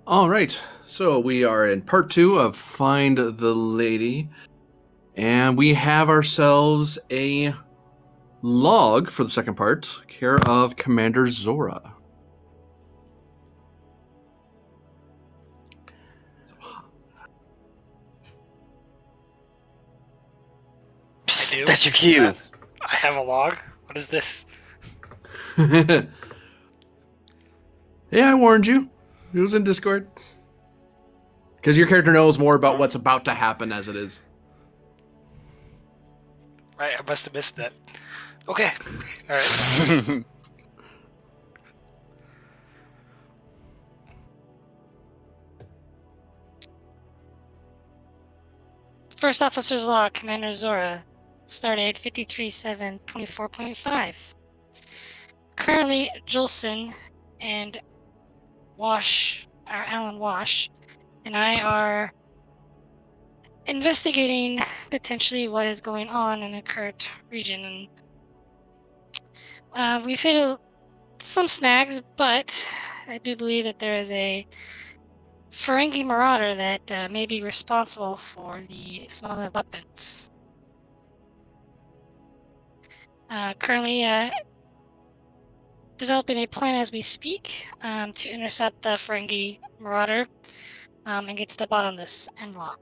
All right, so we are in part 2 of Find the Lady, and we have ourselves a log for the second part, care of Commander Zora. Psst, do? that's your cue. I have a log? What is this? Yeah, I warned you. It was in Discord. Because your character knows more about what's about to happen as it is. Right, I must have missed that. Okay. Alright. First Officer's Log, Commander Zora. Stardate 53724.5. Currently, Jolson and Alan Wash, and I are investigating potentially what is going on in the current region. And we've hit some snags, but I do believe that there is a Ferengi marauder that may be responsible for the smaller weapons. Currently developing a plan as we speak to intercept the Ferengi marauder and get to the bottom of this and lock.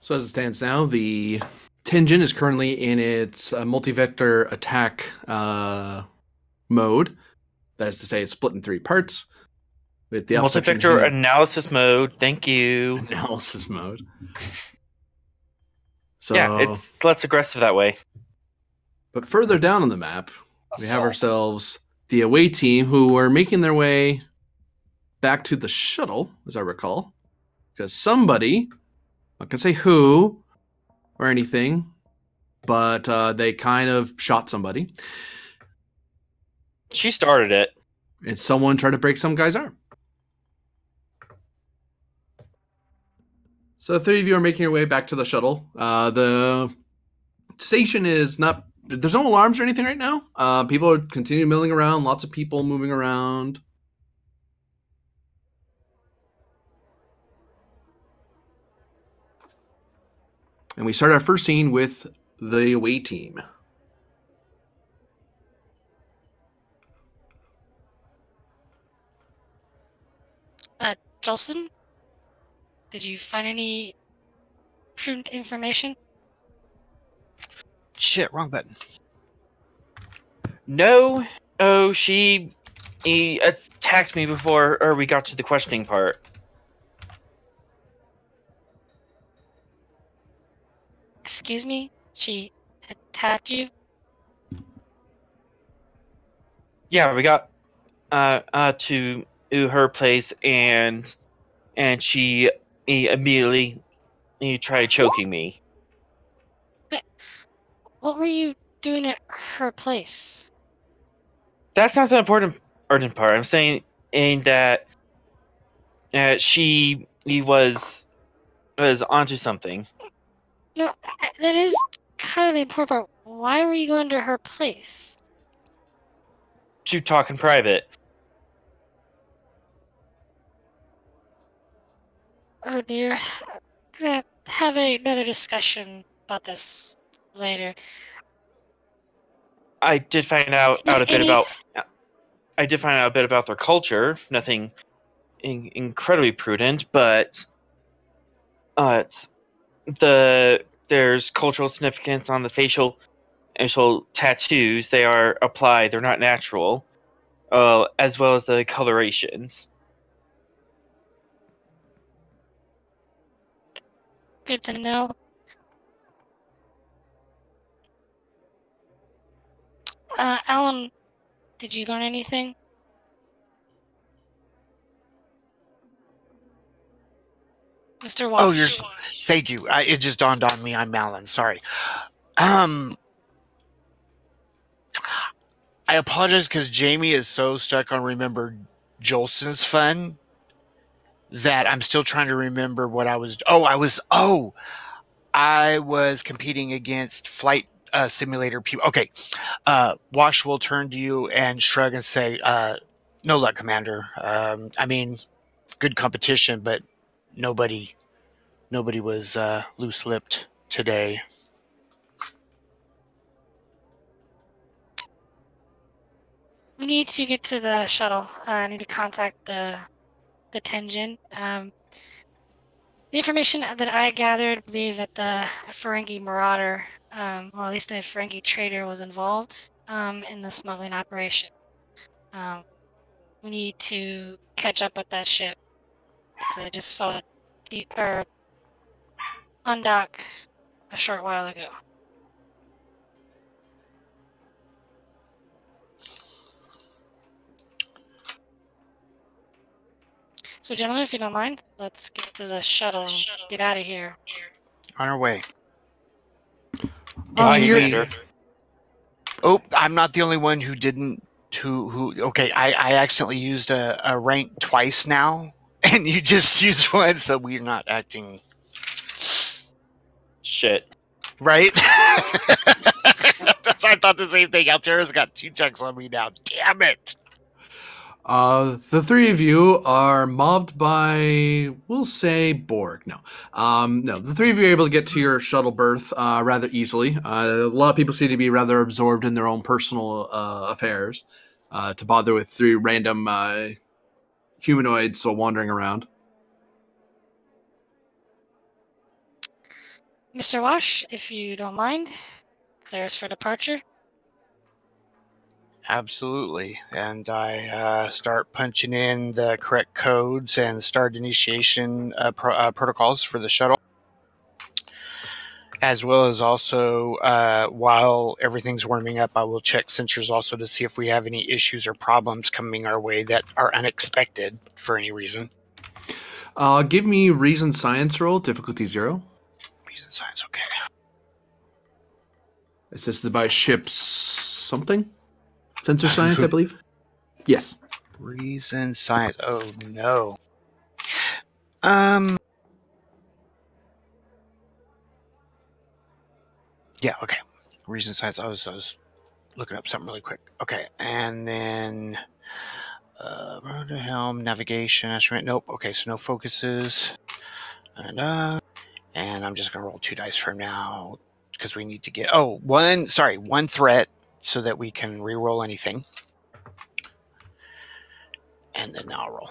So as it stands now, the Tenjin is currently in its multi-vector attack mode. That is to say, it's split in 3 parts. With the Multi-vector analysis mode. Thank you. Analysis mode. So, yeah, it's less aggressive that way. But further down on the map, we have ourselves the away team who are making their way back to the shuttle, as I recall. Because somebody, I can say who or anything, but they kind of shot somebody. She started it. And someone tried to break some guy's arm. So the 3 of you are making your way back to the shuttle. The station is not... There's no alarms or anything right now. People are continuing milling around. Lots of people moving around. And we start our first scene with the away team. Jolson? Did you find any prudent information? Shit, wrong button. No. Oh, he attacked me before we got to the questioning part. Excuse me? She attacked you? Yeah, we got to her place and she immediately tried choking me. What were you doing at her place? That's not the urgent part. I'm saying that he was onto something. No, that is kind of the important part. Why were you going to her place? To talk in private. Oh dear. I'm gonna have another discussion about this later. I did find out a bit about. I did find out a bit about their culture. Nothing incredibly prudent, but there's cultural significance on the facial tattoos. They are applied. They're not natural, as well as the colorations. Good to know. Alan, did you learn anything? Mr. Walsh? Oh, thank you. It just dawned on me. I'm Alan. Sorry. I apologize because Jamie is so stuck on remember Jolson's fun that I'm still trying to remember what I was. I was competing against flight simulator people. Okay, Wash will turn to you and shrug and say, "No luck, Commander. I mean, good competition, but nobody was loose-lipped today." We need to get to the shuttle. I need to contact the Tenjin. The information that I gathered believe that the Ferengi marauder, or at least a Ferengi trader, was involved in the smuggling operation. We need to catch up with that ship because I just saw it undock a short while ago. So, gentlemen, if you don't mind, let's get to the shuttle and get out of here. On our way. Aye, Jamie- Commander. Oh, I'm not the only one who didn't. Okay, I accidentally used a rank twice now, and you just used one, so we're not acting Shit. right. I thought the same thing. Altera's got 2 checks on me now. Damn it! The three of you are mobbed by, we'll say, Borg. No, the three of you are able to get to your shuttle berth rather easily. A lot of people seem to be rather absorbed in their own personal affairs to bother with 3 random humanoids wandering around. Mr. Wash, if you don't mind, clears for departure. Absolutely. And I start punching in the correct codes and start initiation protocols for the shuttle. As well as also, while everything's warming up, I will check sensors also to see if we have any issues or problems coming our way that are unexpected for any reason. Give me Reason Science roll, difficulty 0. Reason science, okay. Assisted by ship's something? Sensor Science, I believe? Yes. Reason science. Oh, no. Yeah, okay. Reason science. I was looking up something really quick. Okay, and then rotor helm, navigation, instrument. Nope. Okay, so no focuses. And I'm just gonna roll 2 dice for now because we need to get one threat so that we can re-roll anything. And then I'll roll.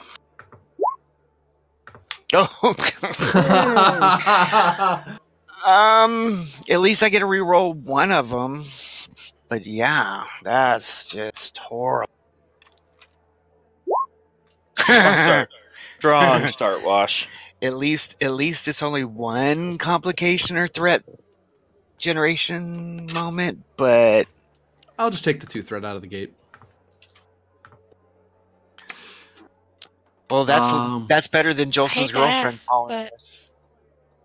At least I get to re-roll one of them. But yeah, that's just horrible. Strong start, Wash. At least it's only one complication or threat generation moment, but I'll just take the 2 threat out of the gate. well, that's better than Jolson's hate to girlfriend ask, following but- us.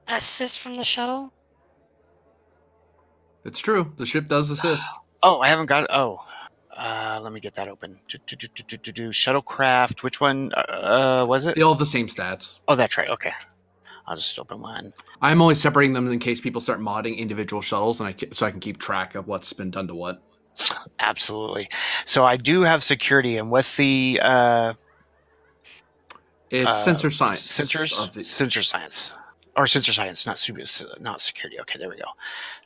Assist from the shuttle? It's true. The ship does assist. Oh, I haven't got it. Let me get that open. Shuttlecraft. Which one was it? They all have the same stats. Oh, that's right. Okay. I'll just open one. I'm only separating them in case people start modding individual shuttles, and so I can keep track of what's been done to what. Absolutely. So I do have security, and what's the It's sensor science. Sensor science. Or sensor science, not security. Okay, there we go.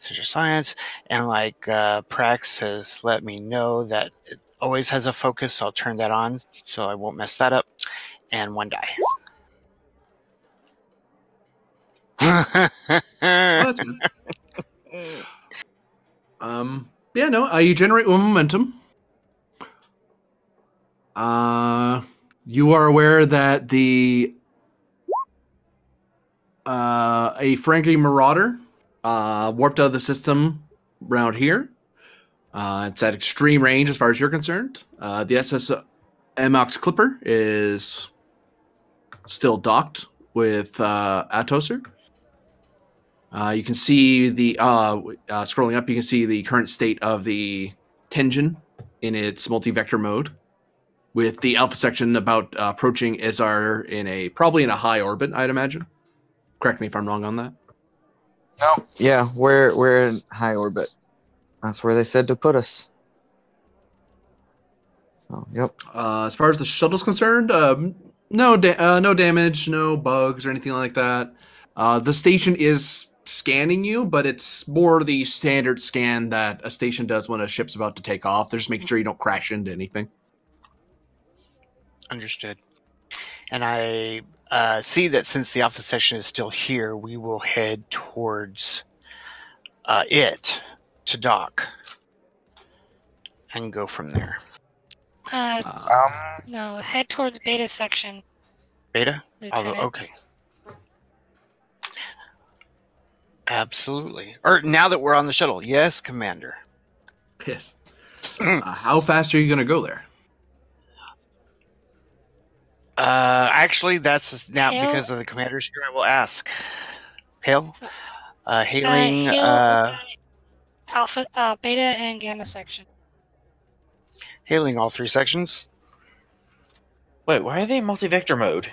Sensor science. And like Prax has let me know that it always has a focus, so I'll turn that on so I won't mess that up. And 1 die. Oh, that's good. You generate 1 momentum. You are aware that a Ferengi marauder warped out of the system around here. It's at extreme range as far as you're concerned. The SS Mox Clipper is still docked with Atoser. You can see scrolling up, you can see the current state of the Tenjin in its multi-vector mode, with the Alpha section about approaching Izar probably in a high orbit, I'd imagine. Correct me if I'm wrong on that. No, yeah, we're in high orbit. That's where they said to put us. So, yep. As far as the shuttle's concerned, no damage, no bugs or anything like that. The station is scanning you, but it's more the standard scan that a station does when a ship's about to take off. They're just making sure you don't crash into anything. Understood. And I see that since the Alpha section is still here, we will head towards it to dock and go from there. No, head towards Beta section. Beta? Lieutenant. Okay. Absolutely. Or now that we're on the shuttle, yes, Commander. Yes. How fast are you going to go there? Actually, that's now Hail? because of the commanders here. I will ask. Hail? Hailing. Hail, Alpha, Beta, and Gamma section. Hailing all 3 sections. Wait, why are they in multi-vector mode?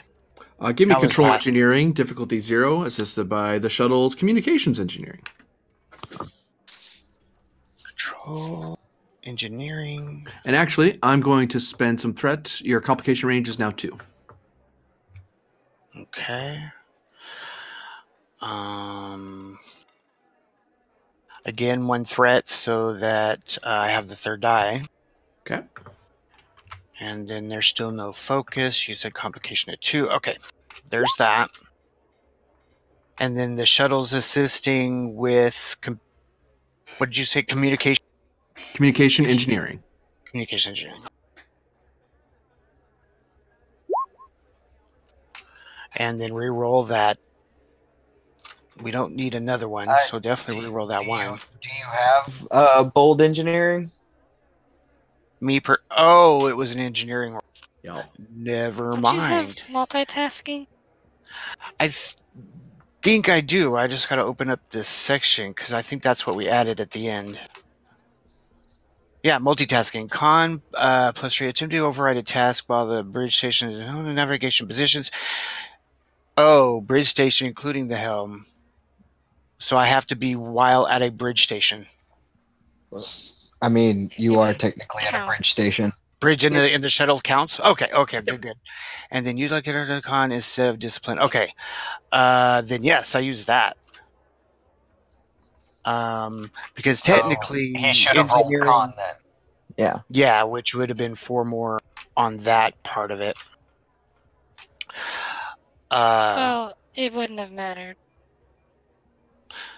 Give me That was control last. engineering, difficulty 0, assisted by the shuttle's communications engineering. Control engineering. And actually, I'm going to spend some threat. Your complication range is now 2. Okay. Again, 1 threat so that I have the 3rd die. Okay. And then there's still no focus. You said complication at 2. Okay. There's that. And then the shuttle's assisting with, what did you say? Communication Engineering. Communication engineering. And then re-roll that. We don't need another one, so definitely re-roll that one. Do you have bold engineering? Oh, it was an engineering. Yeah. Never Don't mind. you have multitasking? I think I do. I just got to open up this section because I think that's what we added at the end. Yeah, multitasking. Con +3. Attempt to override a task while the bridge station is in navigation positions. Oh, bridge station, including the helm. So I have to be while at a bridge station. I mean, you are technically at a bridge station. Bridge in the shuttle counts? Okay, good. And then you look at a con instead of discipline. Okay. Then yes, I use that. Because technically he should have rolled con then. Yeah. Yeah, which would have been 4 more on that part of it. Well, it wouldn't have mattered.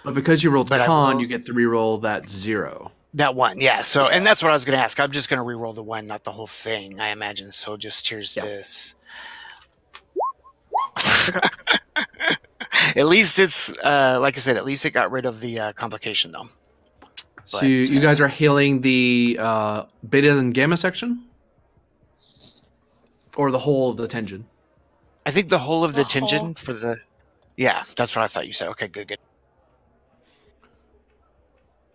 But because you rolled But con, you get to re-roll that 0. That 1, yeah. So, and that's what I was going to ask. I'm just going to re-roll the 1, not the whole thing, I imagine. So just here's this. At least it's, like I said, at least it got rid of the complication, though. So you guys are hailing the Beta and Gamma section? Or the whole of the Tenji? I think the whole of the whole. Tenji for the... Yeah, that's what I thought you said. Okay, good.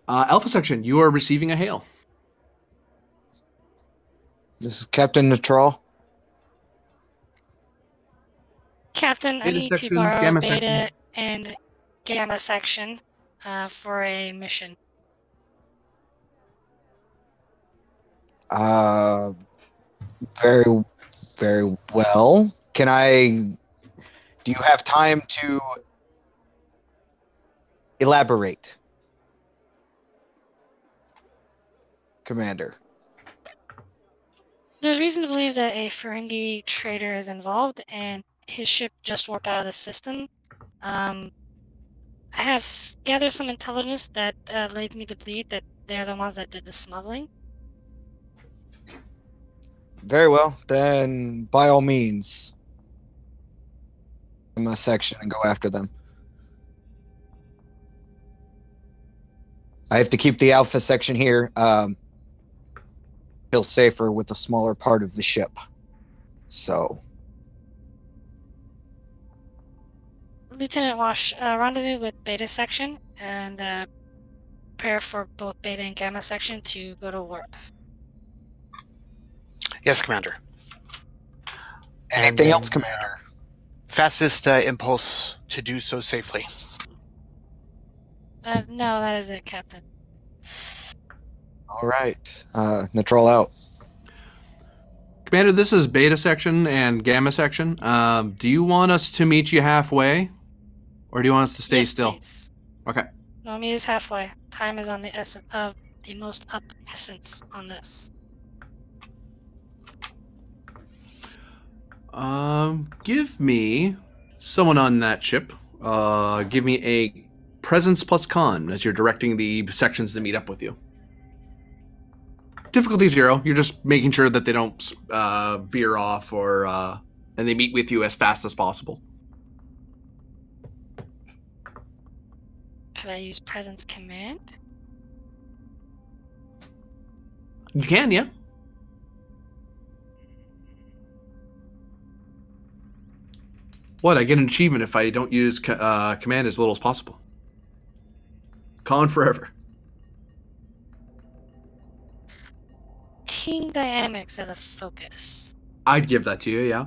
Alpha section, you are receiving a hail. This is Captain Neutral. Captain, I Beta need section, to borrow Gamma Beta section. and Gamma section for a mission. Very, very well. Do you have time to elaborate, Commander? There's reason to believe that a Ferengi trader is involved, and his ship just warped out of the system. I have gathered some intelligence that leads me to believe that they're the ones that did the smuggling. Very well. Then, by all means, in my section and go after them. I have to keep the Alpha section here. Feel safer with the smaller part of the ship. So, Lieutenant Wash, rendezvous with Beta section and prepare for both Beta and Gamma section to go to warp. Yes, Commander. Anything else, Commander? Fastest impulse to do so safely. No, that is it, Captain. All right. Neutral out. Commander, this is Beta Section and Gamma Section. Do you want us to meet you halfway? Or do you want us to stay Yes, still? Please. Okay. No, meet us halfway. Time is on the essence of the most up essence on this. Give me someone on that ship. Give me a presence plus con as you're directing the sections to meet up with you. Difficulty 0. You're just making sure that they don't veer off or and they meet with you as fast as possible. Could I use presence command? You can, yeah. What? I get an achievement if I don't use command as little as possible. Con forever. Team dynamics as a focus. I'd give that to you, yeah.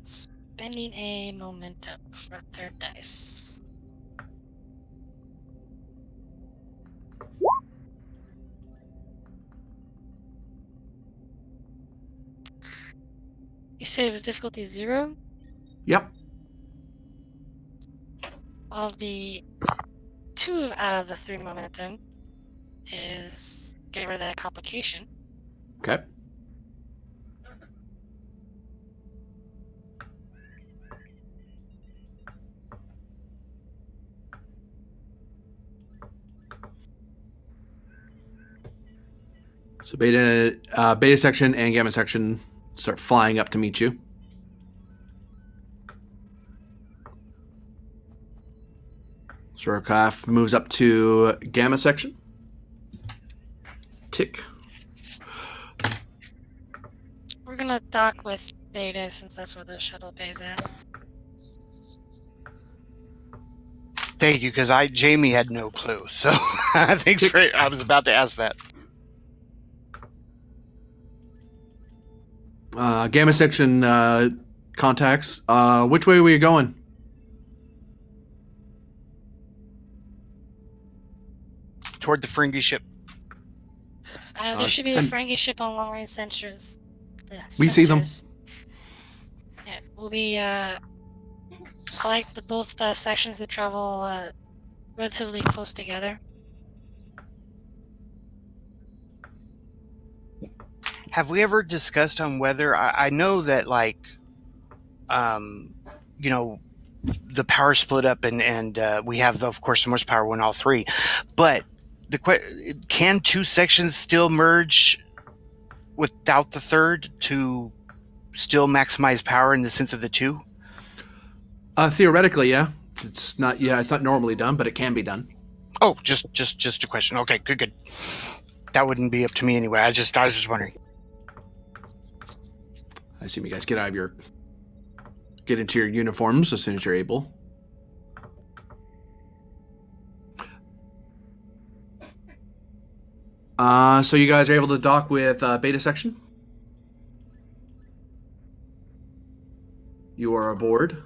Spending a momentum for third dice. You said it was difficulty 0? Yep. Well, the 2 out of the 3 momentum is get rid of that complication. Okay. So beta section and gamma section start flying up to meet you. Surikov moves up to gamma section. Tick. We're gonna dock with Beta since that's where the shuttle bay's at. Thank you, because Jamie had no clue. So thanks for. I was about to ask that. Gamma section contacts. Which way were you going? Toward the Ferengi ship. There should be a Ferengi ship on long-range sensors. We see them. Yeah, we'll be. I like both sections that travel relatively close together. Have we ever discussed on whether I know that the power split up and we have of course the most power when all 3, but can 2 sections still merge without the third to still maximize power in the sense of the 2? Theoretically, yeah. It's not normally done, but it can be done. Oh, just a question. Okay, good. That wouldn't be up to me anyway. I was just wondering. I assume you guys get into your uniforms as soon as you're able. So you guys are able to dock with Beta Section? You are aboard.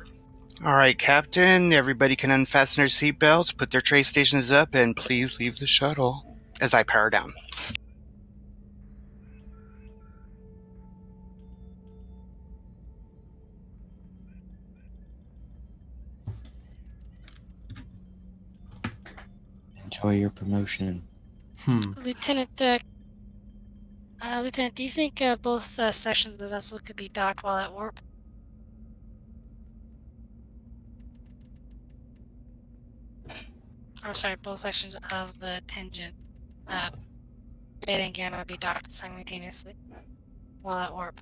All right, Captain. Everybody can unfasten their seatbelts, put their tray stations up, and please leave the shuttle as I power down. Enjoy your promotion. Lieutenant, Lieutenant, do you think both sections of the vessel could be docked while at warp? Oh, sorry, both sections of the Tenji, Beta and Gamma be docked simultaneously while at warp.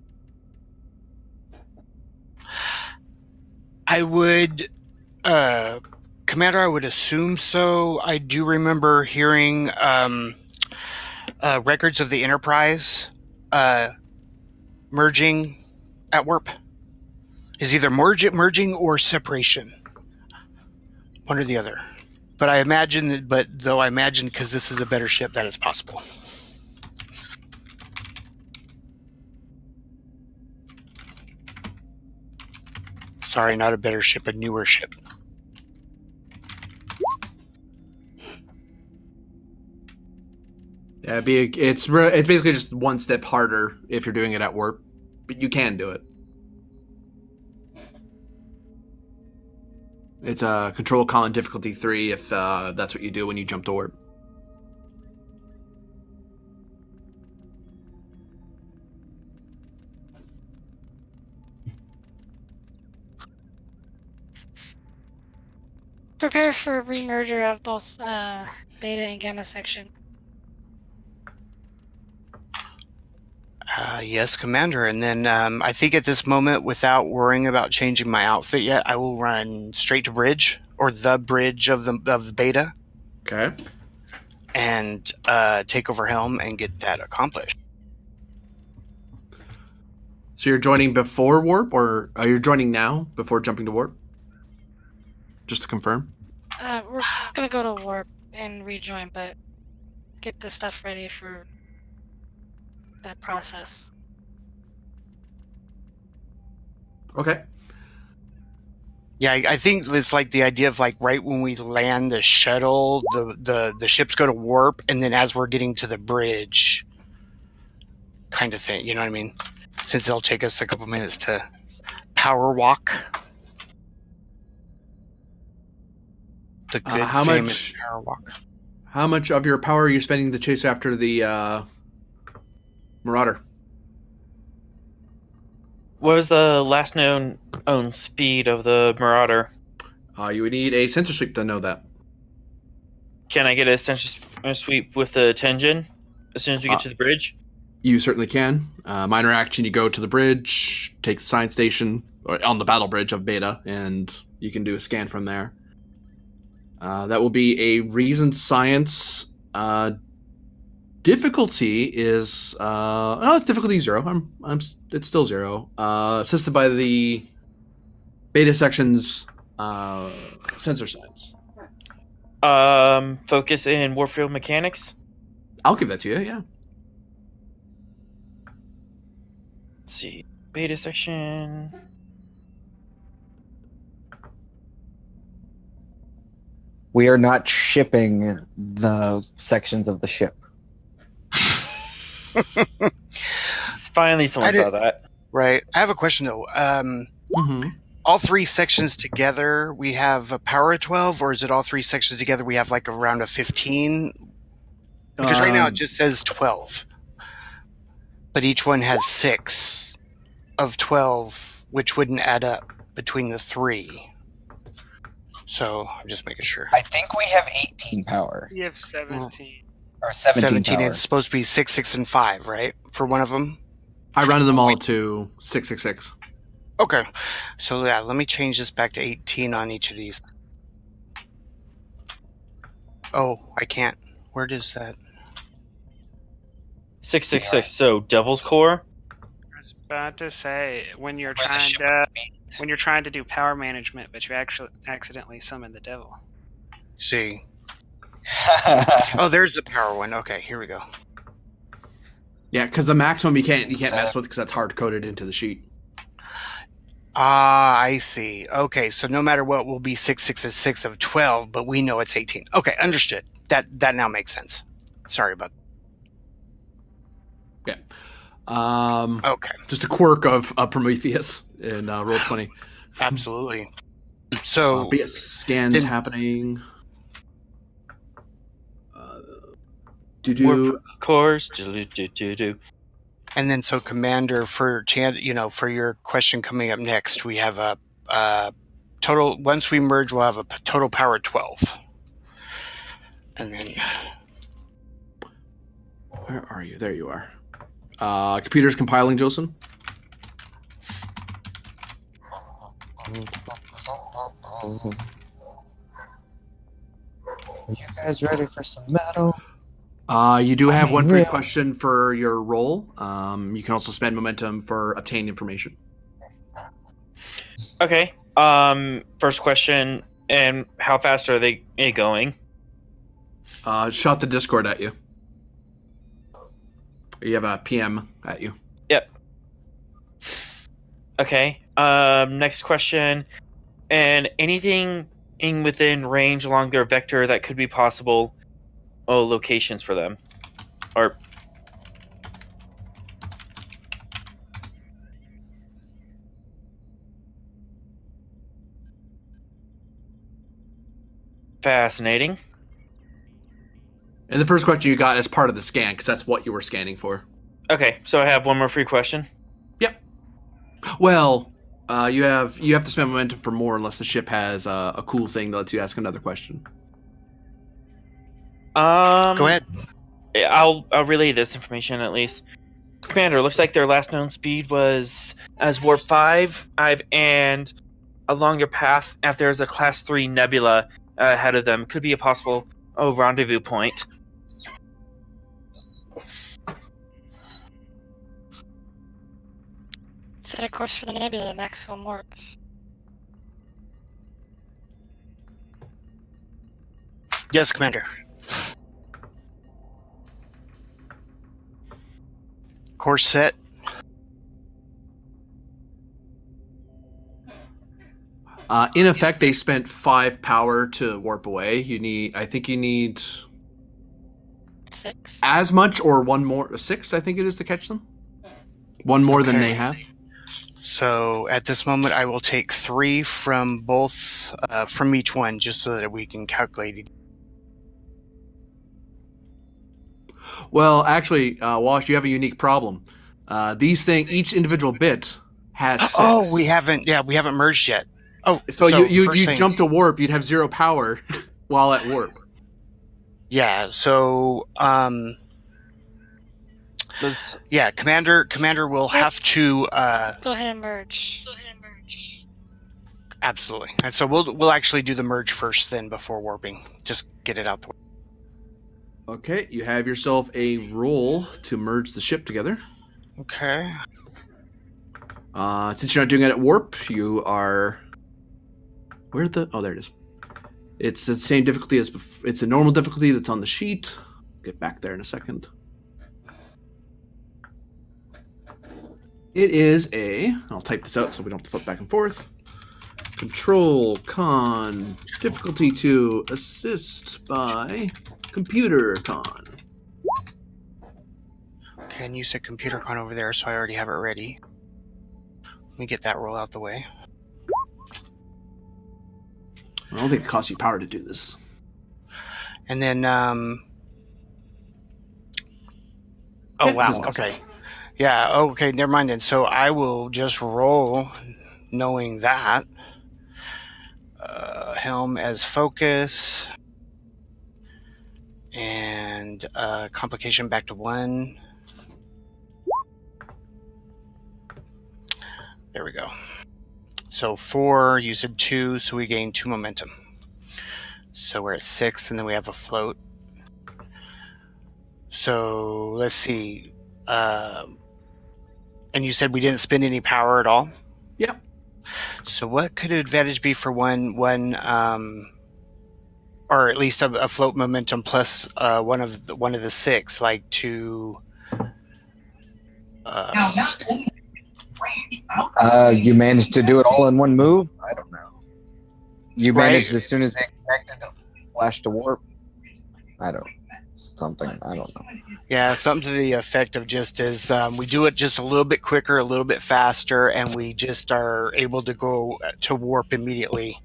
I would, Commander, I would assume so. I do remember hearing records of the Enterprise merging at warp. Is either merging or separation. One or the other. But I imagine because this is a better ship, that is possible. Sorry, not a better ship, a newer ship. Yeah, it's basically just one step harder if you're doing it at warp, but you can do it. It's a control column difficulty 3 if that's what you do when you jump to warp. Prepare for re-merger of both beta and gamma section. Yes, Commander. And then I think at this moment, without worrying about changing my outfit yet, I will run straight to bridge, or the bridge of the beta. Okay. And take over helm and get that accomplished. So you're joining before warp, or you're joining now before jumping to warp? Just to confirm. We're gonna go to warp and rejoin, but get the stuff ready for that process. Okay. Yeah, I think it's like the idea of like right when we land the shuttle, the ships go to warp, and then as we're getting to the bridge, kind of thing. You know what I mean? Since it'll take us a couple minutes to power walk. The good famous power walk. How much of your power are you spending to chase after the Marauder? What was the last known speed of the Marauder? You would need a sensor sweep to know that. Can I get a sensor sweep with the Tenjin as soon as we get to the bridge? You certainly can. Minor action, you go to the bridge, take the science station, or on the battle bridge of Beta, and you can do a scan from there. That will be a reasoned science. Difficulty is it's difficulty 0. It's still 0. Assisted by the Beta section's sensor science. Focus in warfield mechanics. I'll give that to you. Yeah. Let's see, Beta section. We are not shipping the sections of the ship. Finally, someone saw that. Right. I have a question though. All 3 sections together, we have a power of 12, or is it all 3 sections together? We have like around a 15. Because right now it just says 12, but each one has 6 of 12, which wouldn't add up between the 3. So I'm just making sure. I think we have 18 power. You have 17. Or 17 power. It's supposed to be 6, 6, and 5, right? For one of them? I rounded them all to 666. Okay. So yeah, let me change this back to 18 on each of these. Oh, I can't. Where does that? 666. So Devil's Core. I was about to say when you're trying to do power management, but you actually accidentally summon the devil. See. Oh, there's the power one. Okay, here we go. Yeah, because the maximum you can't mess with because that's hard coded into the sheet. Ah, I see. Okay, so no matter what, we'll be 6, 6, and 6 of 12, but we know it's 18. Okay, understood. That now makes sense. Sorry about that. Okay. Okay. Just a quirk of Prometheus in Roll20. Absolutely. So, but yes, scans happening. Warp cores. And then, so Commander, for your question coming up next, we have a total. Once we merge, we'll have a total power of 12. And then, where are you? There you are. Computer's compiling, Jolson. Are you guys ready for some metal? You do have one free question for your roll. You can also spend momentum for obtaining information. Okay. First question, and how fast are they going? Shot the Discord at you. You have a PM at you. Yep. Okay. Next question. And anything within range along their vector that could be possible locations for them? Or fascinating. And the first question you got is part of the scan, because that's what you were scanning for. Okay, so I have one more free question. Yep. Well, you have to spend momentum for more unless the ship has a cool thing that lets you ask another question. Go ahead. I'll relay this information at least. Commander, looks like their last known speed was as warp 5, and along their path, if there's a class 3 nebula ahead of them, could be a possible rendezvous point. Set a course for the nebula, maximum warp. Yes, Commander. Course set. In effect, they spent 5 power to warp away. I think you need 6. as much or one more. 6, I think it is, to catch them. One more than they have. So at this moment, I will take 3 from both, from each one, just so that we can calculate it. Well, actually, Wash, you have a unique problem. These things, each individual bit has 6. Oh, we haven't merged yet. Oh, so you first thing, jump to warp, you'd have 0 power while at warp. Yeah. So, yeah, Commander will have to Go ahead and merge. Absolutely. And so we'll actually do the merge first, then before warping. Just get it out the way. Okay, you have yourself a roll to merge the ship together. Okay. Since you're not doing it at warp, you are. Oh, there it is. It's the same difficulty as it's a normal difficulty that's on the sheet. Get back there in a second. It is I'll type this out so we don't have to flip back and forth. Control con difficulty to assist by computer con. Okay, and you said computer con over there, so I already have it ready. Let me get that roll out the way. I don't think it costs you power to do this. And then, oh wow, okay. Yeah, okay, never mind then. So I will just roll knowing that. Helm as focus. And complication back to 1. There we go. So 4, you said 2, so we gain 2 momentum. So we're at 6, and then we have a float. So let's see. And you said we didn't spend any power at all? Yeah. So what could advantage be for one or at least a float momentum plus one of the 6, like to you managed to do it all in one move? I don't know. You managed as soon as they connected to flash to warp? I don't know. Yeah, something to the effect of just as we do it just a little bit quicker, a little bit faster, and we just are able to go to warp immediately.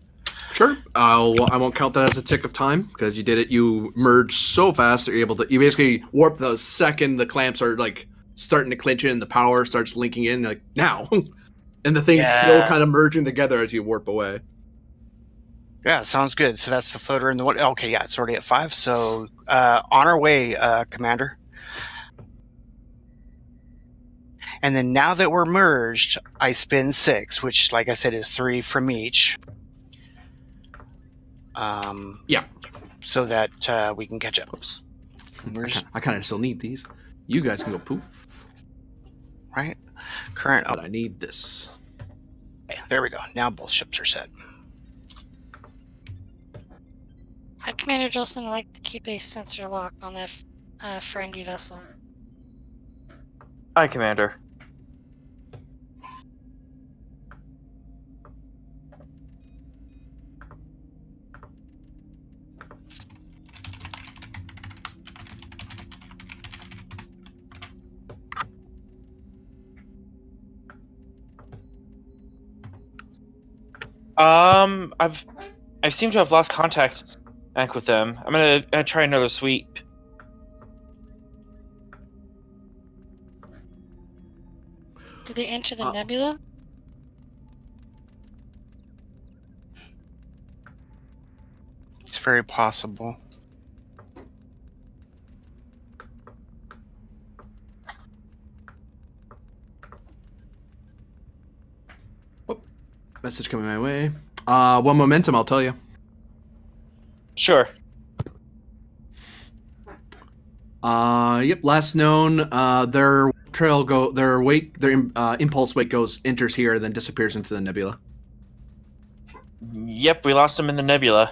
Sure. I won't count that as a tick of time because you did it. You merged so fast that you're able to. You basically warp the second the clamps are like starting to clinch in, the power starts linking in like now, and the thing's still kind of merging together as you warp away. Yeah, sounds good. So that's the floater and the one. Okay, yeah, it's already at 5. So on our way, Commander. And then now that we're merged, I spend 6, which, like I said, is 3 from each. Yeah. So that we can catch up. Oops. I kind of still need these. You guys can go poof. Right. Current. But I need this. Okay, there we go. Now both ships are set. Commander Jolson would like to keep a sensor lock on that Ferengi vessel. Hi, Commander. I seem to have lost contact back with them. I'm gonna try another sweep. Did they enter the nebula? It's very possible. Message coming my way. One momentum, I'll tell you. Sure. Yep. Last known. Their impulse weight enters here, then disappears into the nebula. Yep, we lost them in the nebula.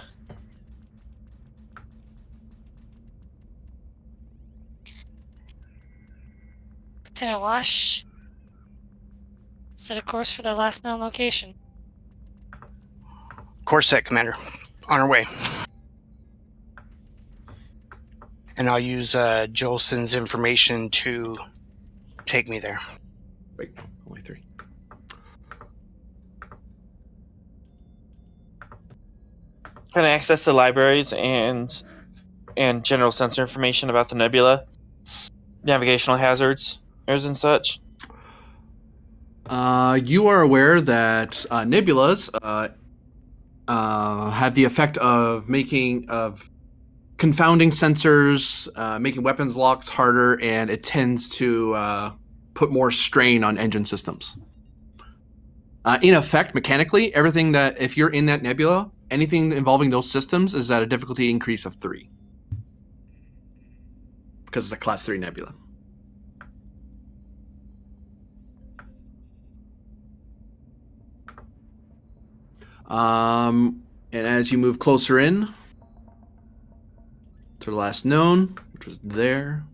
Lieutenant Wash, set a course for the last known location. Course set, Commander. On our way. And I'll use Jolson's information to take me there. Wait, only 3. Can I access the libraries and general sensor information about the nebula, navigational hazards, errors and such? You are aware that nebulas have the effect of confounding sensors, making weapons locks harder, and it tends to put more strain on engine systems. In effect, mechanically, everything that, if you're in that nebula, anything involving those systems is at a difficulty increase of 3. Because it's a Class 3 nebula. And as you move closer in to the last known, which was there.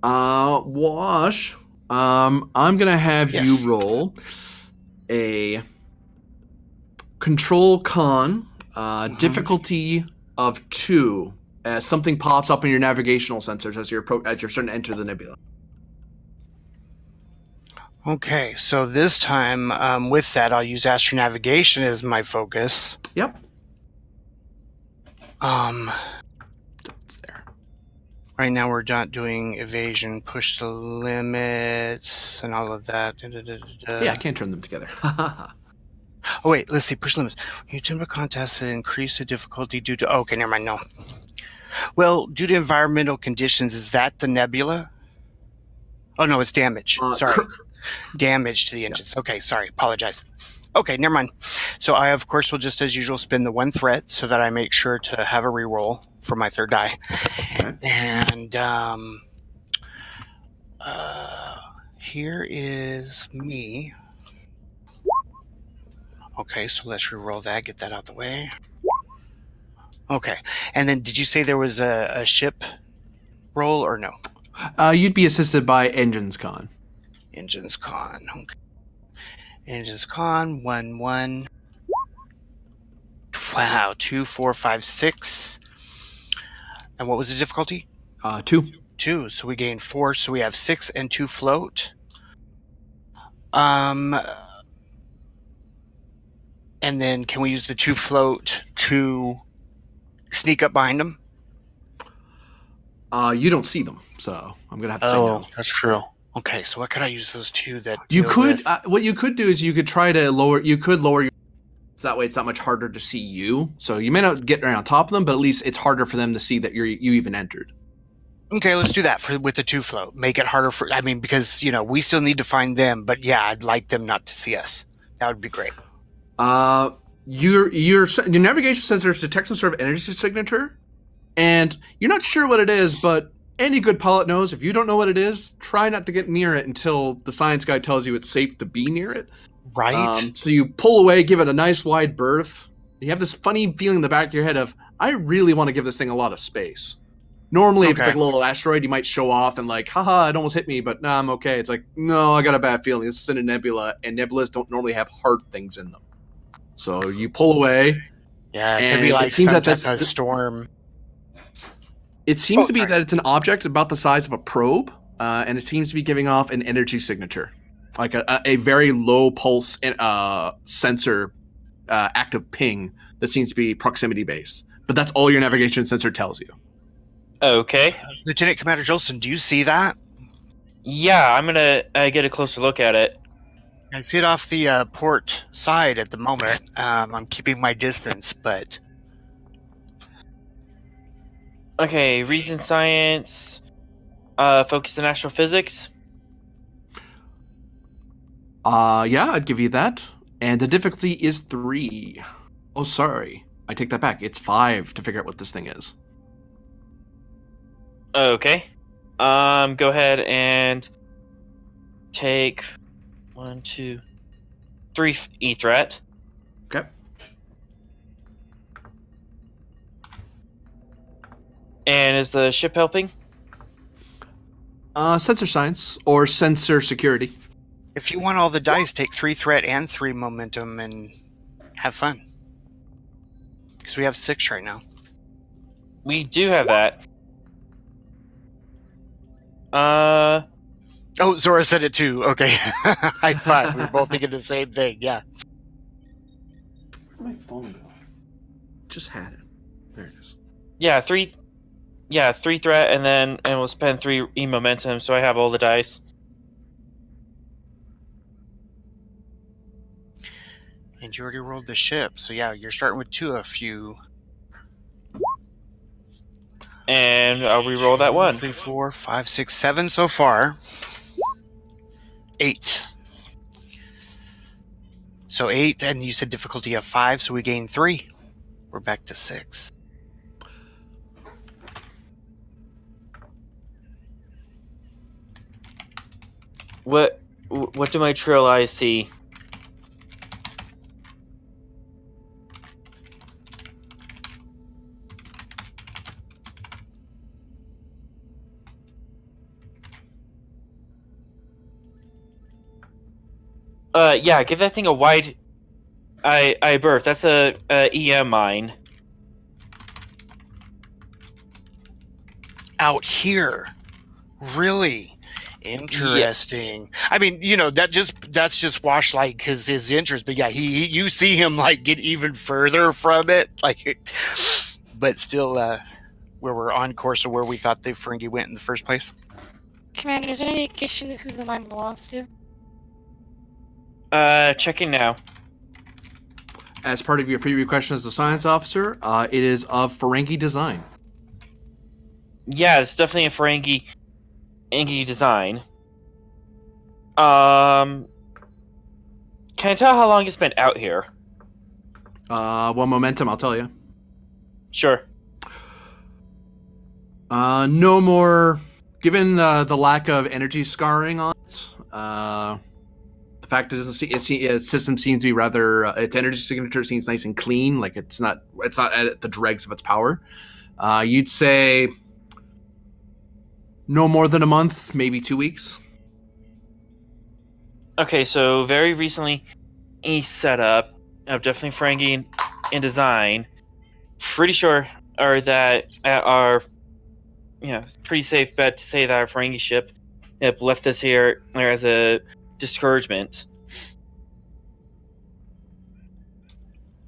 Wash, I'm gonna have you roll a control con, difficulty of 2, as something pops up in your navigational sensors as you're starting to enter the nebula. Okay, so this time, with that, I'll use astronavigation as my focus. Yep. It's there. Right now we're not doing evasion, push the limits, and all of that. Yeah, I can't turn them together. Oh wait, let's see, push limits. You attempt a contest that increase the difficulty due to... okay, never mind, no. Well, due to environmental conditions, is that the nebula? Oh no, it's damage. Sorry. Damage to the engines. Yeah. Okay, sorry. Apologize. Okay, never mind. So I, of course, will just as usual spin the 1 threat so that I make sure to have a reroll for my 3rd die. Okay. And here is me. Okay, so let's reroll that. Get that out the way. Okay, and then did you say there was a ship roll or no? You'd be assisted by Engines Con. Engines Con. Okay. Engines Con, 1, 1. Wow, 2, 4, 5, 6. And what was the difficulty? 2. 2. So we gain 4. So we have 6 and 2 float. And then can we use the 2 float to sneak up behind them? You don't see them, so I'm gonna have to say no. That's true. Okay, so what could I use those 2 that you could? What you could do is you could try to lower. You could lower your. So that way, it's not much harder to see you. So you may not get right on top of them, but at least it's harder for them to see that you even entered. Okay, let's do that with the 2 float. Make it harder for. I mean, because we still need to find them, but yeah, I'd like them not to see us. That would be great. Your navigation sensors detect some sort of energy signature, and you're not sure what it is, but any good pilot knows if you don't know what it is, try not to get near it until the science guy tells you it's safe to be near it. Right. So you pull away, give it a nice wide berth. You have this funny feeling in the back of your head of, I really want to give this thing a lot of space. Normally, if it's like a little asteroid, you might show off and like, haha, it almost hit me, but nah, I'm okay. It's like, no, I got a bad feeling. This is in a nebula, and nebulas don't normally have hard things in them. So you pull away. Yeah, it could be like some type of storm. It seems to be that it's an object about the size of a probe, and it seems to be giving off an energy signature. like a very low pulse sensor active ping that seems to be proximity based. But that's all your navigation sensor tells you. Okay. Lieutenant Commander Jolson, do you see that? Yeah, I'm gonna get a closer look at it. I see it off the port side at the moment. I'm keeping my distance, but Okay, reason science, focus in astrophysics. Yeah, I'd give you that. And the difficulty is 3. Oh, sorry. I take that back. It's 5 to figure out what this thing is. Okay. Go ahead and take 1, 2, 3 E threat. Okay. And is the ship helping? Sensor science or sensor security. if you want all the dice, take 3 threat and 3 momentum and have fun. Because we have 6 right now. We do have that. Oh, Zora said it too. Okay. High five. We were both thinking the same thing. Yeah. Where'd my phone go? Just had it. There it is. Yeah, 3 threat, and we'll spend 3 E momentum, so I have all the dice. And you already rolled the ship, so yeah, you're starting with 2 of you. And I'll re-roll that 1. 3, 4, 5, 6, 7 so far. 8. So 8, and you said difficulty of 5, so we gain 3. We're back to 6. What do my trail eyes see? Yeah, give that thing a wide eye berth. That's a EM mine. Out here. Really? Interesting. Yeah. I mean, you know, that's just Wash like his interest, but yeah, you see him like get even further from it, like, but still, where we're on course of where we thought the Ferengi went in the first place. Commander, is there any indication who the mine belongs to? Checking now. As part of your preview question as the science officer, it is of Ferengi design. Yeah, it's definitely a Ferengi design. Can I tell how long it's been out here? One momentum, I'll tell you. Sure. No more. Given the lack of energy scarring on it, the fact it doesn't see its system seems to be rather its energy signature seems nice and clean, like it's not at the dregs of its power. You'd say no more than a month, maybe 2 weeks. Okay, so very recently set up, definitely Ferengi in design. Pretty sure that our pretty safe bet to say that our Ferengi ship have left us here as a discouragement.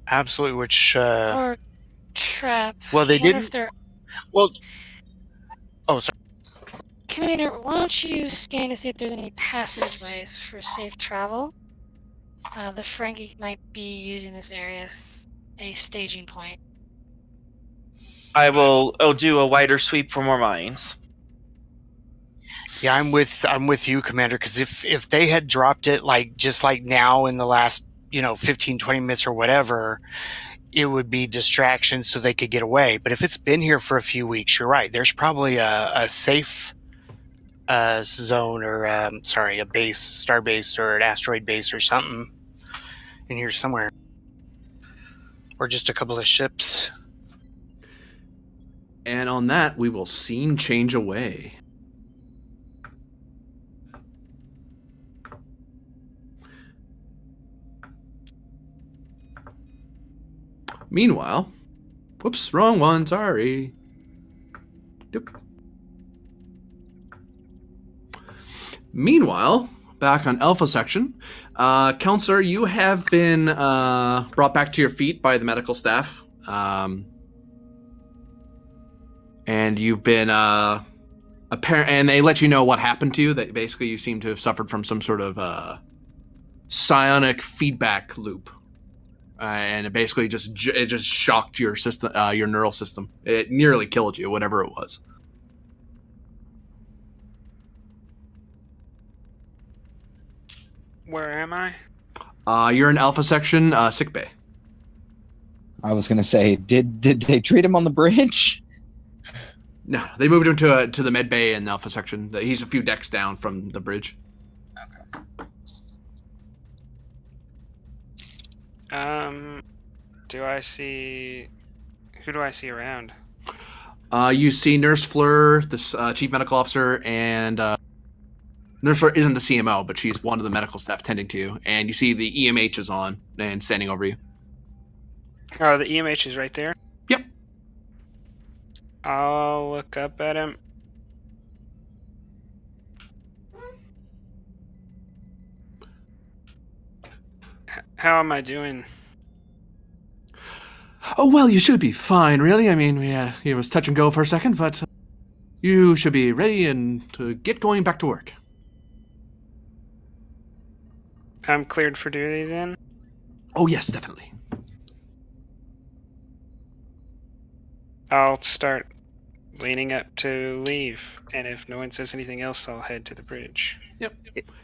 Absolutely, which or trap. Well, they didn't. Well, oh, sorry. Commander, why don't you scan to see if there's any passageways for safe travel? The Ferengi might be using this area as a staging point. I'll do a wider sweep for more mines. Yeah, I'm with you, Commander, because if they had dropped it just like now in the last 15, 20 minutes or whatever, it would be distraction so they could get away. But if it's been here for a few weeks, you're right. There's probably a safe zone or a base, star base, or an asteroid base or something in here somewhere, or just a couple of ships. And on that, we will scene change away. Meanwhile, whoops, wrong one, sorry. Yep. Meanwhile, back on Alpha Section. Counselor, you have been brought back to your feet by the medical staff. And you've been and they let you know what happened to you, that basically you seem to have suffered from some sort of psionic feedback loop. And it basically just shocked your system, your neural system. It nearly killed you, whatever it was. Where am I? You're in Alpha Section, sick bay. I was gonna say, did they treat him on the bridge? No, they moved him to the med bay in the Alpha Section. He's a few decks down from the bridge. Do I see... Who do I see around? You see Nurse Fleur, the chief medical officer, and Nurse Fleur isn't the CMO, but she's one of the medical staff tending to you. And you see the EMH is on and standing over you. Oh, the EMH is right there? Yep. I'll look up at him. How am I doing? Oh, well, you should be fine, really. I mean, it was touch and go for a second, but you should be ready and to get going back to work. I'm cleared for duty then? Oh, yes, definitely. I'll start leaning up to leave, and if no one says anything else, I'll head to the bridge. Yep.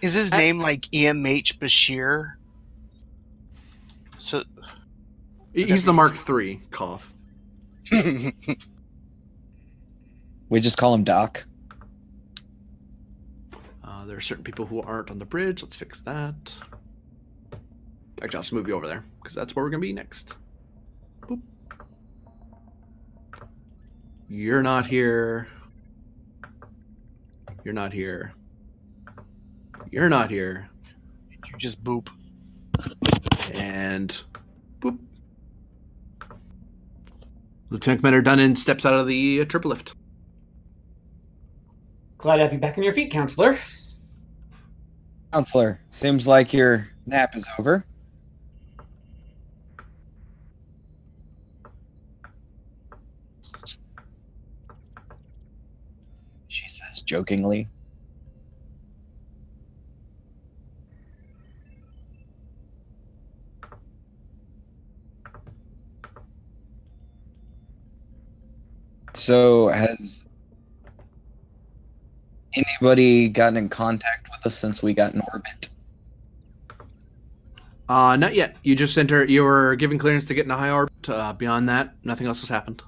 Is his name like EMH Bashir? So He's the Mark III cough. We just call him Doc. There are certain people who aren't on the bridge. Let's fix that. Actually, I'll just move you over there, because that's where we're going to be next. Boop. You're not here. You're not here. You're not here. You just boop. And boop. Lieutenant Commander Dunnan steps out of the triple lift. Glad to have you back on your feet, Counselor. Counselor, seems like your nap is over. She says jokingly. So, has anybody gotten in contact with us since we got in orbit? Not yet. You just you were given clearance to get in a high orbit. Beyond that, nothing else has happened.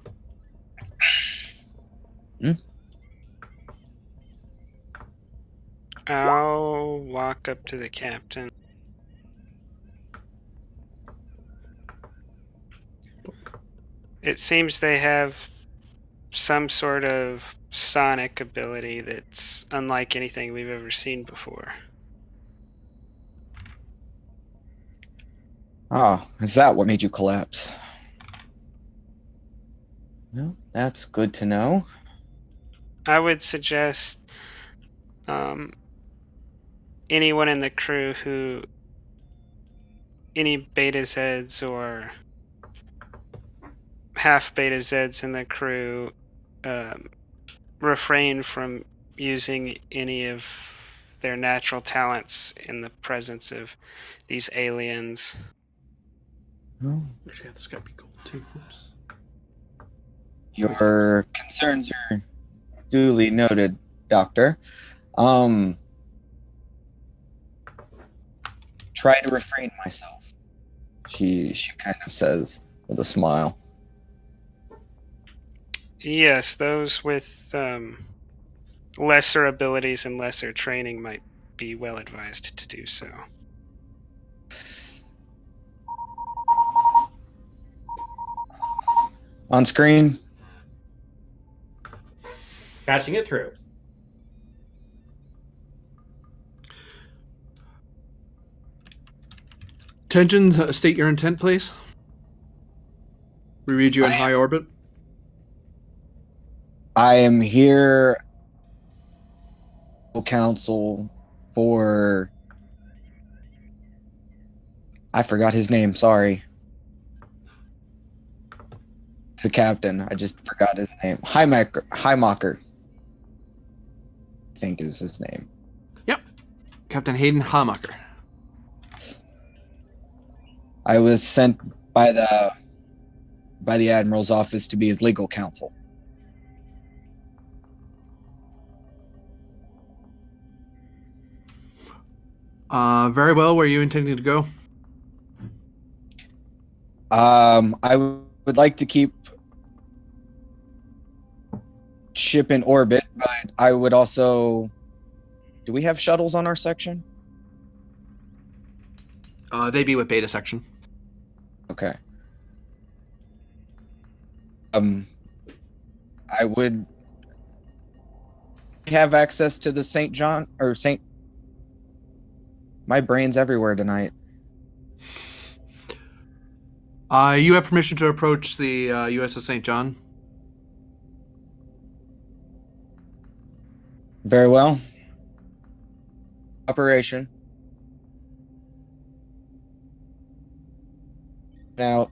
I'll walk up to the captain. It seems they have some sort of sonic ability that's unlike anything we've ever seen before. Ah, is that what made you collapse? Well, that's good to know. I would suggest anyone in the crew any Beta Zeds or half Beta Zeds in the crew refrain from using any of their natural talents in the presence of these aliens. Oh. Actually, this guy be gold too. Oops. Your concerns are duly noted, Doctor. Try to refrain myself. She kind of says with a smile. Yes, those with lesser abilities and lesser training might be well advised to do so. On screen. Catching it through. Tenjin, state your intent, please. We read you in high orbit. I am here, counsel, for I forgot his name. Sorry. It's the captain. I just forgot his name. Heimacher. I think is his name. Yep. Captain Hayden Hamacher. I was sent by the admiral's office to be his legal counsel. Very well. Where are you intending to go? I would like to keep ship in orbit, but I would also. Do we have shuttles on our section? They'd be with Beta section. Okay. I would have access to the St. John or St. My brain's everywhere tonight. You have permission to approach the USS St. John. Very well. Operation. Now,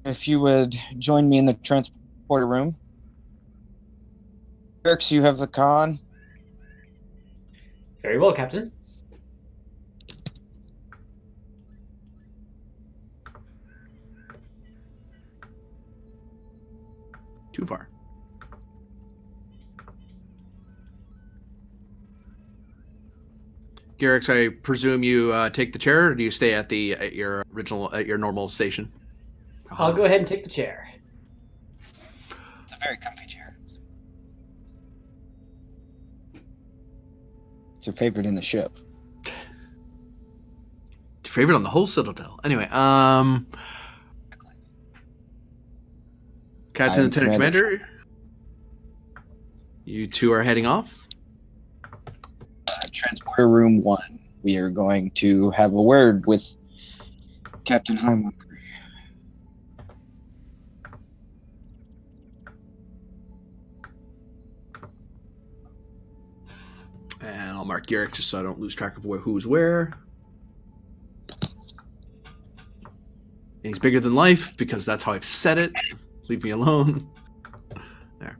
if you would join me in the transporter room. Eric's, you have the con. Very well, Captain. Too far. Garrix, I presume you take the chair, or do you stay at your normal station? I'll go ahead and take the chair. It's a very comfy chair. It's your favorite in the ship. It's your favorite on the whole Citadel. Anyway, Captain, Lieutenant Commander, you two are heading off. Transporter room 1. We are going to have a word with Captain Heimacher. And I'll mark Garrick just so I don't lose track of who's where. And he's bigger than life because that's how I've said it. Leave me alone. There.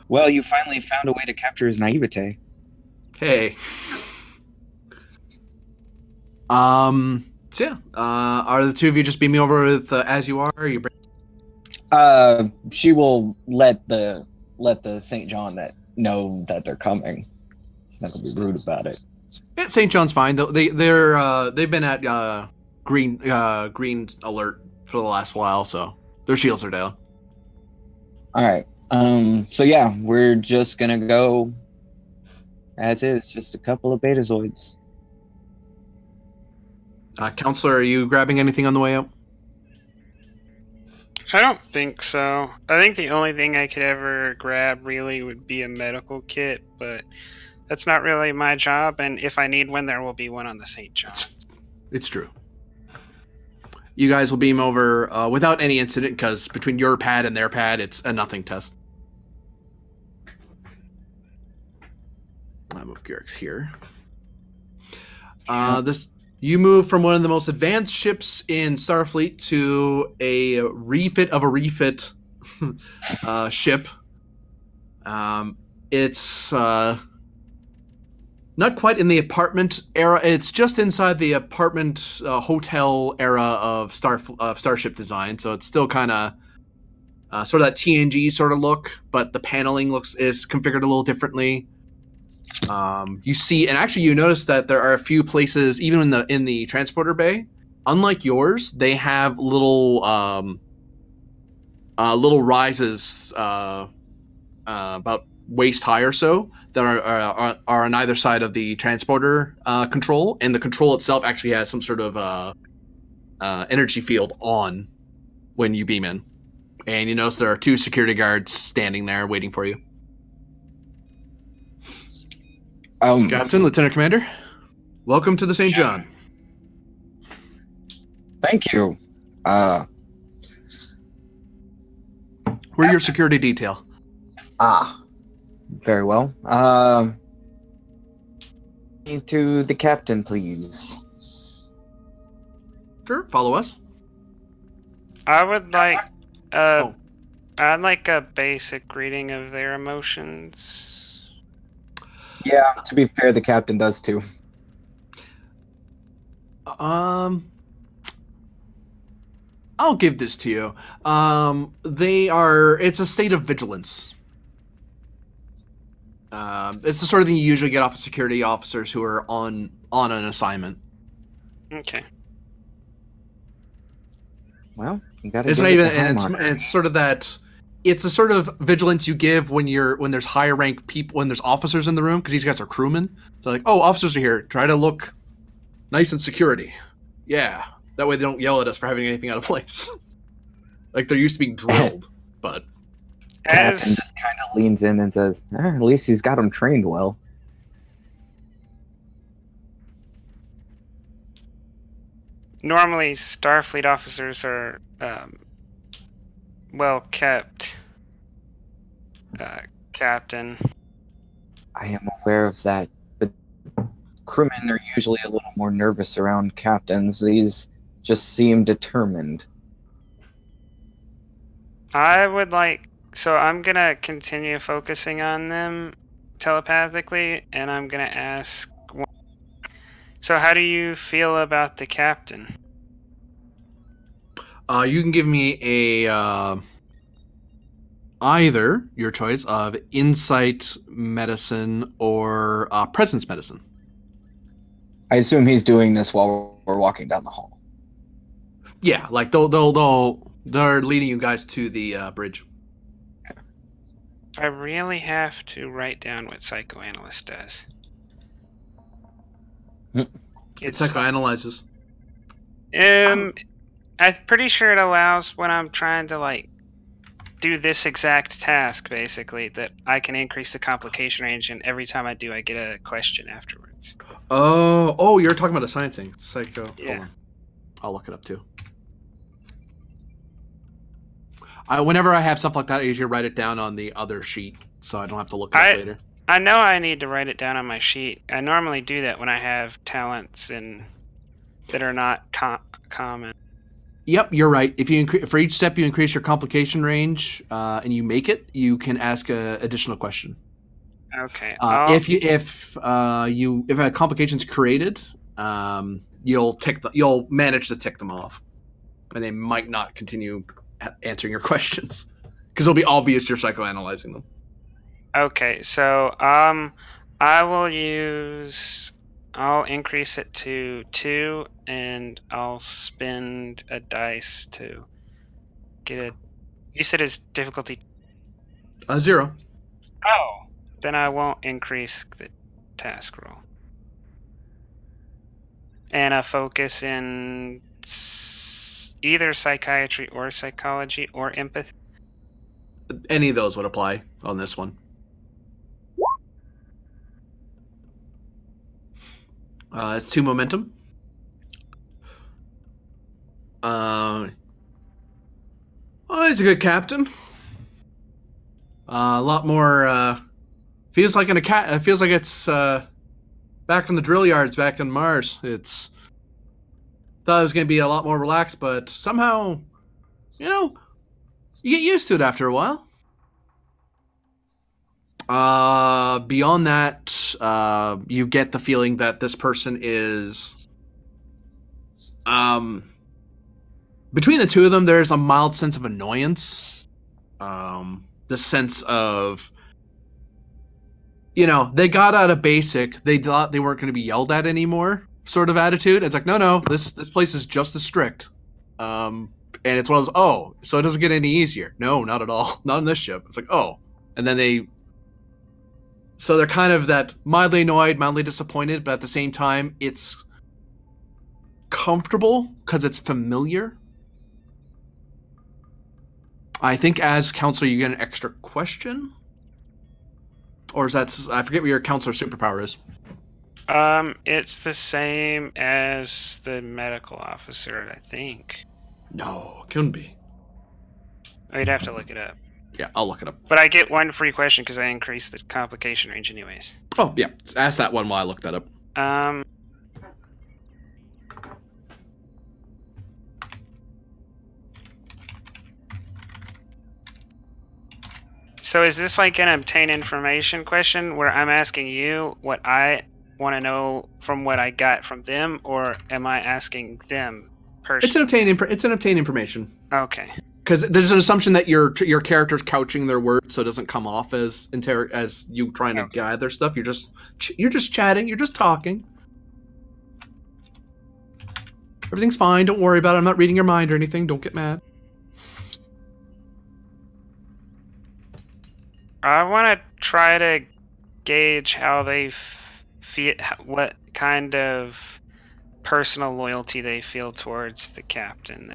Well, you finally found a way to capture his naivete. Hey. So yeah, are the two of you just beaming over with as you are? You She will let the St. John know that they're coming. She's not gonna be rude about it. Yeah, St. John's fine. They've been at green alert for the last while, so their shields are down. All right. So yeah, we're just gonna go as is, just a couple of Betazoids. Counselor, are you grabbing anything on the way out? I don't think so. I think the only thing I could ever grab really would be a medical kit, but that's not really my job, and if I need one, there will be one on the St. John's. It's true. You guys will beam over without any incident, because between your pad and their pad, it's a nothing test. I move Garrick's here. You move from one of the most advanced ships in Starfleet to a refit of a refit ship. It's not quite in the apartment era. It's just inside the apartment hotel era of Starship design. So it's still kind of sort of that TNG sort of look, but the paneling is configured a little differently. You see, and actually you notice that there are a few places, even in the transporter bay, unlike yours, they have little rises about waist high or so that are on either side of the transporter control, and the control itself actually has some sort of energy field on when you beam in. And you notice there are 2 security guards standing there waiting for you. Captain, Lieutenant Commander, welcome to the St. John. Thank you. We're your security detail. Ah, very well. To the captain, please. Sure, follow us. I would like Oh. I'd like a basic reading of their emotions. Yeah, to be fair, the captain does too. I'll give this to you. It's a state of vigilance. It's the sort of thing you usually get off of security officers who are on an assignment. Okay. Well, you gotta It's give not it even, to and Helmut. it's sort of that. It's a sort of vigilance you give when there's higher ranked people, when there's officers in the room, because these guys are crewmen. They're like, oh, officers are here. Try to look nice in security. Yeah, that way they don't yell at us for having anything out of place. Like they're used to being drilled, but. Captain just kind of leans in and says, at least he's got him trained well. Normally, Starfleet officers are well kept, Captain. I am aware of that, but crewmen are usually a little more nervous around captains. These just seem determined. So I'm gonna continue focusing on them telepathically, and I'm gonna ask. So, how do you feel about the captain? You can give me a either your choice of insight medicine or presence medicine. I assume he's doing this while we're walking down the hall. Yeah, like they're leading you guys to the bridge. I really have to write down what psychoanalyst does. It psychoanalyzes. I'm pretty sure it allows when I'm trying to do this exact task, basically, that I can increase the complication range, and every time I do, I get a question afterwards. Oh, you're talking about a science thing. Psycho. Yeah. Hold on. I'll look it up too. Whenever I have stuff like that, I usually write it down on the other sheet, so I don't have to look it up later. I know I need to write it down on my sheet. I normally do that when I have talents that are not common. Yep, you're right. If for each step you increase your complication range and you make it, you can ask an additional question. Okay. If a complication's created, you'll manage to tick them off, and they might not continue answering your questions because it'll be obvious you're psychoanalyzing them. Okay, so I'll increase it to 2, and I'll spend a dice to get it. You said it's difficulty 0. Oh, then I won't increase the task roll. And a focus in either psychiatry or psychology or empathy. Any of those would apply on this one. It's 2 momentum. He's a good captain. A lot more. Feels like feels like it's back in the drill yards back in Mars. Thought it was going to be a lot more relaxed, but somehow, you get used to it after a while. Beyond that, you get the feeling that this person is, between the two of them, there's a mild sense of annoyance. The sense of, they got out of basic, they thought they weren't going to be yelled at anymore, sort of attitude. It's like, no, this place is just as strict. And it's one of those, so it doesn't get any easier. No, not at all. Not on this ship. It's like, and then so they're kind of that mildly annoyed, mildly disappointed, but at the same time, it's comfortable because it's familiar. I think as counselor, you get an extra question. Or is that, I forget what your counselor superpower is. It's the same as the medical officer, I think. No, it couldn't be. Oh, you'd have to look it up. Yeah, I'll look it up. But I get one free question because I increased the complication range anyways. Oh, yeah. Ask that one while I look that up. So is this like an obtain information question where I'm asking you what I want to know from what I got from them, or am I asking them personally? It's an obtain information. Okay. Because there's an assumption that your character's couching their words, so it doesn't come off as you trying to gather stuff. You're just chatting. You're just talking. Everything's fine. Don't worry about it. I'm not reading your mind or anything. Don't get mad. I want to try to gauge how they feel, what kind of personal loyalty they feel towards the captain.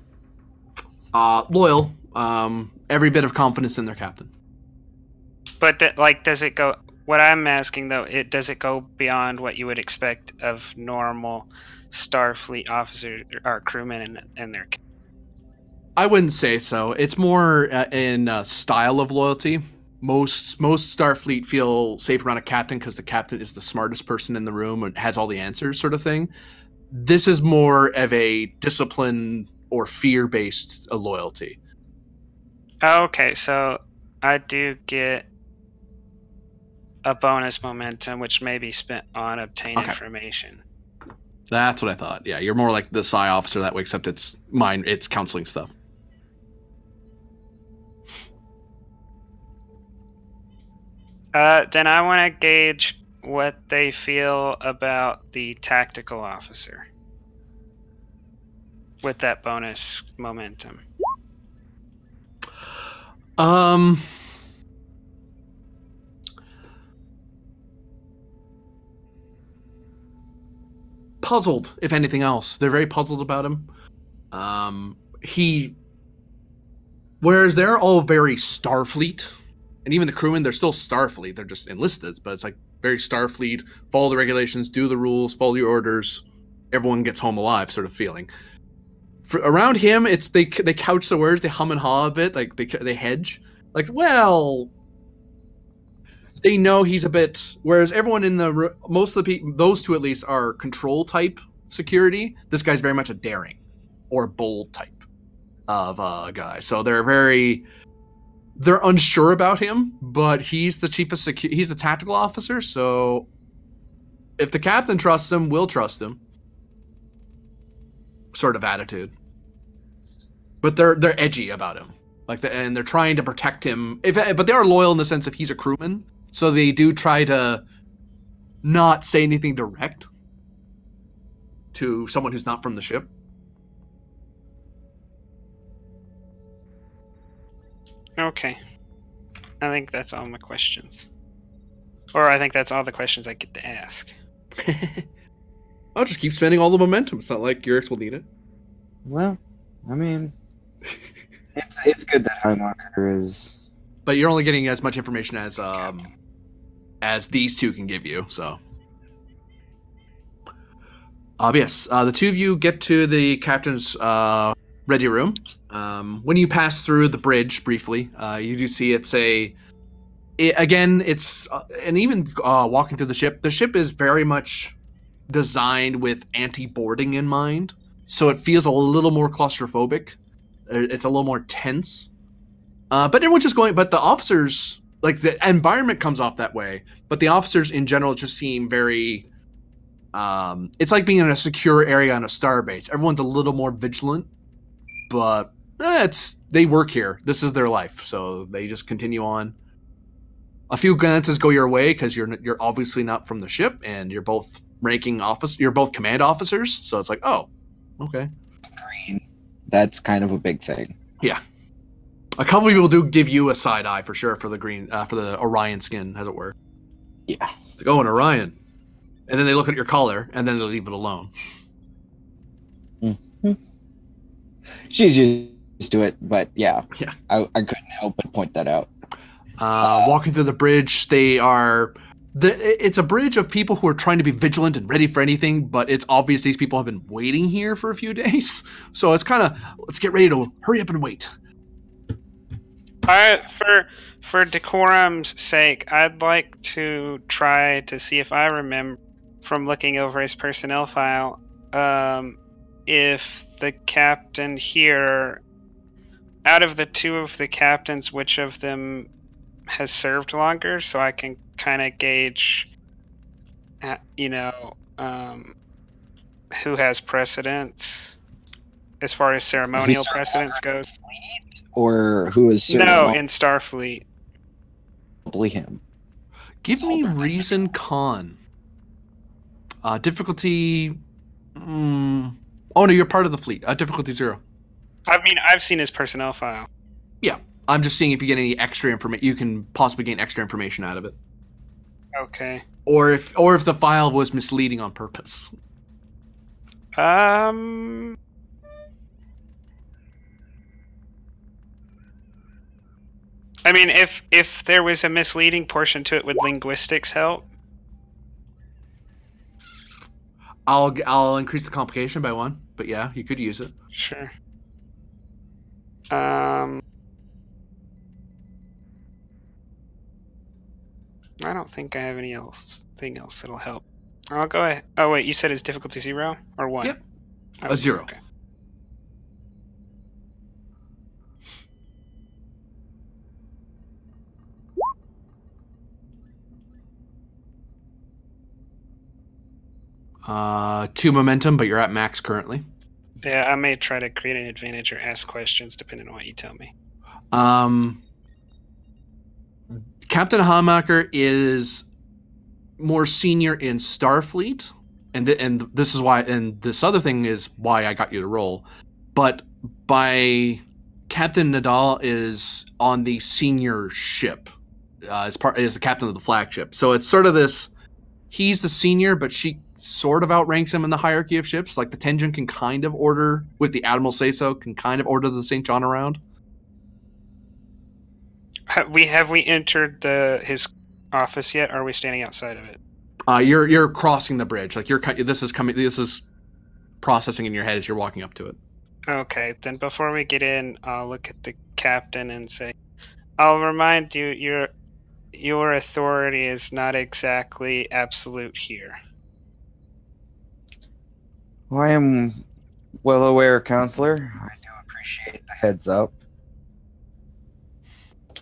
Loyal. Every bit of confidence in their captain. But does it go? What I'm asking though, does it go beyond what you would expect of normal Starfleet officers or crewmen and their? I wouldn't say so. It's more in style of loyalty. Most Starfleet feel safe around a captain because the captain is the smartest person in the room and has all the answers, sort of thing. This is more of a discipline or fear-based loyalty. Okay, so I do get a bonus momentum, which may be spent on obtain information. That's what I thought. Yeah, you're more like the Psi officer that way, except it's counseling stuff. Then I want to gauge what they feel about the tactical officer with that bonus momentum. Puzzled, if anything else. They're very puzzled about him. Whereas they're all very Starfleet, and even the crewmen, they're still Starfleet. They're just enlisted, but it's like very Starfleet. Follow the regulations, do the rules, follow your orders. Everyone gets home alive, sort of feeling. Around him, it's they couch the words, they hum and haw a bit, like they hedge. Like, well, they know he's a bit. Whereas everyone in the most of the people, those two at least, are control type security. This guy's very much a daring or bold type of guy. So they're unsure about him, but he's the chief of security. He's the tactical officer. So if the captain trusts him, we'll trust him. Sort of attitude. But they're edgy about him, and they're trying to protect him. But they are loyal in the sense of he's a crewman, so they do try to not say anything direct to someone who's not from the ship. Okay, I think that's all my questions, or I think that's all the questions I get to ask. I'll just keep spending all the momentum. It's not like Yurix will need it. Well, I mean, it's good that Highmarker is. But you're only getting as much information as these two can give you. So, yes, the two of you get to the captain's ready room. When you pass through the bridge briefly, you do see and even walking through the ship is very much designed with anti-boarding in mind, so it feels a little more claustrophobic. It's a little more tense, but everyone's just going. But the officers, like, the environment comes off that way, but the officers in general just seem very it's like being in a secure area on a starbase. Everyone's a little more vigilant, but they work here. This is their life, so they just continue on. A few glances go your way because you're obviously not from the ship, and you're both you're both command officers, so it's like, oh, okay. Green. That's kind of a big thing. Yeah. A couple of people do give you a side eye for sure for the green, for the Orion skin, as it were. Yeah. It's like, oh, an Orion. And then they look at your collar, and then they leave it alone. Mm-hmm. She's used to it, but yeah. Yeah. I couldn't help but point that out. Walking through the bridge, it's a bridge of people who are trying to be vigilant and ready for anything, but it's obvious these people have been waiting here for a few days. So it's kind of, let's get ready to hurry up and wait. For decorum's sake, I'd like to try to see if I remember from looking over his personnel file, if the captain here, out of the two of the captains, which of them has served longer, so I can kind of gauge, who has precedence as far as ceremonial precedence goes. Or who is No, in Starfleet. probably him. Give me reason con. Difficulty. Oh no, you're part of the fleet. Difficulty 0. I mean, I've seen his personnel file. Yeah, I'm just seeing if you get any extra information. You can possibly gain extra information out of it. Okay. Or if the file was misleading on purpose. I mean, if there was a misleading portion to it, would linguistics help? I'll increase the complication by 1, but yeah, you could use it. Sure. I don't think I have anything else that'll help. I'll go ahead. Oh wait, you said it's difficulty 0 or 1? Yep. Oh, 0. Okay. Two momentum, but you're at max currently. Yeah, I may try to create an advantage or ask questions depending on what you tell me. Captain Hamaker is more senior in Starfleet, and this is why, and this other thing is why I got you to roll. But Captain Nadal is on the senior ship, is the captain of the flagship. So it's sort of this. He's the senior, but she sort of outranks him in the hierarchy of ships. Like the Tenji can kind of order, with the Admiral say so, can kind of order the St. John around. Have we entered his office yet? Or are we standing outside of it? You're crossing the bridge. Like this is processing in your head as you're walking up to it. Okay, then before we get in, I'll look at the captain and say, I'll remind you, your authority is not exactly absolute here. Well, I am well aware, Counselor. I do appreciate the heads up.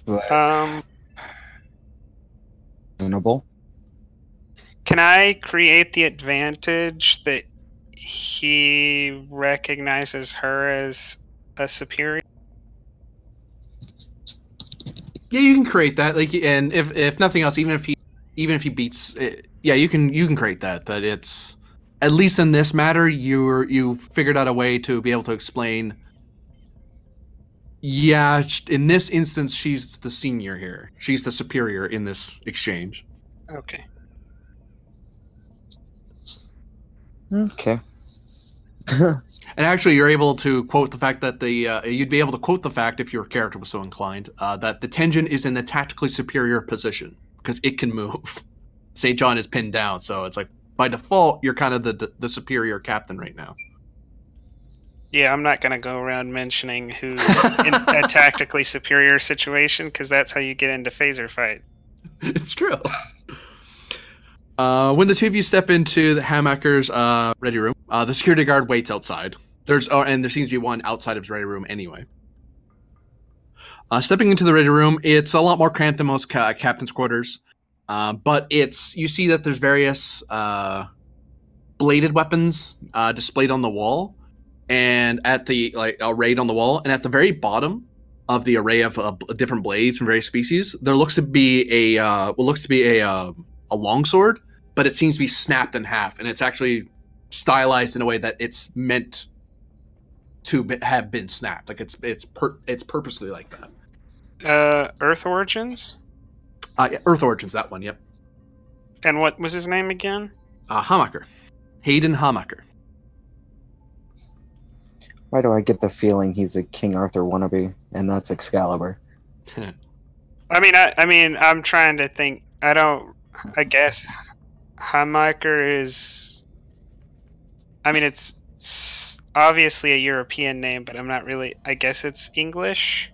But reasonable. Can I create the advantage that he recognizes her as a superior? Yeah, you can create that. Like, and if nothing else, even if he beats, yeah, you can create that. That it's at least in this matter, you figured out a way to be able to explain. Yeah, in this instance, she's the senior here. She's the superior in this exchange. Okay. Okay. And actually, you're able to quote the fact that you'd be able to quote the fact, if your character was so inclined, that the Tenji is in the tactically superior position because it can move. St. John is pinned down, so it's like by default you're kind of the superior captain right now. Yeah, I'm not going to go around mentioning who's in a tactically superior situation because that's how you get into phaser fight. It's true. When the two of you step into the Hamaker's ready room, the security guard waits outside. And there seems to be one outside of his ready room anyway. Stepping into the ready room, it's a lot more cramped than most captain's quarters. But you see that there's various bladed weapons displayed on the wall, and at the arrayed on the wall, and at the very bottom of the array of different blades from various species, there looks to be a longsword, but it seems to be snapped in half, and it's actually stylized in a way that it's meant to have been snapped. Like it's purposely like that. Earth Origins? Yeah, Earth Origins, that one, yep. And what was his name again? Hamaker. Hayden Hamaker. Why do I get the feeling he's a King Arthur wannabe, and that's Excalibur? I mean, I'm trying to think. I guess Hamaker is. I mean, it's obviously a European name, but I'm not really. I guess it's English.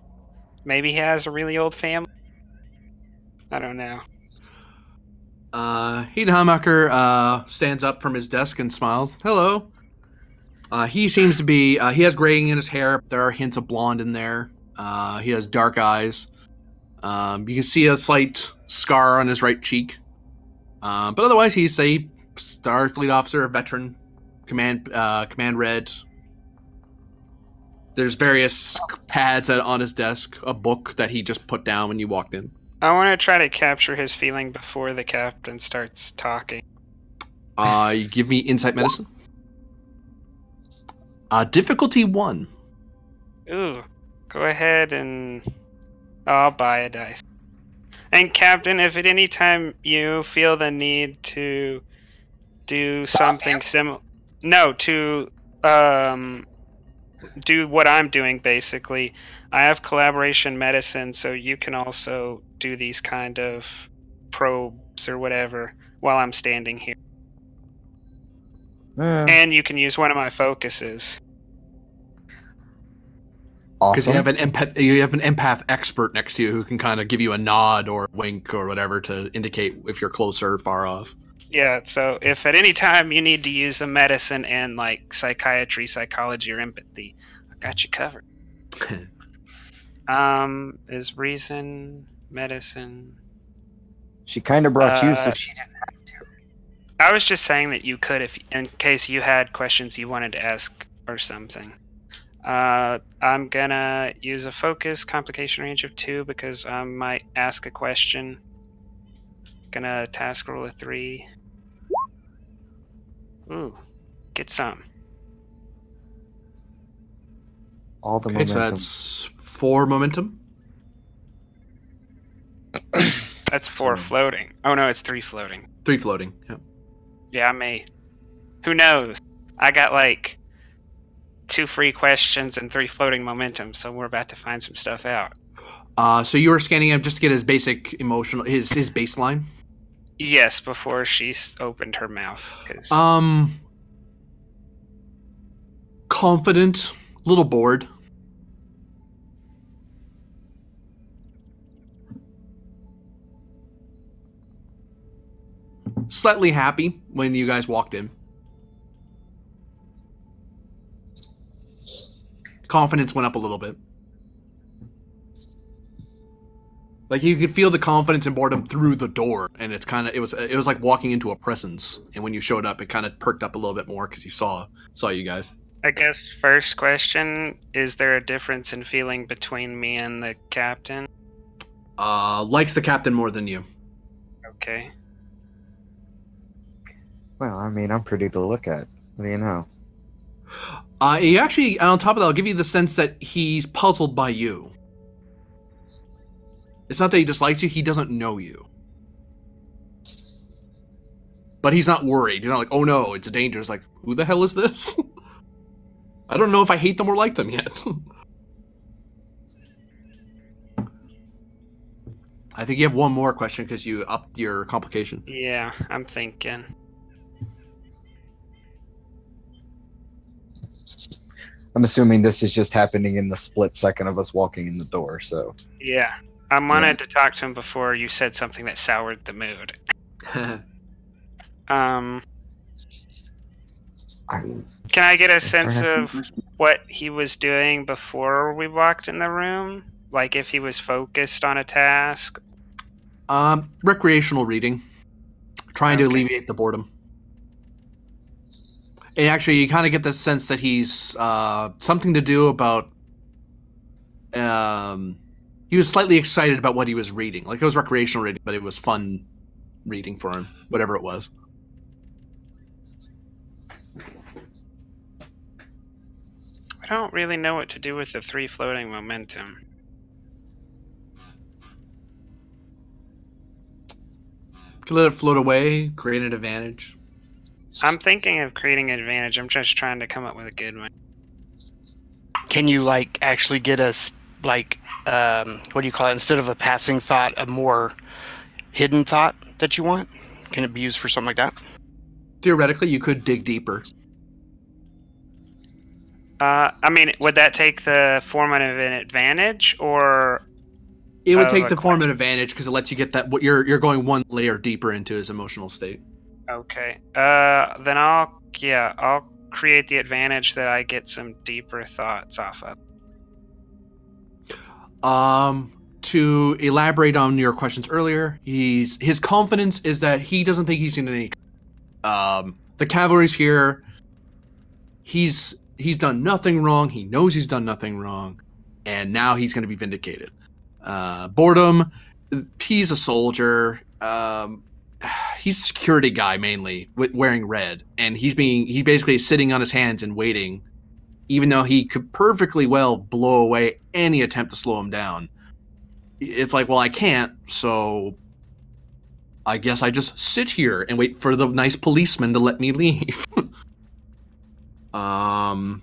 Maybe he has a really old family. I don't know. Heidenheimacher stands up from his desk and smiles. Hello. He seems to be, he has graying in his hair. There are hints of blonde in there. He has dark eyes. You can see a slight scar on his right cheek. But otherwise, he's a Starfleet officer, a veteran, command red. There's various pads on his desk, a book that he just put down when you walked in. I want to try to capture his feeling before the captain starts talking. You give me insight medicine. Difficulty 1. Ooh, go ahead and I'll buy a dice. And Captain, if at any time you feel the need to do something similar, to do what I'm doing, basically, I have collaboration medicine, so you can also do these kind of probes or whatever while I'm standing here. And you can use one of my focuses. Because Awesome. you have an empath expert next to you who can kind of give you a nod or a wink or whatever to indicate if you're close or far off. Yeah, so if at any time you need to use a medicine in like psychiatry, psychology, or empathy, I got you covered. Is reason, medicine? She kind of brought you, so she didn't have to. I was just saying that you could, if in case you had questions you wanted to ask or something. I'm gonna use a focus complication range of 2 because I might ask a question. Gonna task roll a 3. Ooh, get some. All the Okay, momentum. so that's 4 momentum. That's 4 floating. Oh no, it's 3 floating. 3 floating. Yep. Yeah, I may. Who knows? I got like 2 free questions and 3 floating momentum, so we're about to find some stuff out. So you were scanning him just to get his basic emotional, his baseline. Yes, before she opened her mouth. Confident, a little bored. Slightly happy when you guys walked in. Confidence went up a little bit. Like you could feel the confidence and boredom through the door, and it's kind of it was like walking into a presence. And when you showed up, it kind of perked up a little bit more because he saw you guys. I guess first question: is there a difference in feeling between me and the captain? Likes the captain more than you. Okay. Well, I mean, I'm pretty to look at. What do you know? He actually, on top of that, I'll give you the sense that he's puzzled by you. It's not that he dislikes you, he doesn't know you. But he's not worried. He's not like, oh no, it's a danger. It's like, who the hell is this? I don't know if I hate them or like them yet. I think you have one more question because you upped your complication. Yeah, I'm thinking. I'm assuming this is just happening in the split second of us walking in the door, so... Yeah. I wanted to talk to him before you said something that soured the mood. Can I get a sense of what he was doing before we walked in the room? Like if he was focused on a task? Recreational reading. Trying to alleviate the boredom. And actually, you kind of get the sense that he's something to do about... he was slightly excited about what he was reading. Like, it was recreational reading, but it was fun reading for him, whatever it was. I don't really know what to do with the 3 floating momentum. Could let it float away, create an advantage. I'm thinking of creating an advantage. I'm just trying to come up with a good one. Can you, like, actually get us, like, what do you call it? Instead of a passing thought, a more hidden thought that you want? Can it be used for something like that? Theoretically, you could dig deeper. I mean, would that take the form of an advantage, or It would take the form of advantage because it lets you get that. What you're going one layer deeper into his emotional state. Okay. Then I'll create the advantage that I get some deeper thoughts off of. To elaborate on your questions earlier, his confidence is that he doesn't think he's in any. The cavalry's here. He's done nothing wrong. He knows he's done nothing wrong, and now he's going to be vindicated. Boredom, he's a soldier. He's a security guy mainly, wearing red, and he's basically sitting on his hands and waiting, even though he could perfectly well blow away any attempt to slow him down. It's like, well, I can't, so I guess I just sit here and wait for the nice policeman to let me leave. The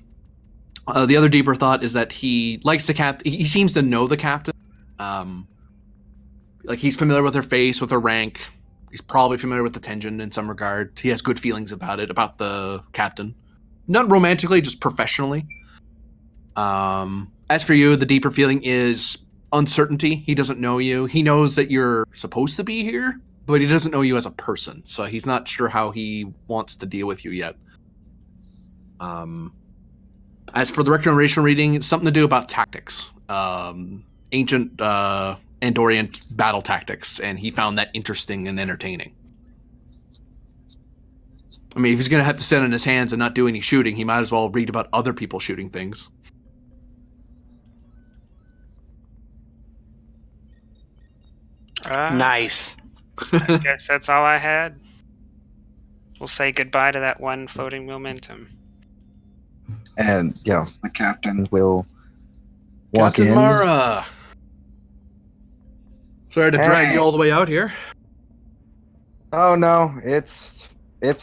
other deeper thought is that he likes the captain. He seems to know the captain. Like he's familiar with her face, with her rank. He's probably familiar with the Tenjin in some regard. He has good feelings about the captain. Not romantically, just professionally. As for you, the deeper feeling is uncertainty. He doesn't know you. He knows that you're supposed to be here, but he doesn't know you as a person. So he's not sure how he wants to deal with you yet. As for the recommendation reading, it's something to do about tactics. Ancient Andorian battle tactics, and he found that interesting and entertaining. I mean, if he's going to have to sit on his hands and not do any shooting, he might as well read about other people shooting things. Nice. I guess that's all I had. We'll say goodbye to that one floating momentum. And, the captain will walk Captain in. Mara! Sorry to drag you all the way out here. Oh, no, it's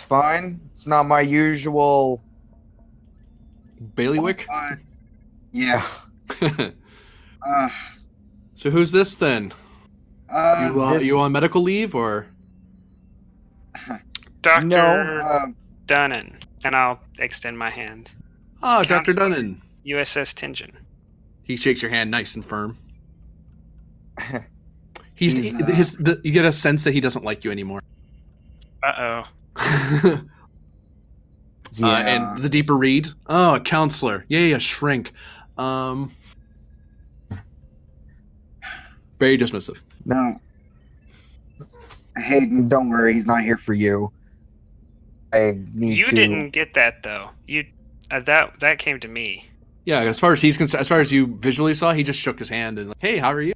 fine. It's not my usual... Bailiwick? Yeah. So who's this, then? You on medical leave, or? Dr. No, Dunnan. And I'll extend my hand. Oh, Dr. Dunnan. USS Tenjin. He shakes your hand nice and firm. You get a sense that he doesn't like you anymore. Uh-oh. yeah. And the deeper read. Oh, a counselor. Yeah, shrink. Very dismissive. No. Hayden, don't worry. He's not here for you. I need You to... didn't get that, though. You that came to me. Yeah, as far as he's concerned, as far as you visually saw, he just shook his hand and like, hey, how are you?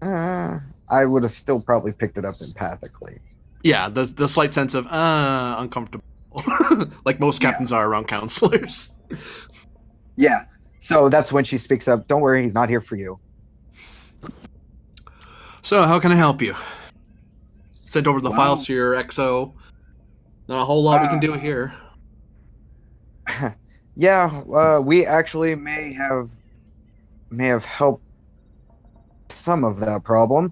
I would have still probably picked it up empathically. Yeah, the slight sense of uncomfortable, like most captains are around counselors. Yeah, so that's when she speaks up. Don't worry, he's not here for you. So, how can I help you? Sent over the files to your XO. Not a whole lot we can do here. Yeah, we actually may have helped some of that problem.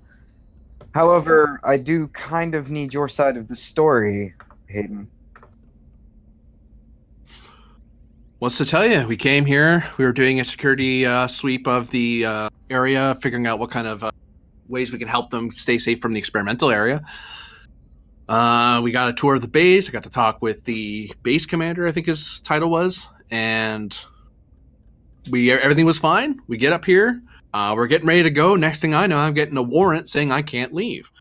However, I do kind of need your side of the story, Hayden. What's to tell you? We came here. We were doing a security sweep of the area, figuring out what kind of ways we can help them stay safe from the experimental area. We got a tour of the base. I got to talk with the base commander, I think his title was, and everything was fine. We get up here. We're getting ready to go. Next thing I know, I'm getting a warrant saying I can't leave.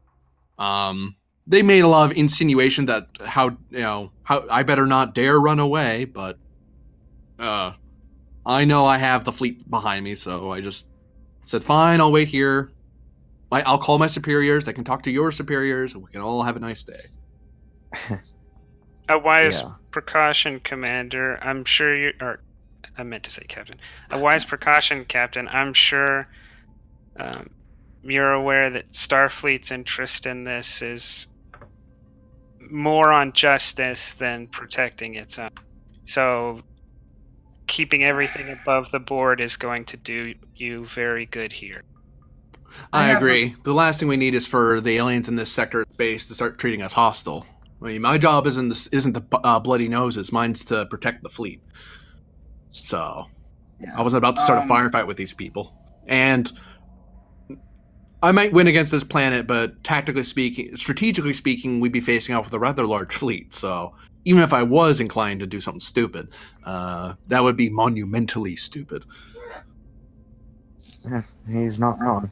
They made a lot of insinuation that how I better not dare run away, but I know I have the fleet behind me, so I just said, fine, I'll wait here. I'll call my superiors. They can talk to your superiors, and we can all have a nice day. A wise precaution, Commander. I'm sure you... Or, I meant to say Captain. A wise precaution, Captain. I'm sure you're aware that Starfleet's interest in this is more on justice than protecting its own. So keeping everything above the board is going to do you very good here. I agree. The last thing we need is for the aliens in this sector of space to start treating us hostile. I mean, my job isn't the bloody noses. Mine's to protect the fleet. So, I wasn't about to start a firefight with these people. And I might win against this planet, but strategically speaking, we'd be facing off with a rather large fleet. So even if I was inclined to do something stupid, that would be monumentally stupid. He's not wrong.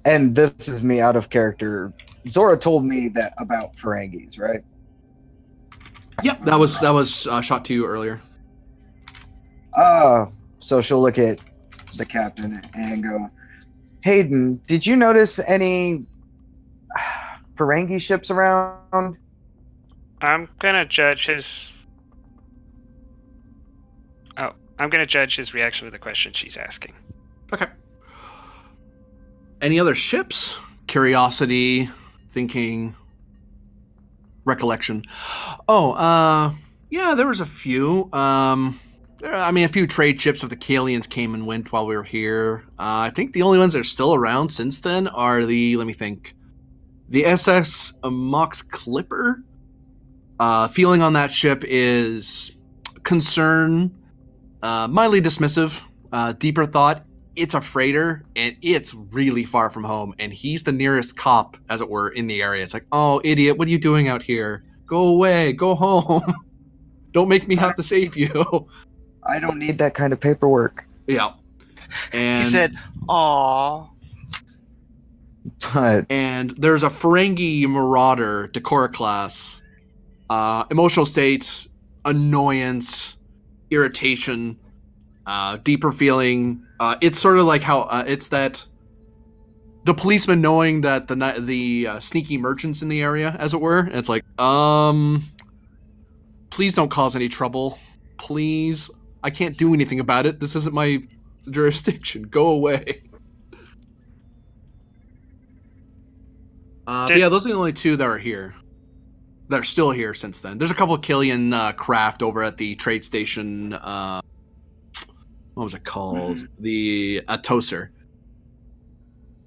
And this is me out of character. Zora told me that about Ferengis, right? Yep, that was shot to you earlier. So she'll look at the captain and go, Hayden, did you notice any Ferengi ships around? I'm gonna judge his. Oh, I'm gonna judge his reaction to the question she's asking. Okay. Any other ships? Curiosity, thinking, recollection. Oh, yeah, there was a few. A few trade ships of the Kalians came and went while we were here. I think the only ones that are still around since then are the SS Mox Clipper. Feeling on that ship is concern, mildly dismissive, deeper thought. It's a freighter, and it's really far from home, and he's the nearest cop, as it were, in the area. It's like, oh, idiot, what are you doing out here? Go away, go home. Don't make me have to save you. I don't need that kind of paperwork. Yeah. And he said, "Aw." And there's a Ferengi Marauder, Decora class. Emotional states, annoyance, irritation, deeper feeling. It's sort of like how it's that the policeman knowing that the sneaky merchants in the area, as it were. And it's like, please don't cause any trouble. Please. I can't do anything about it. This isn't my jurisdiction. Go away. But yeah, those are the only two that are here. That are still here since then. There's a couple of Killian craft over at the trade station. What was it called? The Toaster.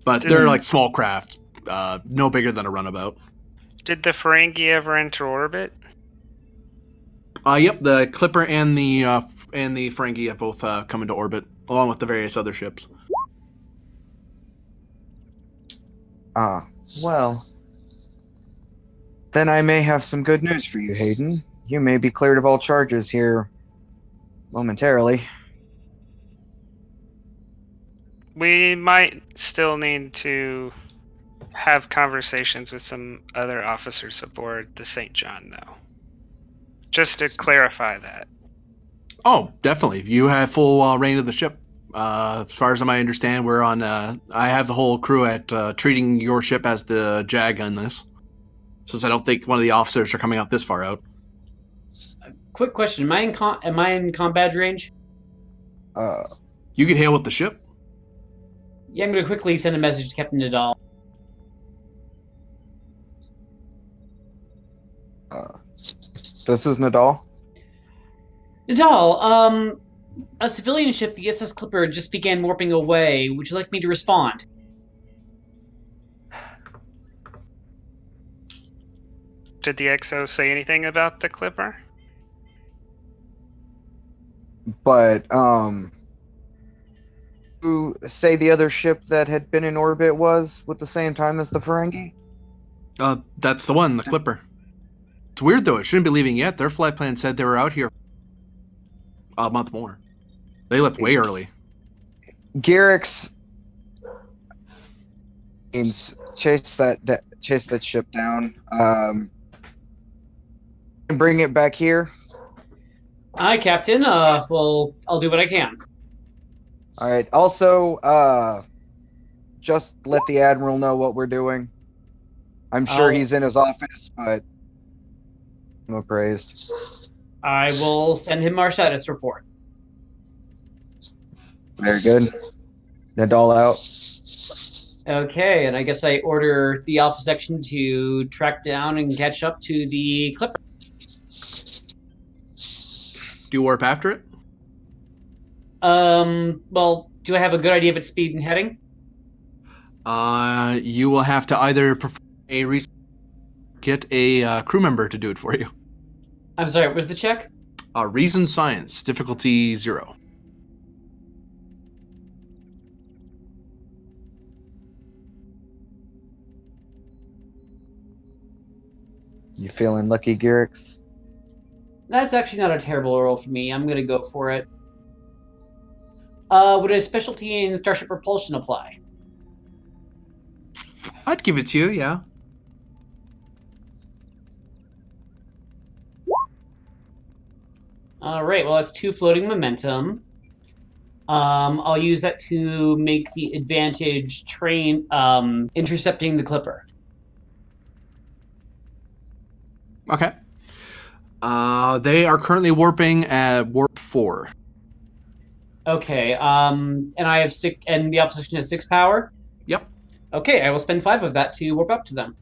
But they're like small craft. No bigger than a runabout. Did the Ferengi ever enter orbit? Yep, the Clipper and the Ferengi have both come into orbit, along with the various other ships. Well. Then I may have some good news for you, Hayden. You may be cleared of all charges here momentarily. We might still need to have conversations with some other officers aboard the St. John, though. Just to clarify that. Oh, definitely. You have full reign of the ship. As far as I understand, we're on. I have the whole crew at treating your ship as the JAG on this, since I don't think one of the officers are coming out this far out. Quick question: Am I in combat range? You can hail with the ship. Yeah, I'm going to quickly send a message to Captain Nadal. This is Nadal. Nadal, a civilian ship, the SS Clipper, just began warping away. Would you like me to respond? Did the XO say anything about the Clipper? But, who say the other ship that had been in orbit was with the same time as the Ferengi? That's the one, the Clipper. It's weird, though. It shouldn't be leaving yet. Their flight plan said they were out here a month more. They left way early. Garrick's means chase that ship down. And bring it back here. Aye, Captain. Well, I'll do what I can. All right. Also, just let the Admiral know what we're doing. I'm sure he's in his office, but I'm appraised. I will send him our status report. Very good. Nadal out. Okay, and I guess I order the Alpha Section to track down and catch up to the Clipper. Do you warp after it? Well, do I have a good idea of its speed and heading? You will have to either perform a research, get a crew member to do it for you. I'm sorry, what was the check? Reason Science, difficulty 0. You feeling lucky, Garrix? That's actually not a terrible roll for me. I'm gonna go for it. Would a specialty in Starship Propulsion apply? I'd give it to you, yeah. All right. Well, that's 2 floating momentum. I'll use that to make the advantage train intercepting the clipper. Okay. They are currently warping at warp 4. Okay. And I have 6, and the opposition has 6 power. Yep. Okay, I will spend 5 of that to warp up to them.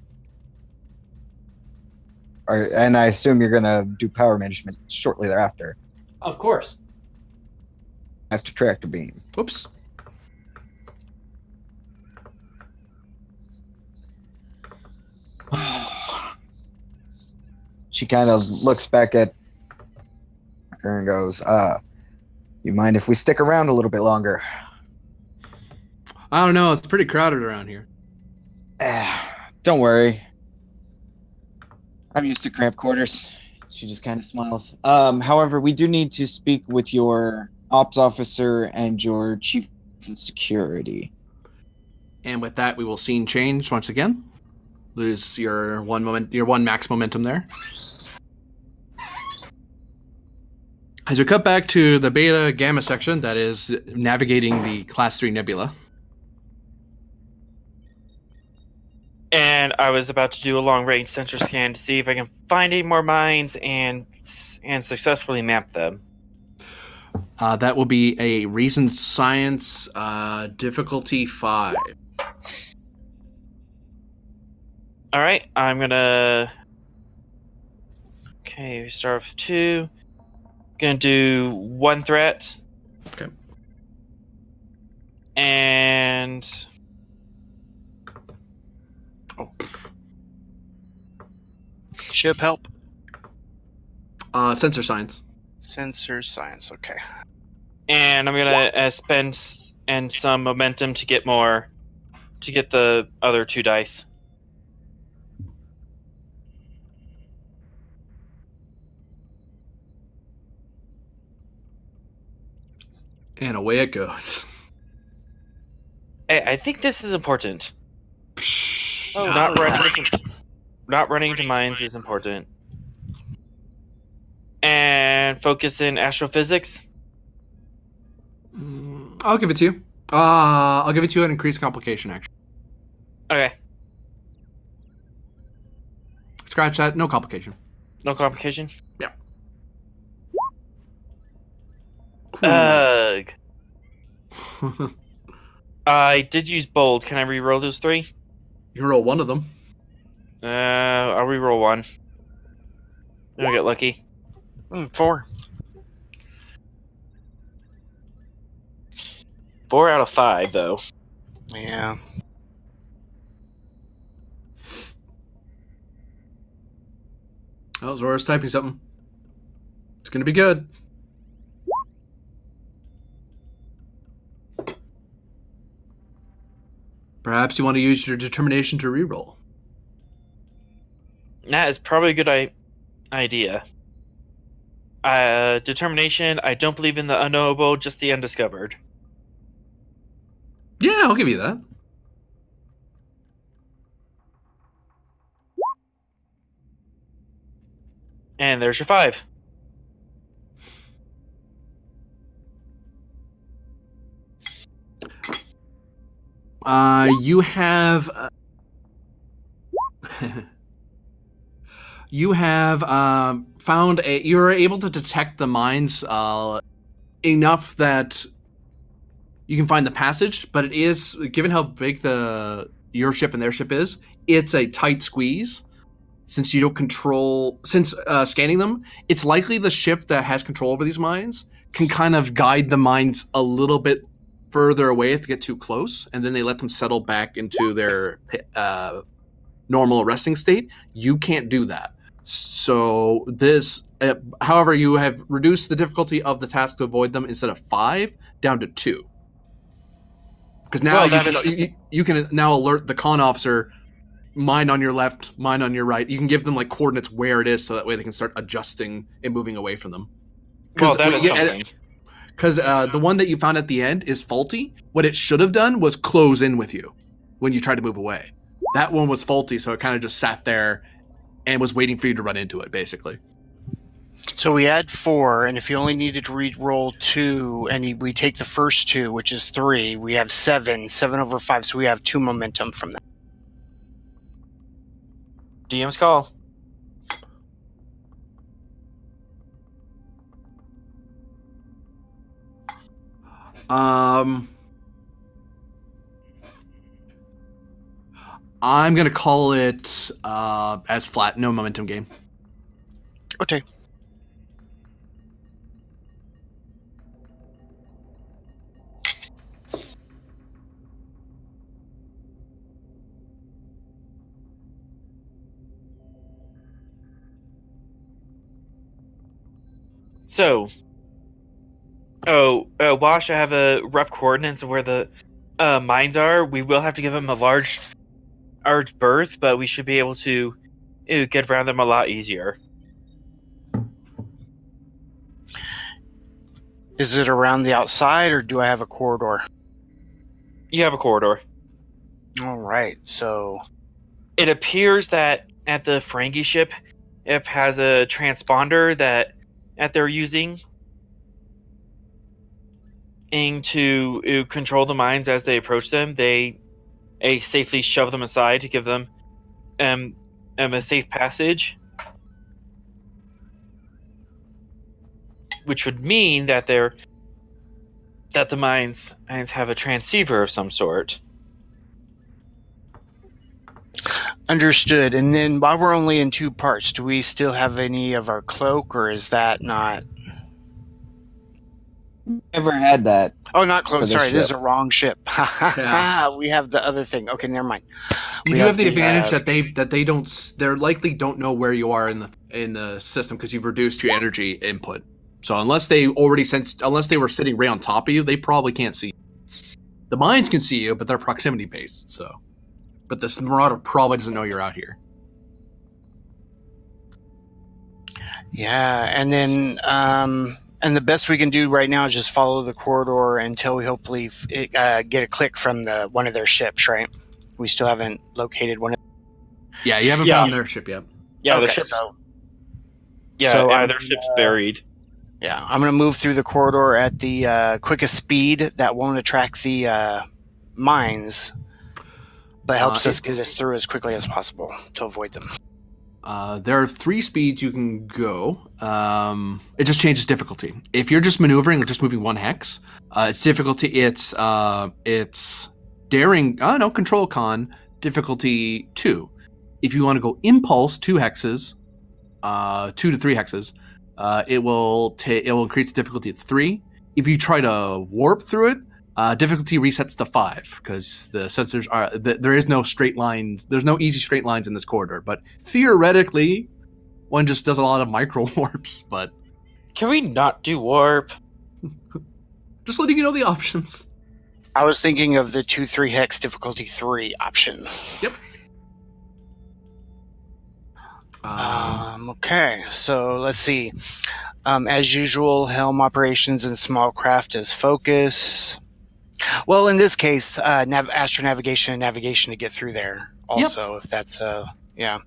And I assume you're gonna do power management shortly thereafter. Of course. After tractor beam. Whoops. She kind of looks back at her and goes, you mind if we stick around a little bit longer? I don't know. It's pretty crowded around here. Don't worry. I'm used to cramped quarters. She just kind of smiles. However, we do need to speak with your ops officer and your chief of security. And with that, we will scene change once again. Lose your one max momentum there. As we cut back to the Beta Gamma section, that is navigating the Class 3 Nebula. And I was about to do a long-range sensor scan to see if I can find any more mines and successfully map them. That will be a Reason Science difficulty 5. All right, I'm gonna. Okay, we start with 2. Gonna do 1 threat. Okay. And. Oh. Ship help. Sensor Science. Sensor science. Okay. And I'm gonna spend some momentum to get the other 2 dice. And away it goes. Hey, I think this is important. Oh, Not running into mines is important. And focus in astrophysics. I'll give it to you. I'll give it to you an increased complication, actually. Okay. Scratch that. No complication. No complication? Yeah. Ugh. I did use bold. Can I re-roll those 3? You can roll one of them. I'll re-roll 1. I'll get lucky. 4. 4 out of 5, though. Yeah. Oh, Zora's typing something. It's going to be good. Perhaps you want to use your determination to reroll. That is probably a good idea. Determination, I don't believe in the unknowable, just the undiscovered. Yeah, I'll give you that. And there's your 5. You have... you have found a... You're able to detect the mines enough that you can find the passage, but it is, given how big your ship and their ship is, it's a tight squeeze. Since you don't control... Since scanning them, it's likely the ship that has control over these mines can kind of guide the mines a little bit further away if they get too close, and then they let them settle back into their normal resting state. You can't do that. So this, however, you have reduced the difficulty of the task to avoid them instead of 5 down to 2. Because now you can now alert the con officer mine on your left, mine on your right. You can give them like coordinates where it is, so that way they can start adjusting and moving away from them. Well, that is something. Because the one that you found at the end is faulty. What it should have done was close in with you when you tried to move away. That one was faulty, so it kind of just sat there and was waiting for you to run into it, basically. So we add 4, and if you only needed to re-roll 2, and we take the first 2, which is 3, we have 7 over 5, so we have 2 momentum from that. DM's call. I'm gonna call it as flat, no momentum gain. Okay. So, Wash, I have a rough coordinates of where the mines are. We will have to give them a large berth, but we should be able to get around them a lot easier. Is it around the outside, or do I have a corridor? You have a corridor. All right, so... It appears that at the Ferengi ship, it has a transponder that they're using to control the mines as they approach them. They safely shove them aside to give them a safe passage, which would mean that the mines have a transceiver of some sort. Understood. And then while we're only in 2 parts, do we still have any of our cloak, or is that not... Never had that. Oh, not cloak. Sorry, this is ship. a wrong ship. Yeah. We have the other thing. Okay, never mind. You do have the advantage that they don't. They likely don't know where you are in the system because you've reduced your energy input. So unless they were sitting right on top of you, they probably can't see you. The mines can see you, but they're proximity based. So, but this Marauder probably doesn't know you're out here. Yeah, and then and the best we can do right now is just follow the corridor until we hopefully get a click from one of their ships, right? We still haven't located one. Yeah, you haven't found their ship yet. Yeah, okay, the ship's, so their ship's buried. Yeah, I'm going to move through the corridor at the quickest speed that won't attract the mines, but helps us get us through as quickly as possible to avoid them. There are 3 speeds you can go. It just changes difficulty. If you're just maneuvering, just moving 1 hex, it's difficulty. It's daring. Control con difficulty 2. If you want to go impulse 2 hexes, 2 to 3 hexes, it will increase the difficulty to 3. If you try to warp through it, difficulty resets to 5 because the sensors are. There is no straight lines. There's no easy straight lines in this corridor. But theoretically, one just does a lot of micro warps. But can we not do warp? Just letting you know the options. I was thinking of the 2-3 hex difficulty 3 option. Yep. Okay, so let's see. As usual, helm operations and small craft as focus. Well, in this case, astronavigation and navigation to get through there. Also, if that's yeah.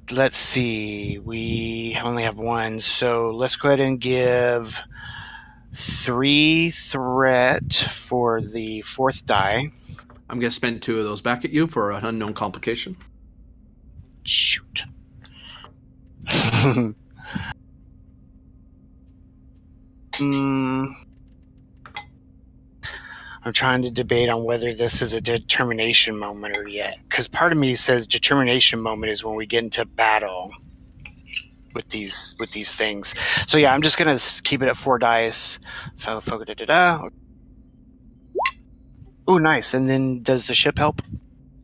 Let's see. We only have 1, so let's go ahead and give 3 threat for the 4th die. I'm gonna spend 2 of those back at you for an unknown complication. Shoot. I'm trying to debate on whether this is a determination moment or yet. Because part of me says determination moment is when we get into battle with these things. So yeah, I'm just going to keep it at 4 dice. Oh, nice. And then does the ship help?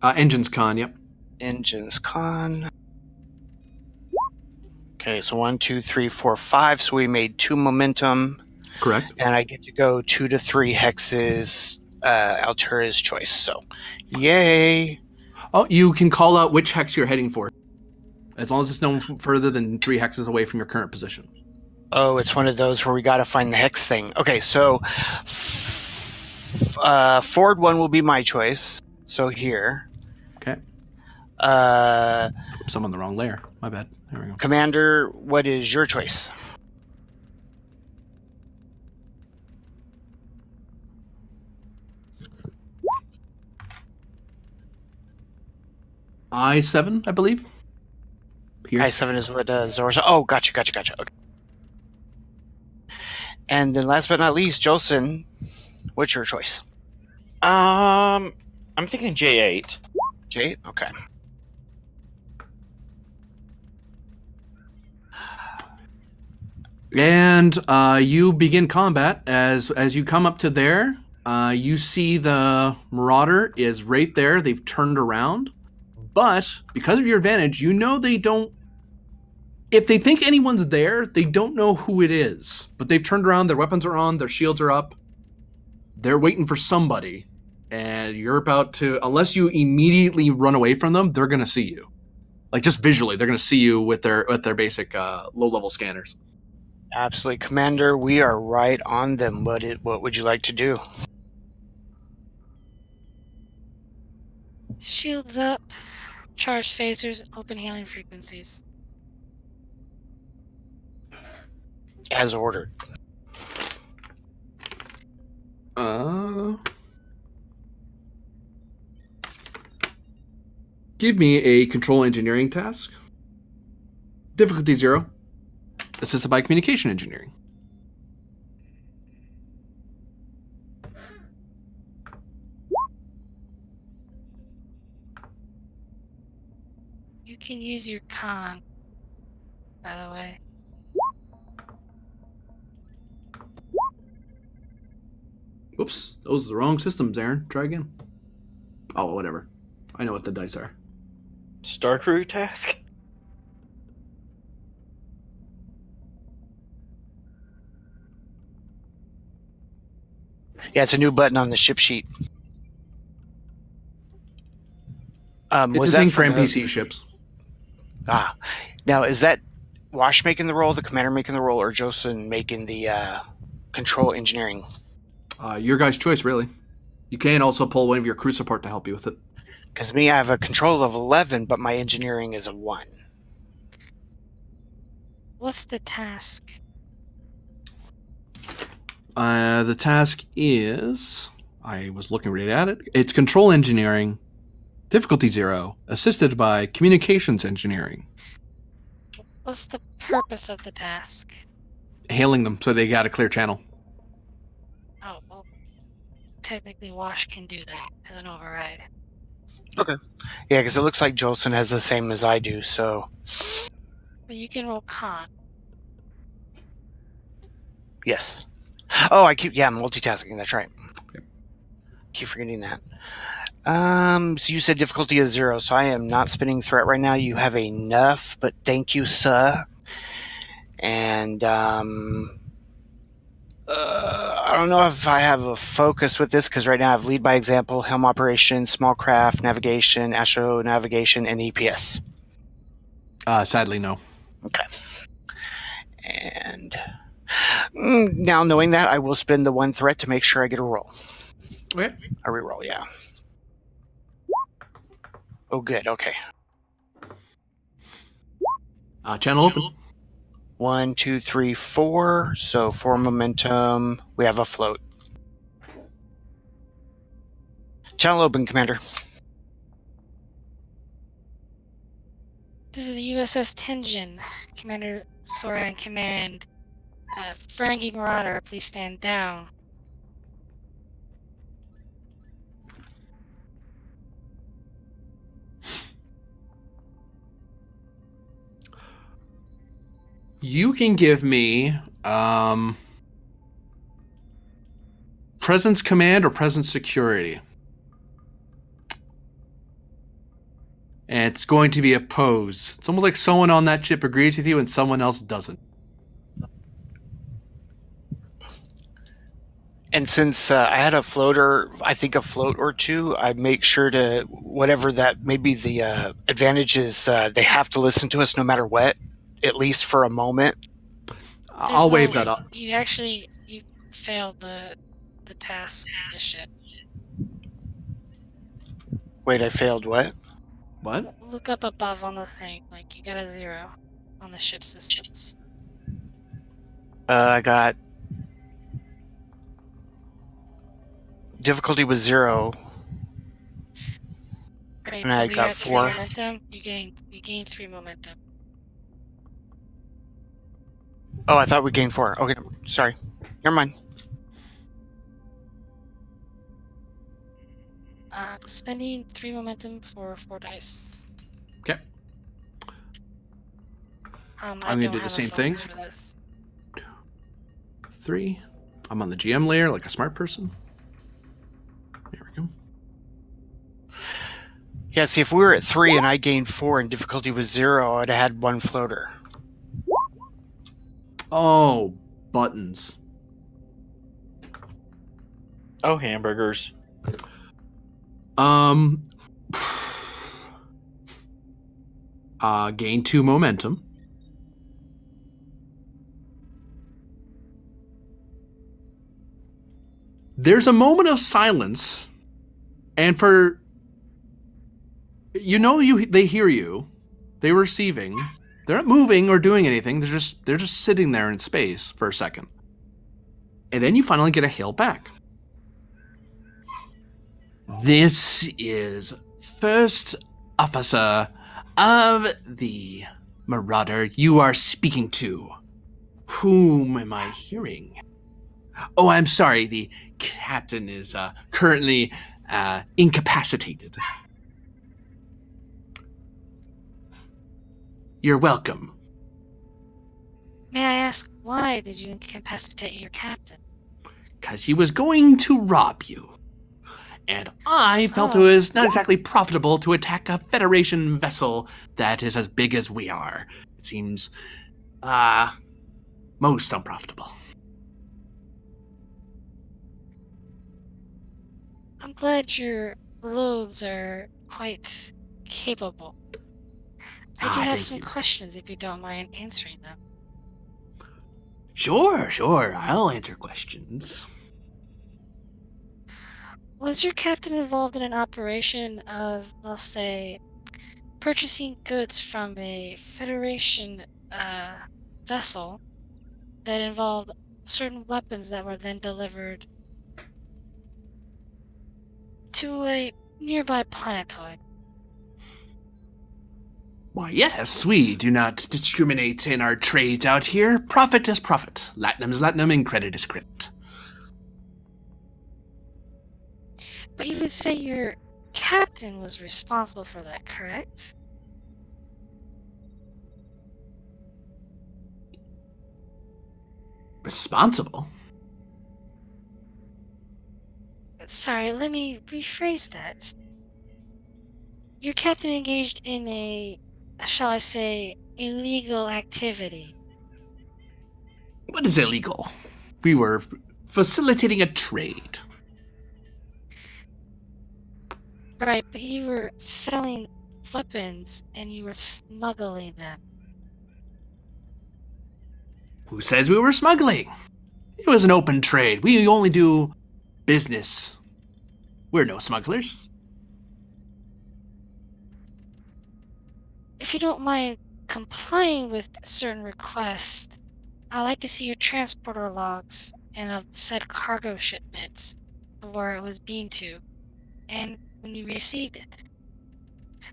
Engines con, yep. Engines con. Okay, so 1, 2, 3, 4, 5. So we made 2 momentum. Correct. And I get to go 2 to 3 hexes, Altura's choice. So, yay. Oh, you can call out which hex you're heading for, as long as it's no further than 3 hexes away from your current position. Oh, it's one of those where we got to find the hex thing. Okay, so forward one will be my choice. So here. Okay. Oops, I'm on the wrong layer. My bad. There we go. Commander, what is your choice? I7, I believe. Here. I7 is what Zora's. Oh, gotcha. Okay. And then last but not least, Jolson, what's your choice? I'm thinking J8. J8? Okay. And you begin combat. As you come up to there, you see the Marauder is right there. They've turned around. But because of your advantage, you know they don't... If they think anyone's there, they don't know who it is. But they've turned around, their weapons are on, their shields are up. They're waiting for somebody. And you're about to... Unless you immediately run away from them, they're going to see you. Like, just visually, they're going to see you with their basic low-level scanners. Absolutely. Commander, we are right on them. What would you like to do? Shields up, charge phasers, open hailing frequencies. As ordered. Give me a control engineering task. Difficulty 0. Assisted by communication engineering. You can use your con, by the way. Oops, those are the wrong systems, Aaron. Try again. Oh, whatever. I know what the dice are. Star Crew task? Yeah, it's a new button on the ship sheet. It's was a thing that for the- NPC ships. Ah. Now, is that Wash making the roll, the commander making the roll, or Jolson making the control engineering? Your guys' choice, really. You can also pull one of your crew support to help you with it. Because me, I have a control of 11, but my engineering is a 1. What's the task? The task is... I was looking right at it. It's control engineering, difficulty 0, assisted by communications engineering. What's the purpose of the task? Hailing them so they got a clear channel. Oh, well, technically Wash can do that as an override. Okay. Yeah, because it looks like Jolson has the same as I do, so... But you can roll con. Yes. Oh, I'm multitasking, that's right. Keep forgetting that. So you said difficulty is 0, so I am not spinning threat right now. You have enough, but thank you, sir. And, I don't know if I have a focus with this, because right now I have lead by example, helm operation, small craft, navigation, astro navigation, and EPS. Sadly, no. Okay. And now knowing that, I will spend the 1 threat to make sure I get a roll. Okay. A reroll, yeah. Oh, good. Okay. Channel open. 1, 2, 3, 4. So 4 momentum. We have a float. Channel open, Commander. This is the USS Tenji. Commander Sora in command. Ferengi Marauder, please stand down. You can give me presence command or presence security. And it's going to be opposed. It's almost like someone on that ship agrees with you and someone else doesn't. And since I had a floater, I think a float or two, I make sure to, whatever that, maybe the advantage is, they have to listen to us no matter what, at least for a moment. I'll wave that up. You failed the task to the ship. Wait, I failed what? What? Look up above on the thing. Like, you got a 0 on the ship systems. I got... Difficulty was 0. Right, And I but got at 4. 3 momentum. You gained 3 momentum. Oh, I thought we gained 4. Okay, sorry. Never mind. Spending 3 momentum for 4 dice. Okay. I I'm gonna don't do the have a same focus thing. for this. 3. I'm on the GM layer like a smart person. There we go. Yeah, see, if we were at 3 and I gained 4 and difficulty was 0, I'd have had 1 floater. Oh, buttons. Oh, hamburgers. Gain 2 momentum. There's a moment of silence, and for they hear you. They're receiving. They're not moving or doing anything. They're just sitting there in space for a second. And then you finally get a hail back. This is First Officer of the Marauder you are speaking to. Whom am I hearing? Oh, I'm sorry. The captain is currently incapacitated. You're welcome. May I ask, why did you incapacitate your captain? Because he was going to rob you. And I felt it was not exactly profitable to attack a Federation vessel that is as big as we are. It seems, most unprofitable. I'm glad your loads are quite capable. I do have thank some you. questions if you don't mind answering them. Sure, I'll answer questions. Was your captain involved in an operation of, let's say, purchasing goods from a Federation vessel that involved certain weapons that were then delivered to a nearby planetoid? Why, yes, we do not discriminate in our trades out here. Profit is profit. Latinum is latinum and credit is credit. But you would say your captain was responsible for that, correct? Responsible? Sorry, let me rephrase that. Your captain engaged in a, shall I say, illegal activity. What is illegal? We were facilitating a trade. Right, but you were selling weapons and you were smuggling them. Who says we were smuggling? It was an open trade. We only do business. We're no smugglers. If you don't mind complying with certain requests, I'd like to see your transporter logs and of said cargo shipments of where it was beamed to, and when you received it.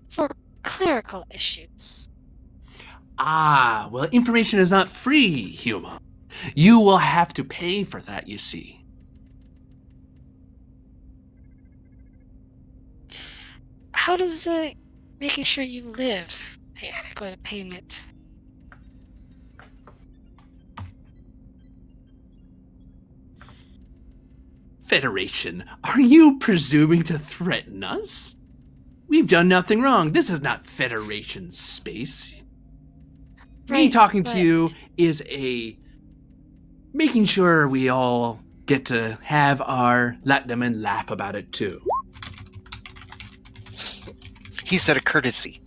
For clerical issues. Ah, well, information is not free, Huma. You will have to pay for that, you see. How does making sure you live go to payment? Federation, are you presuming to threaten us? We've done nothing wrong. This is not Federation space. Me talking to you is making sure we all get to have our let them and laugh about it too. He said a courtesy.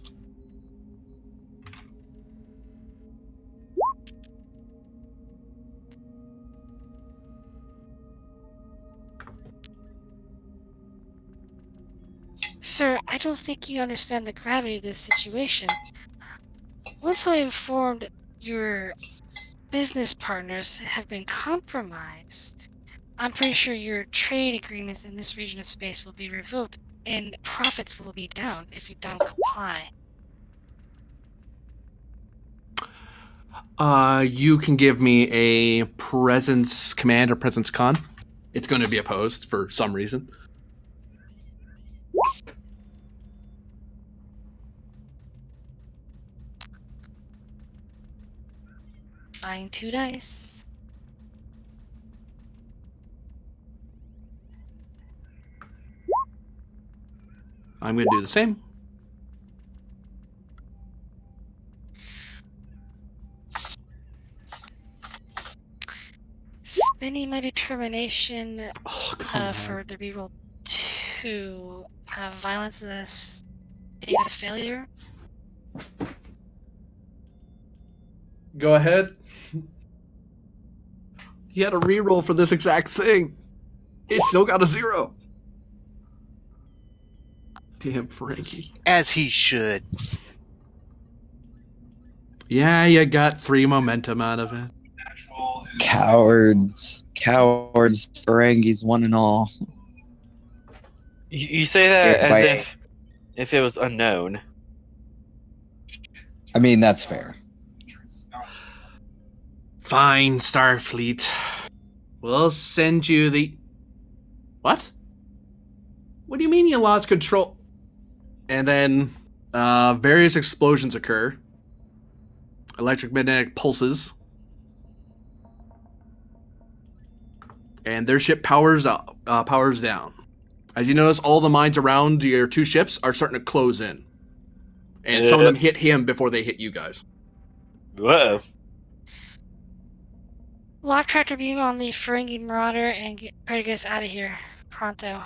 Sir, I don't think you understand the gravity of this situation. Once I informed your business partners have been compromised, I'm pretty sure your trade agreements in this region of space will be revoked, and profits will be down if you don't comply. You can give me a presence command or presence con. It's going to be opposed for some reason. Buying 2 dice. I'm going to do the same. Spending my determination Oh, for the reroll 2. Violence is a state of failure. Go ahead. He had a reroll for this exact thing. It still got a 0. Damn, Frankie. As he should. Yeah, you got 3 momentum out of it. Cowards. Cowards. Ferengis, one and all. You say that Yeah, as if it was unknown. I mean, that's fair. Fine, Starfleet. We'll send you the... What? What do you mean you lost control? And then various explosions occur. Electromagnetic pulses. And their ship powers down. As you notice, all the mines around your 2 ships are starting to close in. And some of them hit him before they hit you guys. Whoa. Lock tractor beam on the Ferengi Marauder and try to get us out of here. Pronto.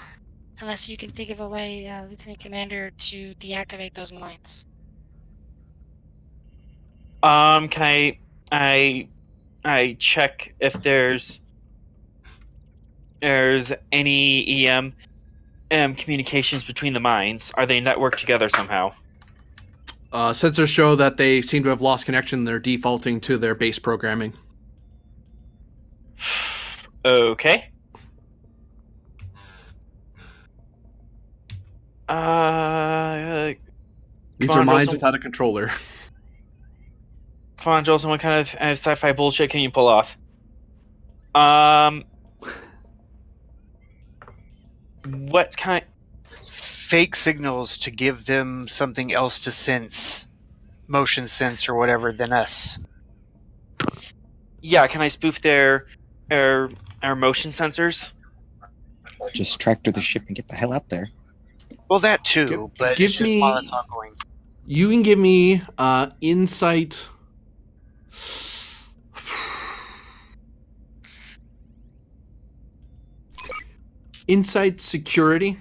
Unless you can think of a way, Lieutenant Commander, to deactivate those mines. Can I check if there's any EM communications between the mines? Are they networked together somehow? Sensors show that they seem to have lost connection. They're defaulting to their base programming. Okay. These are mines without a controller. Come on, Jolson, what kind of sci-fi bullshit can you pull off? What kind? Fake signals to give them something else to sense. Motion sense or whatever than us. Yeah, can I spoof their motion sensors? Just tractor the ship and get the hell out there. Well, that too, but give it's just me- while it's ongoing. You can give me insight. Insight security.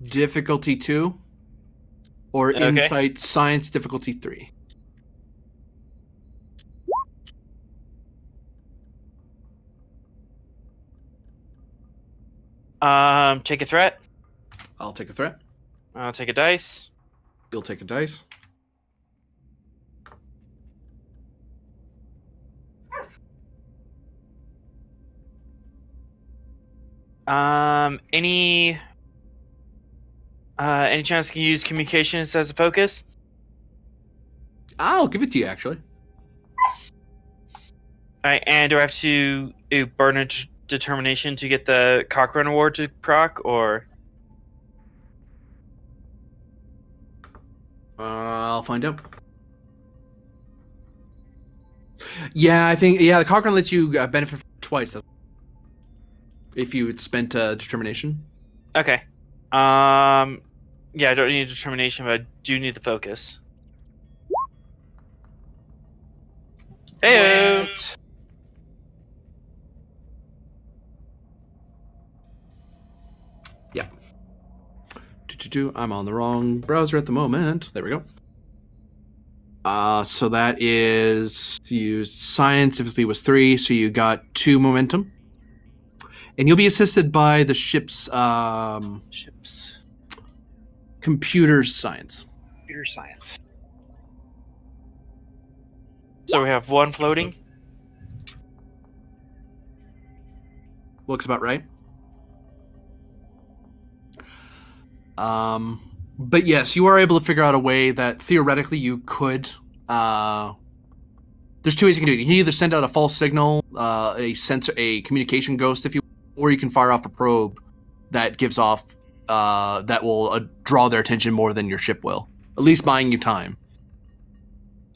Difficulty 2. Or Okay. insight science difficulty 3. Take a threat. I'll take a threat. I'll take a dice. You'll take a dice. Any chance you can use communications as a focus? I'll give it to you, actually. Alright, and do I have to burn a determination to get the Cochrane Award to proc, or? I'll find out. Yeah, I think the Cochrane lets you benefit twice. If you had spent determination. Okay. Yeah, I don't need determination, but I do need the focus. Hey. I'm on the wrong browser at the moment. There we go. So that is you science obviously was 3, so you got 2 momentum, and you'll be assisted by the ship's computer science. Computer science. So we have 1 floating. Looks about right. But yes, you are able to figure out a way that theoretically you could. There's 2 ways you can do it. You can either send out a false signal, a communication ghost, if you, or you can fire off a probe that gives off that will draw their attention more than your ship will. At least buying you time.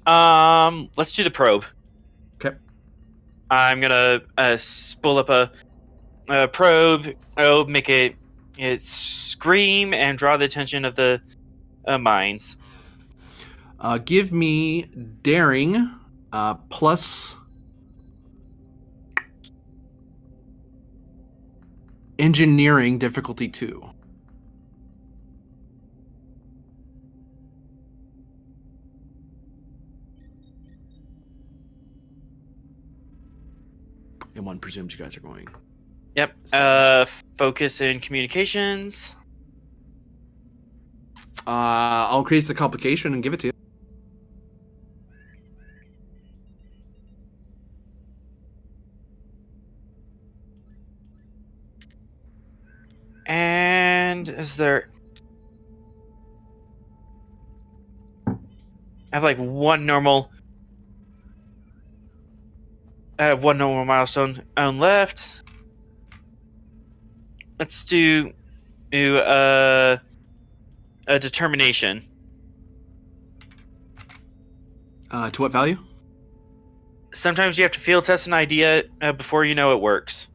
Let's do the probe. Okay. I'm gonna spool up a probe. Oh, make it scream and draw the attention of the mines. Give me daring plus engineering difficulty 2. And one presumes you guys are going. Yep. Focus in communications. I'll create the complication and give it to you. And is there... I have like one normal milestone left. Let's do a determination. To what value? Sometimes you have to field test an idea before you know it works.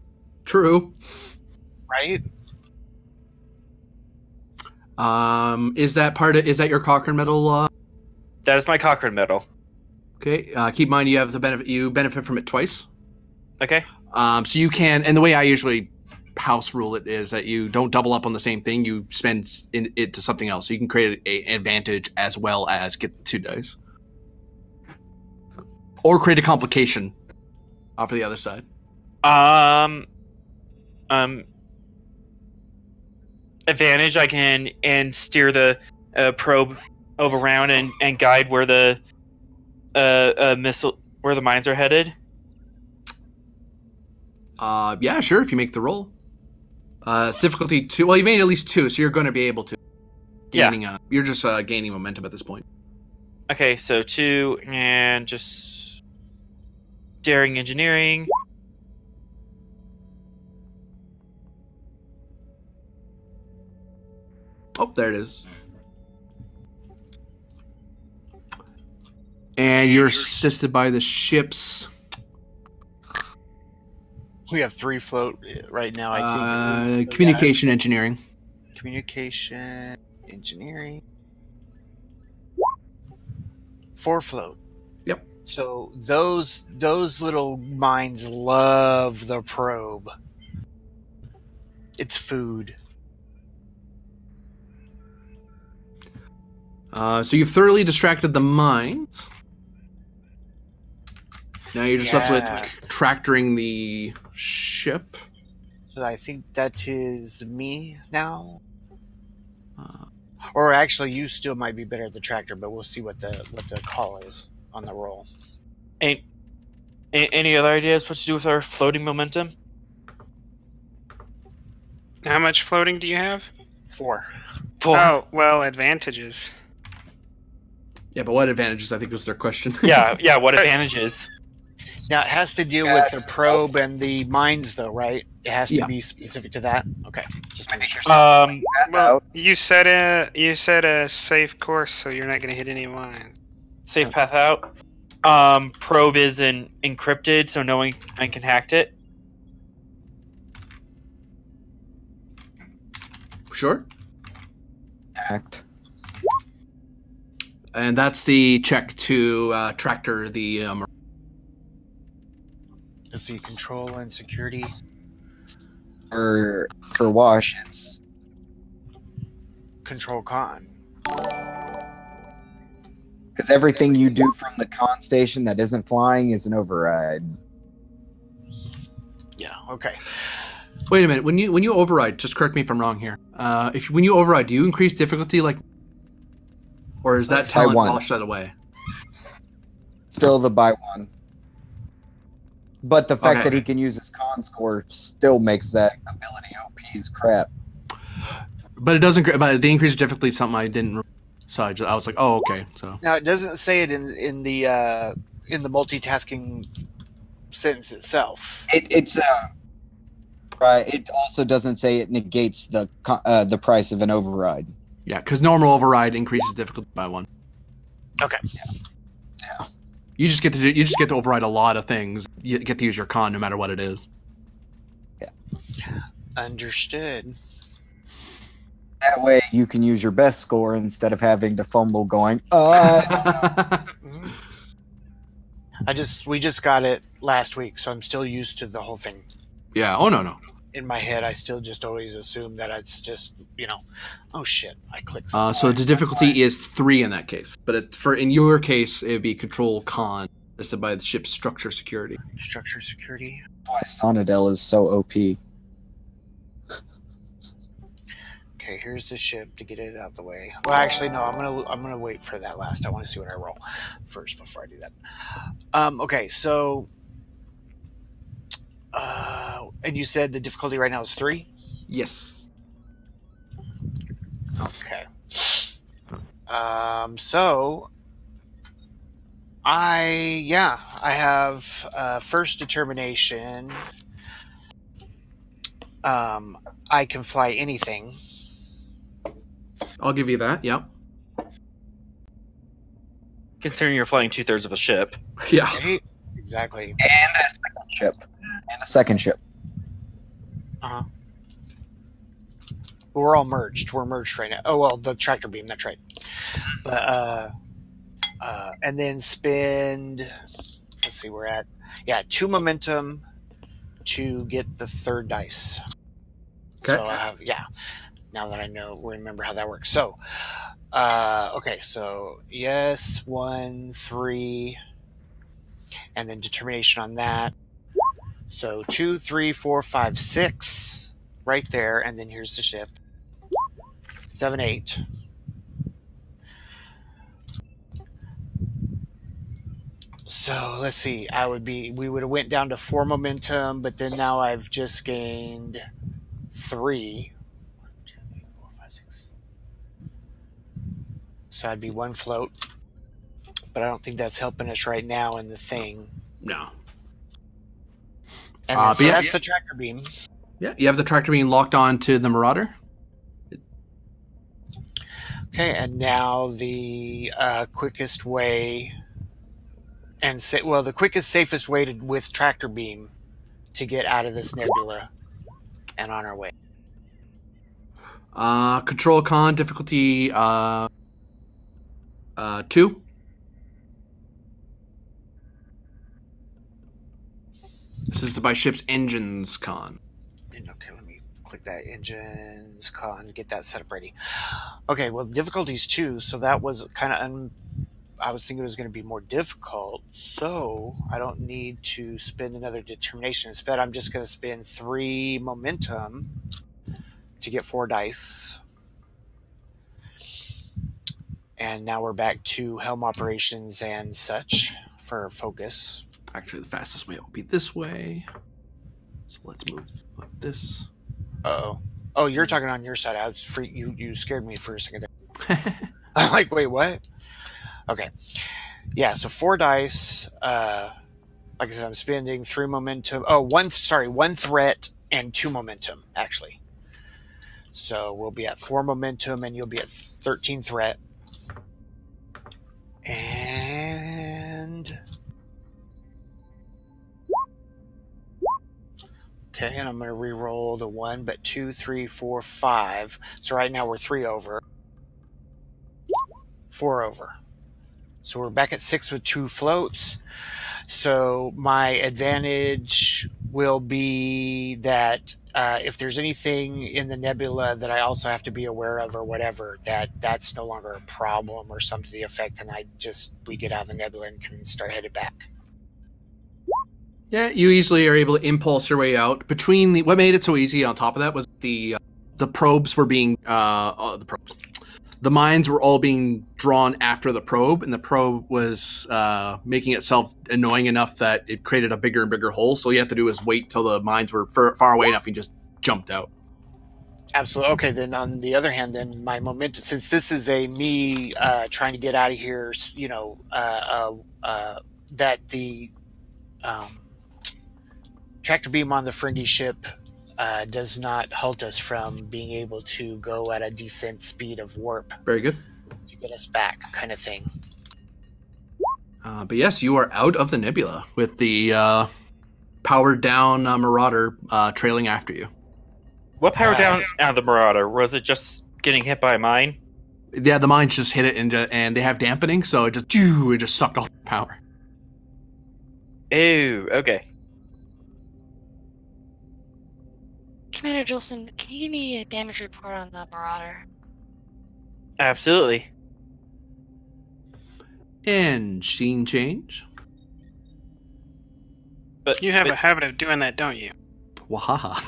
True. Right? Is that your Cochrane medal? That is my Cochrane medal. Okay. Keep in mind you have the benefit. You benefit from it twice. Okay. So you can, and the way I usually house rule it is that you don't double up on the same thing. You spend it to something else. So you can create an advantage as well as get 2 dice, or create a complication off of the other side. Advantage. I can steer the probe around and guide where the where the mines are headed. Yeah, sure. If you make the roll, difficulty 2. Well, you made at least 2, so you're going to be able to. You're just gaining momentum at this point. Okay, so 2 and just daring engineering. Oh, there it is. And you're assisted by the ships. We have 3 float right now, I think. Communication engineering. Communication engineering. 4 float. Yep. So those little mines love the probe. It's food. So you've thoroughly distracted the mines. Now you're just up with tractoring the ship. So I think that is me now. Or actually, you still might be better at the tractor, but we'll see what the call is on the roll. Any other ideas what to do with our floating momentum? How much floating do you have? 4. Oh, well, advantages. Yeah, but what advantages, I think, was their question. yeah, what advantages? Now, it has to deal with the probe and the mines, though, right? It has to be specific to that? Okay. Just making sure. Well, you set a safe course, so you're not going to hit any lines. Safe path out. Probe is encrypted, so no one can hack it. Sure. Act. And that's the check to tractor the... Let's see, control and security. For Wash, it's control con. Because everything you do from the con station that isn't flying is an override. Yeah. Okay. Wait a minute. When you override, just correct me if I'm wrong here. When you override, do you increase difficulty or is that By talent one. washed that away? Still the by one. But the fact Okay. that he can use his con score still makes that ability OP as crap. But it doesn't. But the increase of difficulty is something I didn't. So I was like, oh, okay. So Now it doesn't say it in the multitasking sentence itself. It also doesn't say it negates the price of an override. yeah, because normal override increases difficulty by 1. Okay. Yeah. You just get to override a lot of things. You get to use your con no matter what it is. Yeah. Understood. That way you can use your best score instead of having to fumble going, Mhm. We just got it last week, so I'm still used to the whole thing. Yeah. Oh no. In my head, I still just always assume that it's just, oh shit, I clicked. So the difficulty is 3 in that case, but in your case, it would be control con listed by the ship's structure security. Structure security. That's why Sonadel is so OP. Okay, here's the ship to get it out of the way. Well, actually, no. I'm gonna wait for that last. I want to see what I roll first before I do that. Okay, so, and you said the difficulty right now is 3. Yes. Okay. So I have first determination. I can fly anything. I'll give you that. Yep. Considering you're flying 2/3 of a ship. Yeah. Okay, exactly. And a second ship. Uh-huh. We're all merged. We're merged right now. Oh, well, the tractor beam. That's right. But, and then spend, let's see, we're at, 2 momentum to get the 3rd dice. Okay. So I have, now that I remember how that works. So, okay, so yes, 1, 3, and then determination on that. So 2, 3, 4, 5, 6, right there, and then here's the ship. 7, 8. So let's see. We would have went down to 4 momentum, but then now I've just gained 3. 1, 2, 3, 4, 5, 6. So I'd be 1 float, but I don't think that's helping us right now in the thing. No. And then, so that's the tractor beam. Yeah, you have the tractor beam locked on to the Marauder. Okay, and now the quickest way, the quickest, safest way with tractor beam to get out of this nebula and on our way. Control con difficulty 2. This is by ship's engines con. Okay, let me click that engines con, get that set up ready. Okay, well, difficulty's 2, so that was kind of I was thinking it was going to be more difficult, so I don't need to spend another determination. Instead, I'm just going to spend 3 momentum to get 4 dice. And now we're back to helm operations and such for focus. Actually, the fastest way will be this way. So let's move like this. Uh-oh. Oh, you're talking on your side. I was free. You scared me for a second there. I'm like, wait, what? Okay. Yeah, so 4 dice. Like I said, I'm spending 3 momentum. Oh, 1 threat and 2 momentum, actually. So we'll be at 4 momentum and you'll be at 13 threat. And okay, and I'm going to re-roll the 1, but 2, 3, 4, 5. So right now we're 3 over. 4 over. So we're back at 6 with 2 floats. So my advantage will be that if there's anything in the nebula that I also have to be aware of or whatever, that's no longer a problem or something to the effect, and we get out of the nebula and can start headed back. Yeah, you easily are able to impulse your way out. What made it so easy on top of that was the probes were being the mines were all being drawn after the probe, and the probe was making itself annoying enough that it created a bigger and bigger hole. So all you have to do is wait till the mines were far away enough and just jumped out. Absolutely. Okay, then on the other hand, then my momentum, since this is me trying to get out of here, that the tractor beam on the Ferengi ship does not halt us from being able to go at a decent speed of warp. Very good. To get us back, kind of thing. But yes, you are out of the nebula with the powered down Marauder trailing after you. What powered down the Marauder? Was it just getting hit by a mine? Yeah, the mines just hit it and they have dampening, so it just sucked all the power. Ew, okay. Commander Jolson, can you give me a damage report on the Marauder? Absolutely. And scene change. But you have a habit of doing that, don't you? Wahaha.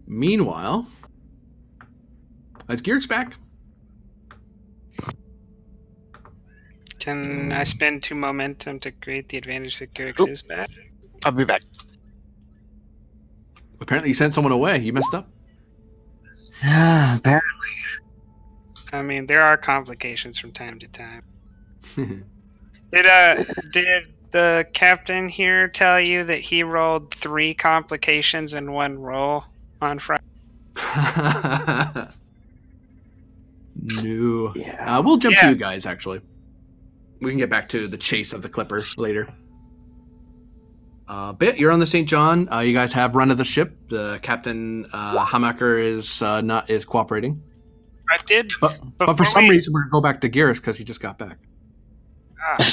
Meanwhile, Geark's back. Can I spend 2 momentum to create the advantage that Gearx is back? I'll be back. Apparently you sent someone away. You messed up. Apparently. I mean, there are complications from time to time. Did the captain here tell you that he rolled 3 complications in 1 roll on Friday? No. Yeah. We'll jump to you guys, actually. We can get back to the chase of the Clipper later. Bit, you're on the St. John. You guys have run of the ship. The Captain Hamaker is cooperating. I did. But for some reason, we're going to go back to Garrus because he just got back.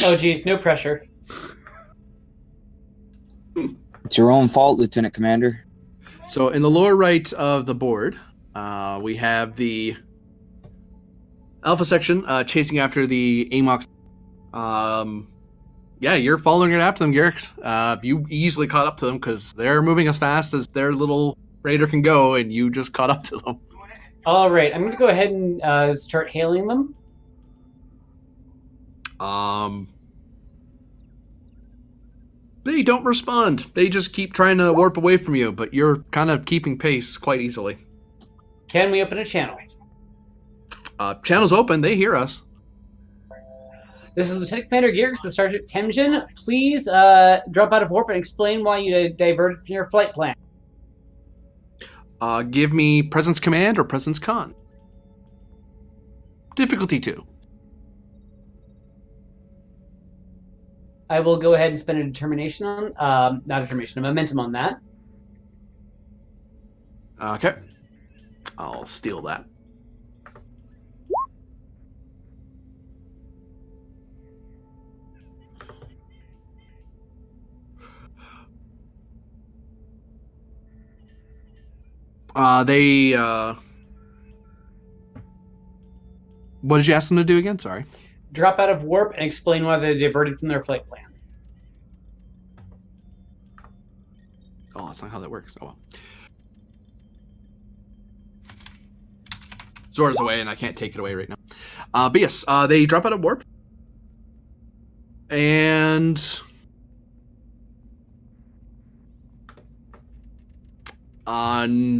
Oh, geez, no pressure. It's your own fault, Lieutenant Commander. So in the lower right of the board, we have the Alpha section chasing after the AMOX. Yeah, you're following it after them, Garrix. You easily caught up to them because they're moving as fast as their little raider can go, and you just caught up to them. All right, I'm going to go ahead and start hailing them. They don't respond. They just keep trying to warp away from you, but you're kind of keeping pace quite easily. Can we open a channel? Channel's open. They hear us. This is Lieutenant Commander Gearx, the Sergeant Tenji. Please drop out of warp and explain why you diverted from your flight plan. Give me Presence Command or Presence Con. Difficulty 2. I will go ahead and spend a determination on, not determination, a momentum on that. Okay. I'll steal that. What did you ask them to do again? Sorry. Drop out of warp and explain why they diverted from their flight plan. Oh, that's not how that works. Oh well. Zora's away, and I can't take it away right now. But yes, they drop out of warp, and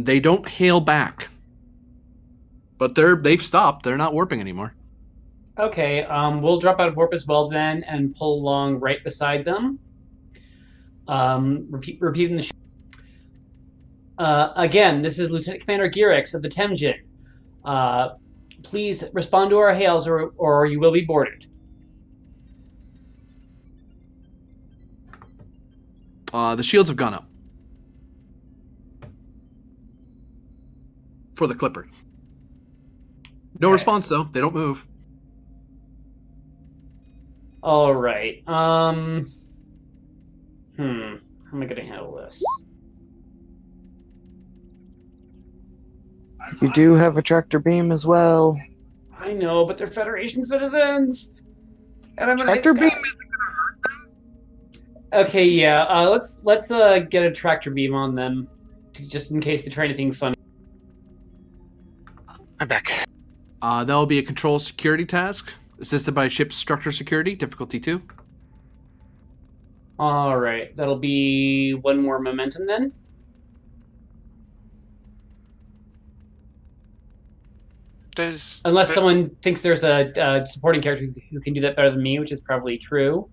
they don't hail back. But they've stopped. They're not warping anymore. Okay, we'll drop out of warp as well then and pull along right beside them. Repeating the again, this is Lieutenant Commander Gearx of the Tenji. Please respond to our hails or you will be boarded. The shields have gone up. For the Clipper. No response, though. They don't move. All right. How am I going to handle this? You do have a tractor beam as well. I know, but they're Federation citizens, and I'm a nice Tractor beam guy. Okay, yeah. Let's get a tractor beam on them, just in case they try anything funny. I'm back. That will be a control security task, assisted by ship structure security, difficulty 2. All right, that'll be one more momentum then. Unless someone thinks there's a supporting character who can do that better than me, which is probably true.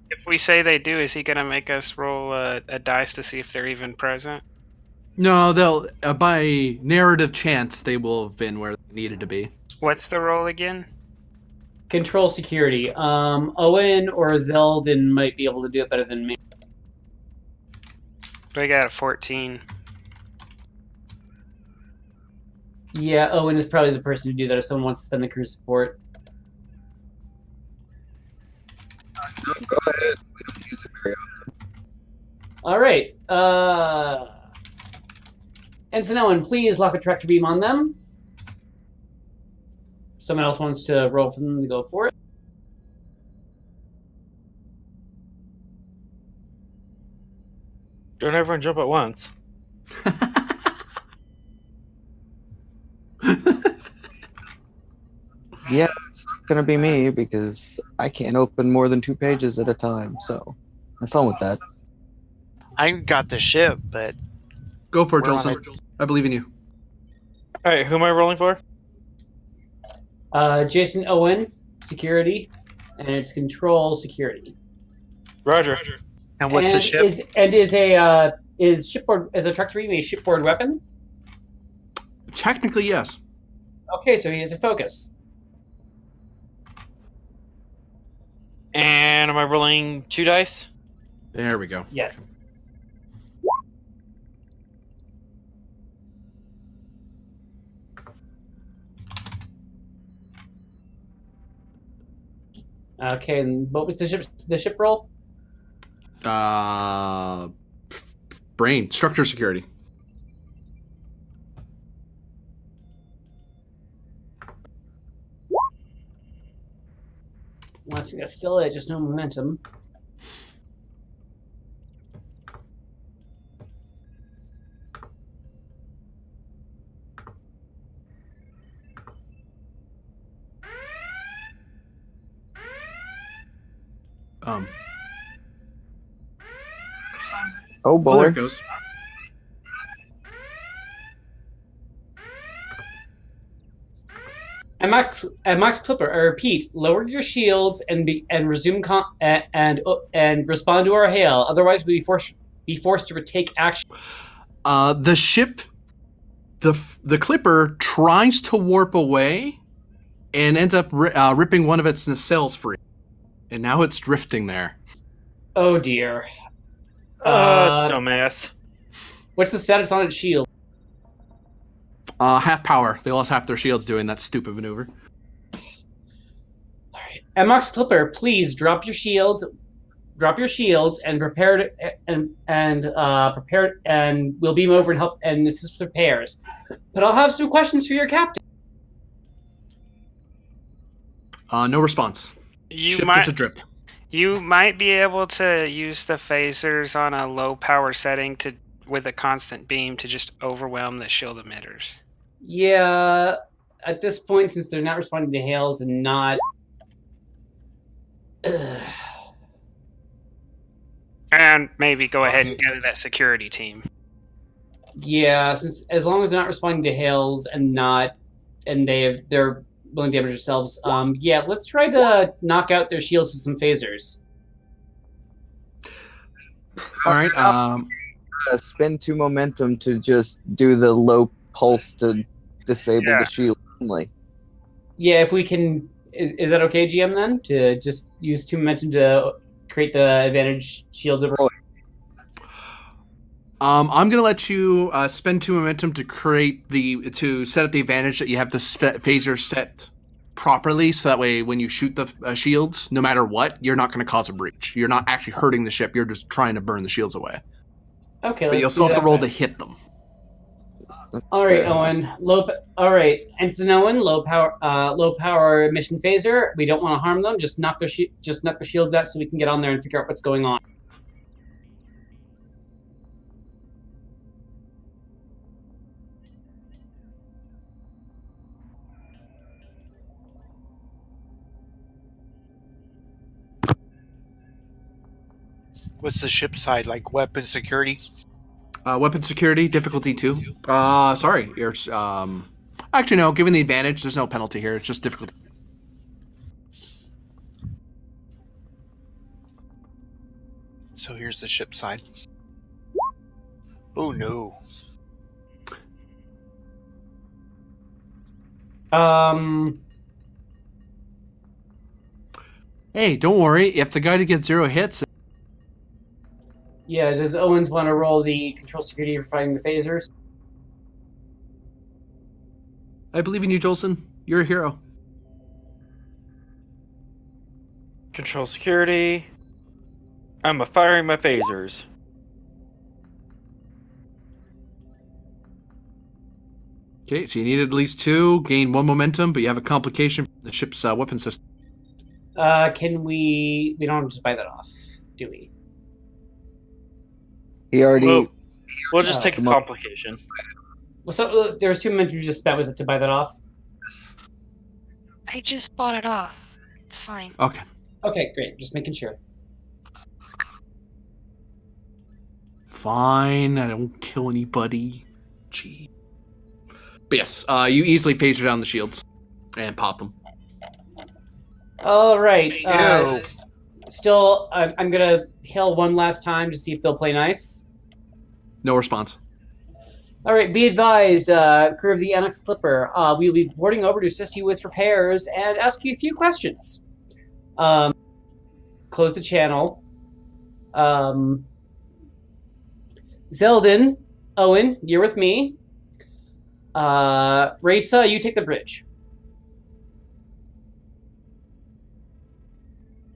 If we say they do, is he going to make us roll a dice to see if they're even present? No, they'll by narrative chance they will have been where they needed to be. What's the roll again? Control security. Owen or Zeldin might be able to do it better than me. I got a 14. Yeah, Owen is probably the person to do that if someone wants to spend the crew support. Go ahead. We don't use it very often. All right. Ensign Owen, please lock a tractor beam on them. Someone else wants to roll for them to go for it. Don't everyone jump at once. Yeah, it's not gonna be me because I can't open more than 2 pages at a time, so have fun with that. I got the ship, but Go for it, We're on Jolson. I believe in you. Alright, who am I rolling for? Jason Owen, security, and it's control security. Roger. and what's the ship? Is shipboard is a tractor beam a shipboard weapon? Technically, yes. Okay, so he has a focus. And am I rolling 2 dice? There we go. Yes. Okay, and what was the ship roll? Brain structure security. Well, I think that's still it, just no momentum. Oh Well, there boy. it goes. And Max Clipper, I repeat, lower your shields and resume and respond to our hail. Otherwise, we'll be forced to retake action. The ship, the Clipper tries to warp away, and ends up ripping one of its nacelles free, and now it's drifting there. Oh dear. Dumbass. What's the status on its shield? Half power. They lost half their shields doing that stupid maneuver. Alright. And Max Clipper, please drop your shields and prepare and we'll beam over and help and assist with repairs. But I'll have some questions for your captain. No response. Ship is adrift. You might be able to use the phasers on a low power setting with a constant beam to just overwhelm the shield emitters. Yeah, at this point, since they're not responding to hails and not... And maybe go ahead and gather that security team. Yeah, since as long as they're not responding to hails and they're willing to damage themselves, yeah, let's try to knock out their shields with some phasers. All right. Spend 2 momentum to just do the low pulse to disable the shield only. Yeah, if we can... Is that okay, GM, then? To just use 2 momentum to create the advantage shields over... I'm gonna let you spend 2 momentum to set up the advantage that you have the phaser set properly, so that way when you shoot the shields, no matter what, you're not going to cause a breach. You're not actually hurting the ship. You're just trying to burn the shields away. Okay, But you'll still have to roll to hit them. All right, Owen. All right, Ensign Owen. Low power mission phaser. We don't want to harm them. Just knock their shields out so we can get on there and figure out what's going on. What's the ship side like? Weapon security? Weapon security, difficulty 2. Sorry, you're actually no. Given the advantage, there's no penalty here. It's just difficulty. So here's the ship side. Oh no. Hey, don't worry. If the guy that gets 0 hits. Yeah, does Owens want to roll the control security for fighting the phasers? I believe in you, Jolson. You're a hero. Control security. I'm firing my phasers. Okay, so you need at least 2, gain 1 momentum, but you have a complication from the ship's weapon system. Can we don't have to buy that off, do we? He already. We'll just take a complication. Well, so there was 2 minutes you just spent. Was it to buy that off? I just bought it off. It's fine. Okay. Okay, great. Just making sure. Fine, I don't kill anybody. Gee. But yes, you easily phaser down the shields and pop them. All right. Ew. Still, I'm gonna hail one last time to see if they'll play nice. No response. All right. Be advised, crew of the Annex Clipper. We will be boarding over to assist you with repairs and ask you a few questions. Close the channel. Zeldin, Owen, you're with me. Raisa, you take the bridge.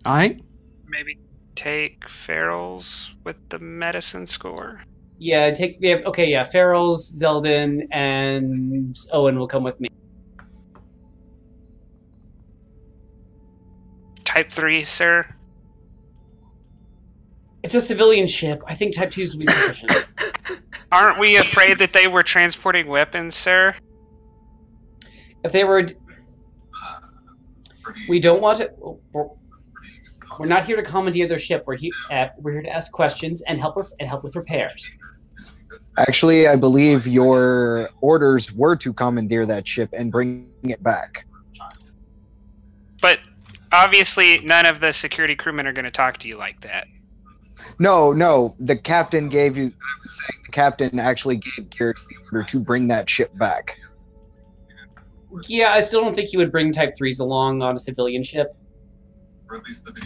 All right. Maybe take Farrell's with the medicine score. Yeah, Farrell's, Zeldin, and Owen will come with me. Type 3, sir. It's a civilian ship. I think Type 2s will be sufficient. Aren't we afraid that they were transporting weapons, sir? If they were... We don't want to... We're not here to commandeer their ship. We're here to ask questions and help with repairs. Actually, I believe your orders were to commandeer that ship and bring it back. But obviously, none of the security crewmen are going to talk to you like that. No, the captain gave you... I was saying the captain actually gave Garrix the order to bring that ship back. Yeah, I still don't think he would bring Type 3s along on a civilian ship.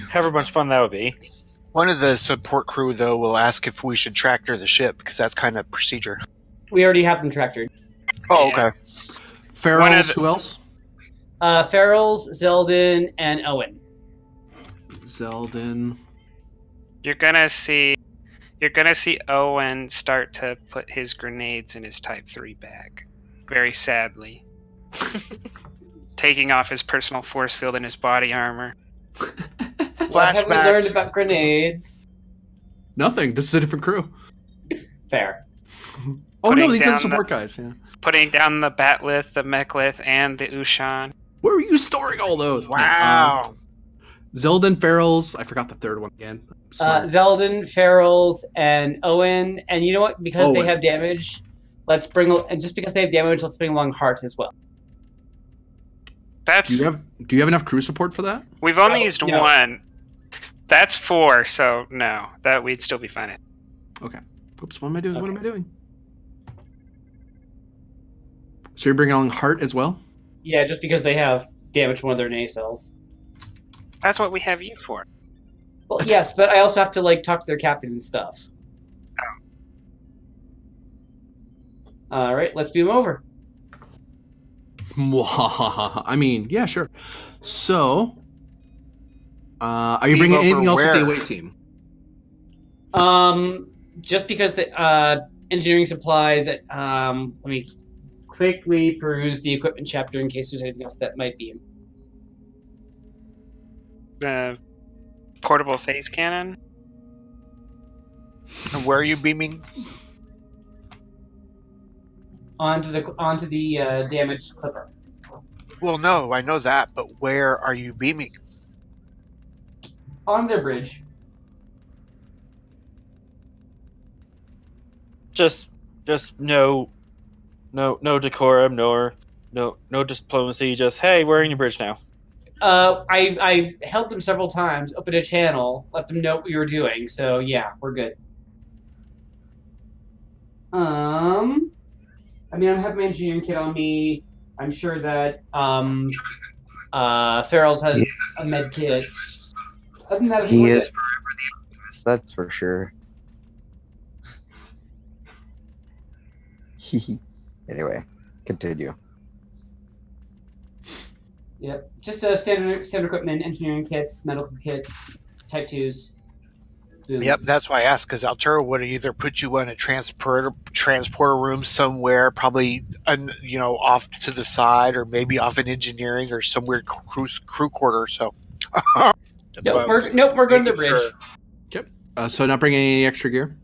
However much fun that would be. One of the support crew, though, will ask if we should tractor the ship, because that's kind of procedure. We already have them tractored. Oh, okay. Farrell's, who else? Farrell's, Zeldin, and Owen. Zeldin. You're gonna see Owen start to put his grenades in his Type 3 bag. Very sadly. Taking off his personal force field and his body armor. What have we learned about grenades? Nothing. This is a different crew. Fair. Oh no, these are the support guys. Yeah. Putting down the Batlith, the Mechlith, and the Ushan. Where are you storing all those? Wow. Zeldin, Farrell's. I forgot the third one again. Zeldin, Farrell's, and Owen. And you know what? Because they have damage, let's bring along Hart as well. That's. Do you have enough crew support for that? We've only used one. That's 4, so no, that we'd still be fine. Okay. Oops. What am I doing? Okay. What am I doing? So you're bringing along Hart as well? Yeah, just because they have damaged one of their nacelles. That's what we have you for. Well, yes, but I also have to talk to their captain and stuff. Oh. All right, let's beam over. I mean, yeah, sure. So, are you Beam bringing over anything else with the where? away team? Just because the engineering supplies. Let me quickly peruse the equipment chapter in case there's anything else that might be. The portable phase cannon. And where are you beaming? Onto the damaged clipper. Well, no, I know that, but where are you beaming? On their bridge. Just no decorum, no diplomacy. Just hey, we're in your bridge now. I helped them several times, opened a channel, let them know what we were doing. So yeah, we're good. I mean, I have my engineering kit on me. I'm sure that Farrell's has a med kit. Other than that, He is forever the optimist, that's for sure. Anyway, continue. Yep, just standard equipment, engineering kits, medical kits, Type 2s. Boom. Yep, that's why I asked, because Altera would either put you in a transporter room somewhere, probably off to the side, or maybe off in engineering or some weird crew quarter. So, Nope, we're going to the bridge. Yep. So not bringing any extra gear.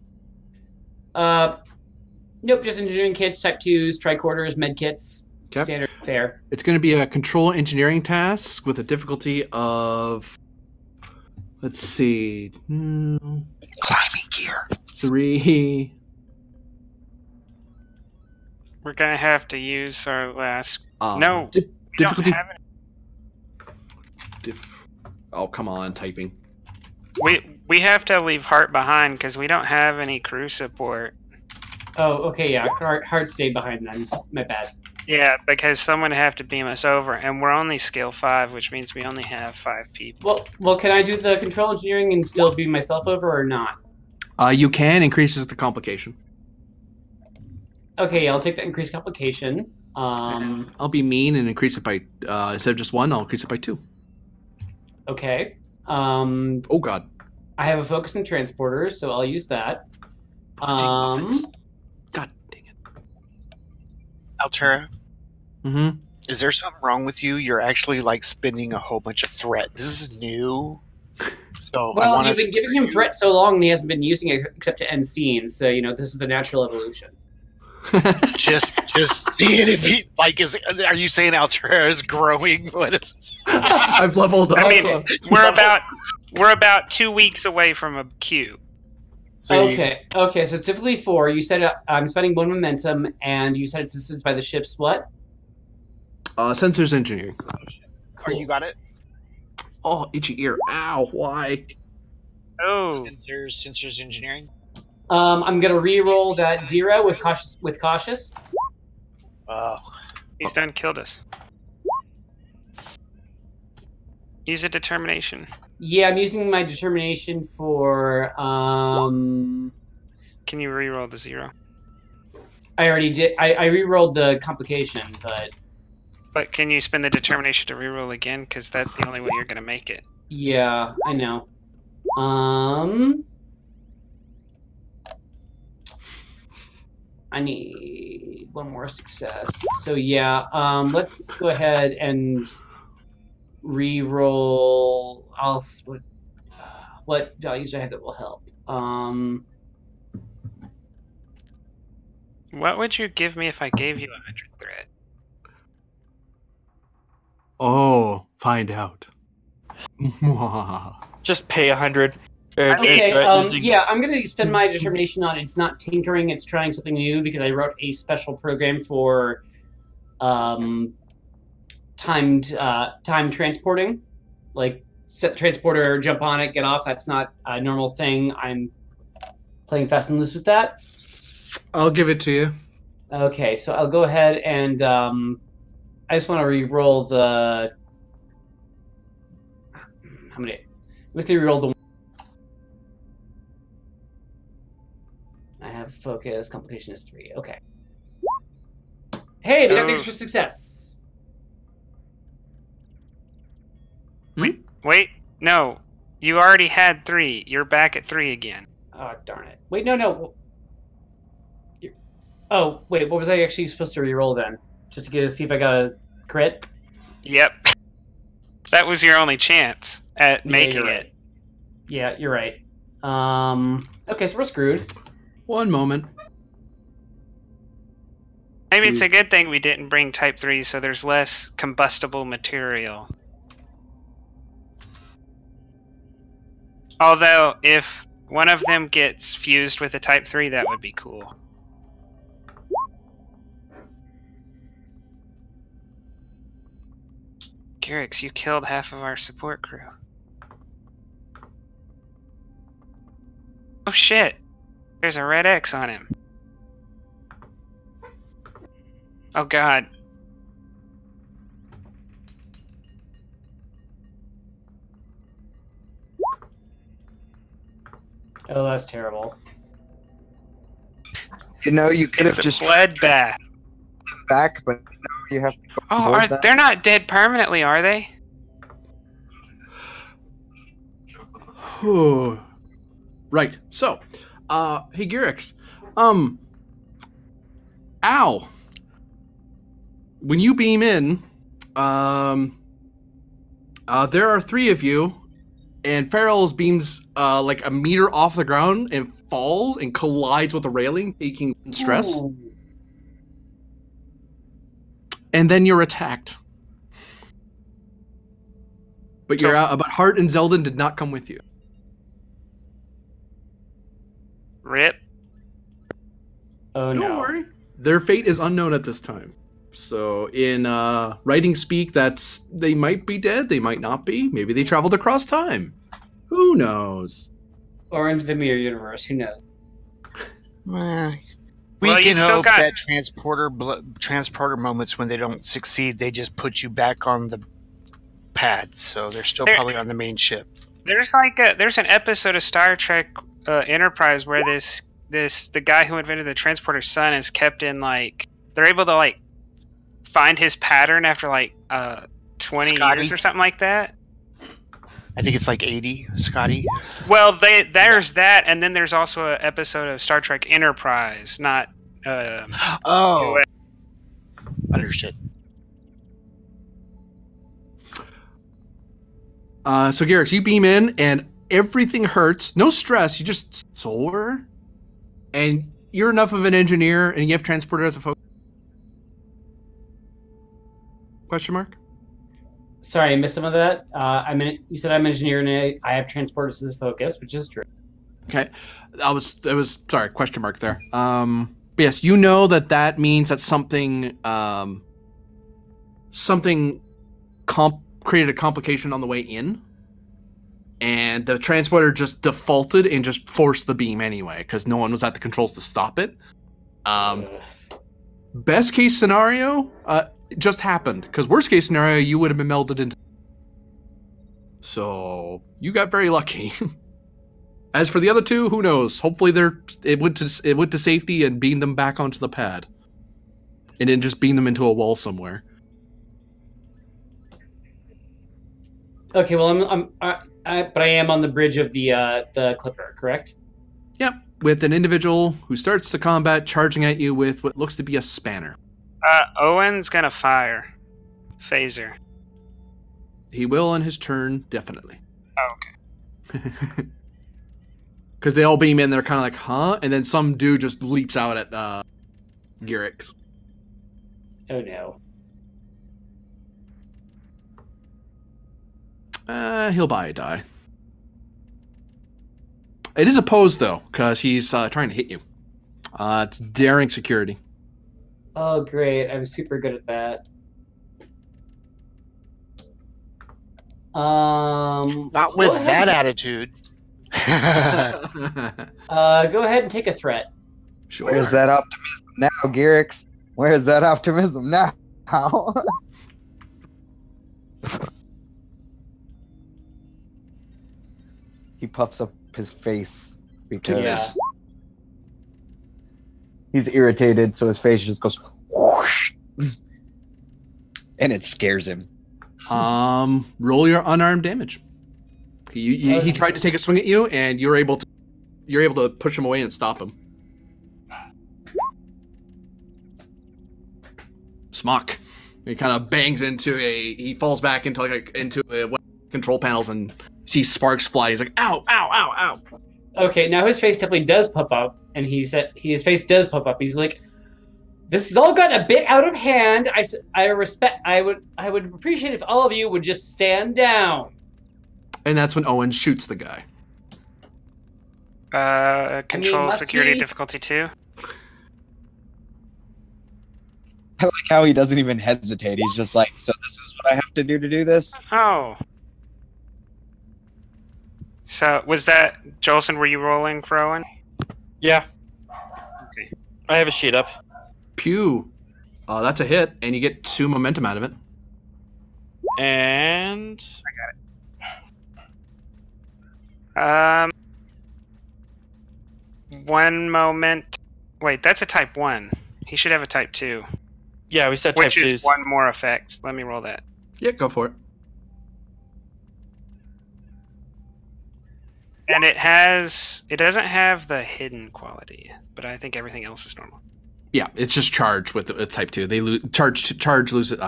Nope, just engineering kits, Type 2s, tricorders, med kits. Okay. Standard fare. It's going to be a control engineering task with a difficulty of, let's see, climbing gear. 3. We're gonna have to use our last. No. We don't Difficulty. have Oh, come on, typing. we have to leave Hart behind because we don't have any crew support. Oh, okay, yeah. Hard stayed behind then. My bad. Yeah, because someone would have to beam us over, and we're only skill 5, which means we only have 5 people. Well, can I do the control engineering and still beam myself over or not? You can, increases the complication. Okay, I'll take that increased complication. I'll be mean and increase it by, instead of just 1, I'll increase it by 2. Okay. Oh, God. I have a focus in transporters, so I'll use that. God dang it. Altera, Mm-hmm. is there something wrong with you? You're actually spinning a whole bunch of threat. This is new. So well, you've been giving him threat so long and he hasn't been using it except to end scenes, so this is the natural evolution. just see it if he are you saying Altera is growing? What is I've leveled up. I mean, we're about 2 weeks away from a queue. Okay, so it's typically 4. You said I'm spending 1 momentum, and you said it's assisted by the ship's what? Sensors engineering. Cool. You got it? Oh, itchy ear. Ow, why? Oh. Sensors engineering. I'm gonna re-roll that 0 with cautious. Oh. He's done killed us. Use a determination. Yeah, I'm using my determination for Can you re-roll the 0? I already did. I re-rolled the complication, But can you spend the determination to re-roll again? Because that's the only way you're gonna make it. yeah, I know. I need 1 more success. So yeah, let's go ahead and re-roll. What values do I have that will help? What would you give me if I gave you 100 threat? Oh, find out. Just pay 100. Okay, yeah, I'm going to spend my determination on it's not tinkering, it's trying something new, because I wrote a special program for timed transporting. Like, set the transporter, jump on it, get off. That's not a normal thing. I'm playing fast and loose with that. I'll give it to you. Okay, so I'll go ahead and I just want to re-roll the... How many? Let's re-roll the... I have focus, complication is 3. Okay. Hey, we got the extra success. Wait, no. You already had 3. You're back at 3 again. Oh, darn it. Wait, no. Oh, wait, what was I actually supposed to reroll then? Just to see if I got a crit? Yep. That was your only chance at making you're it. right. Yeah, you're right. Okay, so we're screwed. One moment. Maybe it's a good thing we didn't bring Type 3, so there's less combustible material. Although, if one of them gets fused with a Type 3, that would be cool. Garrix, you killed half of our support crew. Oh shit! There's a red X on him. Oh god. Oh, that's terrible. You know, you could It's have a just bloodbath. back, but now you have to go Oh, avoid that. they're not dead permanently, are they? Right. So, hey Garrix, ow. When you beam in, there are 3 of you, and Farrell's beams like a meter off the ground and falls and collides with the railing, taking stress. Ooh. And then you're attacked. But you're out. But Hart and Zeldin did not come with you. Rip. Oh, Don't no. worry. Their fate is unknown at this time. So in writing speak, that's they might be dead, they might not be. Maybe they traveled across time. Who knows? Or into the mirror universe, who knows? We Well, you can still hope got- that transporter moments when they don't succeed, they just put you back on the pad. So they're still There- probably on the main ship. There's there's an episode of Star Trek Enterprise where the guy who invented the transporter's son is kept in they're able to find his pattern after 20 Scotty? years or something like that. I think it's like 80, Scotty. Well, there's that, and then there's also an episode of Star Trek Enterprise, not. Oh, understood. So Garrix, you beam in and everything hurts. No stress, you just sore. And you're enough of an engineer and you have transporter as a focus. Question mark? Sorry, I missed some of that. You said I'm an engineer and I have transporters as a focus, which is true. Okay. Sorry, question mark there. But yes, you know that means that something created a complication on the way in. And the transporter just defaulted and just forced the beam anyway, because no one was at the controls to stop it. Best case scenario, it just happened. Because worst case scenario, you would have been melded into. So you got very lucky. As for the other 2, who knows? Hopefully it went to safety and beamed them back onto the pad, and then just beam them into a wall somewhere. Okay, well, but I am on the bridge of the Clipper, correct? Yep, with an individual who starts the combat charging at you with what looks to be a spanner. Owen's gonna fire. Phaser. He will on his turn, definitely. Oh, okay. Because they all beam in, they're kind of like, huh? And then some dude just leaps out at Garrix. Oh no. He'll buy a die. It is opposed, though, because he's trying to hit you. It's daring security. Oh great, I'm super good at that. Not with that attitude. Go ahead and take a threat. Sure. Where's that optimism now, Garrix? Where's that optimism now? He puffs up his face because Yes. he's irritated, so his face just goes whoosh, and it scares him. Roll your unarmed damage. He tried to take a swing at you, and you're able to push him away and stop him. Smock. He kind of bangs into he falls back into control panels and sees sparks fly. He's like, ow, ow, ow, ow. Okay, now his face definitely does puff up, and his face does puff up. He's like, "This has all gotten a bit out of hand. I would appreciate if all of you would just stand down." And that's when Owen shoots the guy. Control security difficulty 2. I like how he doesn't even hesitate. He's just like, so this is what I have to do this? Oh. So, was that... Jolson, were you rolling for Owen? Yeah. Okay. I have a sheet up. Pew. That's a hit, and you get 2 momentum out of it. And... I got it. 1 moment... Wait, that's a type 1. He should have a type 2. Yeah, we said type 2s. Which is 1 more effect. Let me roll that. Yeah, go for it. And it doesn't have the hidden quality, but I think everything else is normal. Yeah, it's just charged with type 2. They charge loses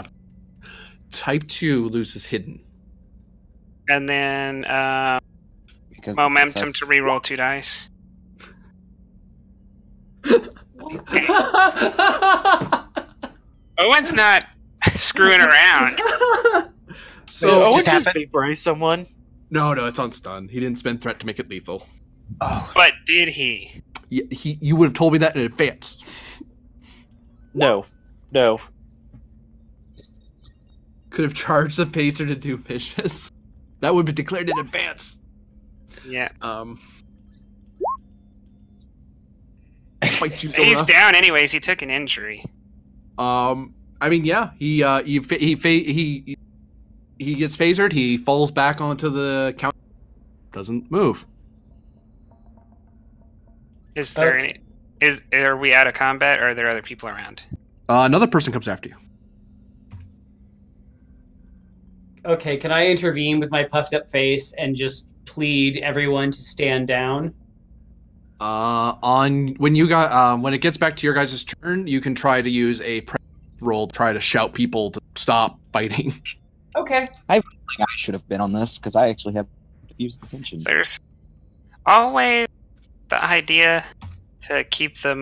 type 2 loses hidden. And then Because momentum to reroll 2 dice. Owen's not screwing around. So Owen just big brain someone. No, it's on stun. He didn't spend threat to make it lethal. Oh. But did he? You would have told me that in advance. No. Could have charged the phaser to do vicious. That would be declared in advance. Yeah. Fight you, He's Zora. down anyways. He took an injury. I mean, yeah. He gets phasered. He falls back onto the counter. Doesn't move. Is there any? Are we out of combat, or are there other people around? Another person comes after you. Okay, can I intervene with my puffed up face and just plead everyone to stand down? When it gets back to your guys' turn, you can try to use a roll, try to shout people to stop fighting. Okay. I should have been on this because I actually have used the tension. There's always the idea to keep the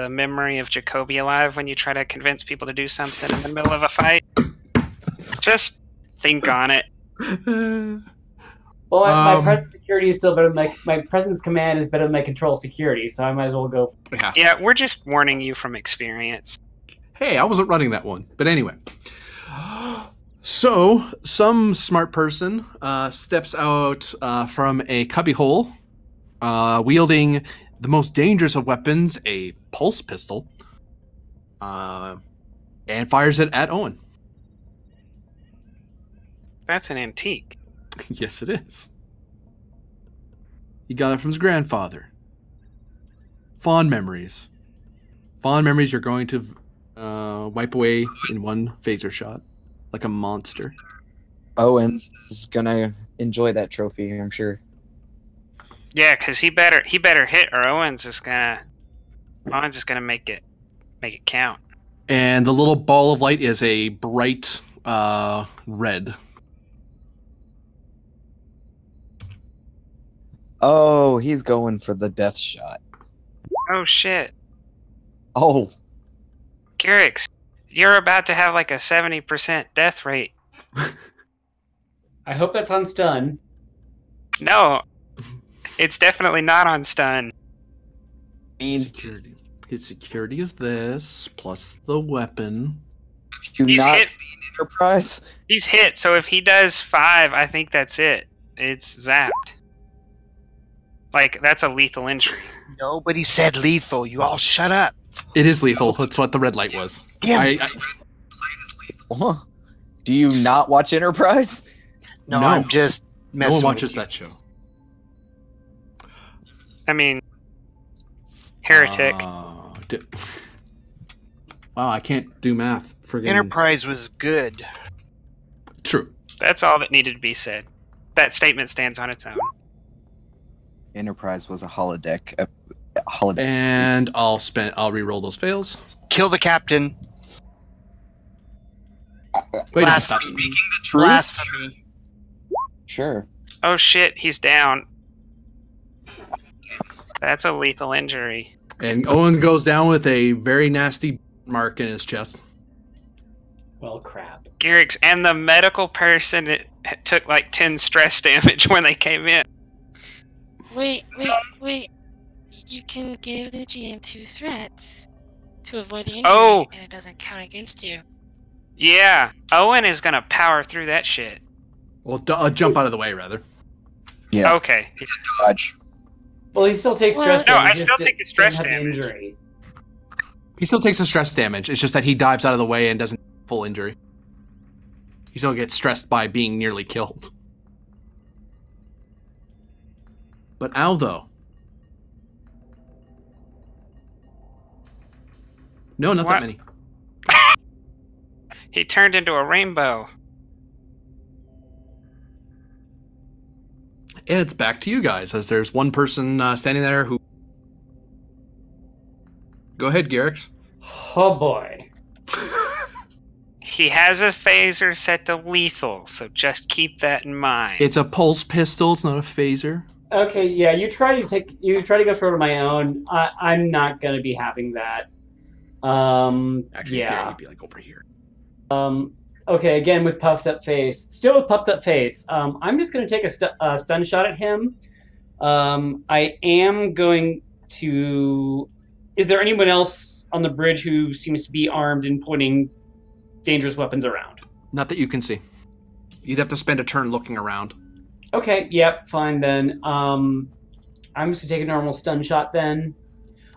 memory of Jacoby alive when you try to convince people to do something in the middle of a fight. Just think on it. Well, my presence security is still better than my presence command is better than my control security, so I might as well go. Yeah, we're just warning you from experience. Hey, I wasn't running that one. But anyway. So, some smart person steps out from a cubbyhole, wielding the most dangerous of weapons, a pulse pistol, and fires it at Owen. That's an antique. Yes, it is. He got it from his grandfather. Fond memories. Fond memories you're going to wipe away in one phaser shot. Like a monster. Owens is gonna enjoy that trophy, I'm sure. Yeah, because he better hit, or Owens is gonna make it count. And the little ball of light is a bright red. Oh, he's going for the death shot. Oh shit. Oh. Garrix, you're about to have like a 70% death rate. I hope that's on stun. No, it's definitely not on stun. Security. His security is this, plus the weapon. Have you He's not hit. seen Enterprise? He's hit, so if he does 5, I think that's it. It's zapped. Like, that's a lethal injury. Nobody said lethal. You all shut up. It is lethal. That's what the red light was. Damn. Huh? Do you not watch Enterprise? No, No. I'm just No messing one with watches you. that show. I mean, heretic. Wow, I can't do math. Friggin' Enterprise was good. True. That's all that needed to be said. that statement stands on its own. Enterprise was a holodeck. Holodeck. And I'll re-roll those fails. Kill the captain. Wait, no, Blasphemy. Speaking the truth. Blasphemy. Sure. Oh shit, he's down. That's a lethal injury. and Owen goes down with a very nasty mark in his chest. Well, crap. Garrix, and the medical person took like 10 stress damage when they came in. Wait. You can give the GM 2 threats to avoid the injury, and it doesn't count against you. Yeah, Owen is gonna power through that shit. Well, jump out of the way, rather. Yeah. Okay. It's a dodge. Well, he still takes Well, stress No, damage. I he still just take the stress doesn't have damage. Injury. He still takes a stress damage. It's just that he dives out of the way and doesn't full injury. He still gets stressed by being nearly killed. But Al, though. No, not What? that many. He turned into a rainbow. And it's back to you guys, as there's one person standing there who... Go ahead, Garrix. Oh boy. He has a phaser set to lethal, so just keep that in mind. It's a pulse pistol, it's not a phaser. Okay, yeah, you try to go through to my own. I'm not gonna be having that. Actually, yeah, he'd be like over here. Okay, again with puffed up face. Still with puffed up face. I'm just gonna take a stun shot at him. I am going to. Is there anyone else on the bridge who seems to be armed and pointing dangerous weapons around? Not that you can see. You'd have to spend a turn looking around. Okay, yep, fine then. I'm just gonna take a normal stun shot then.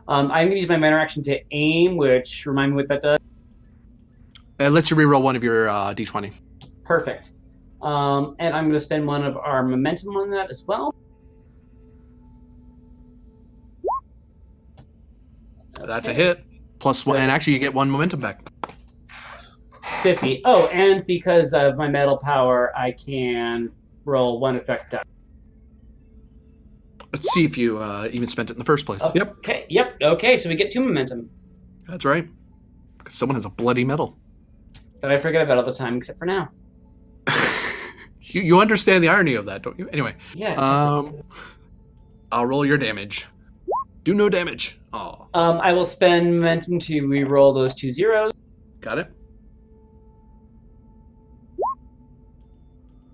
I'm gonna use my minor action to aim, which remind me what that does. It lets you reroll one of your d20. Perfect. And I'm gonna spend one of our momentum on that as well. That's a hit. Plus one, and actually you get one momentum back. 50. Oh, and because of my metal power, I can roll one effect die. Let's see if you even spent it in the first place. Okay. Yep. Yep. Okay, so we get 2 momentum That's right. Someone has a bloody medal. that I forget about all the time, except for now. You understand the irony of that, don't you? Anyway. Yeah. I'll roll your damage. Do no damage. Oh. I will spend momentum to re-roll those 2 zeros. Got it.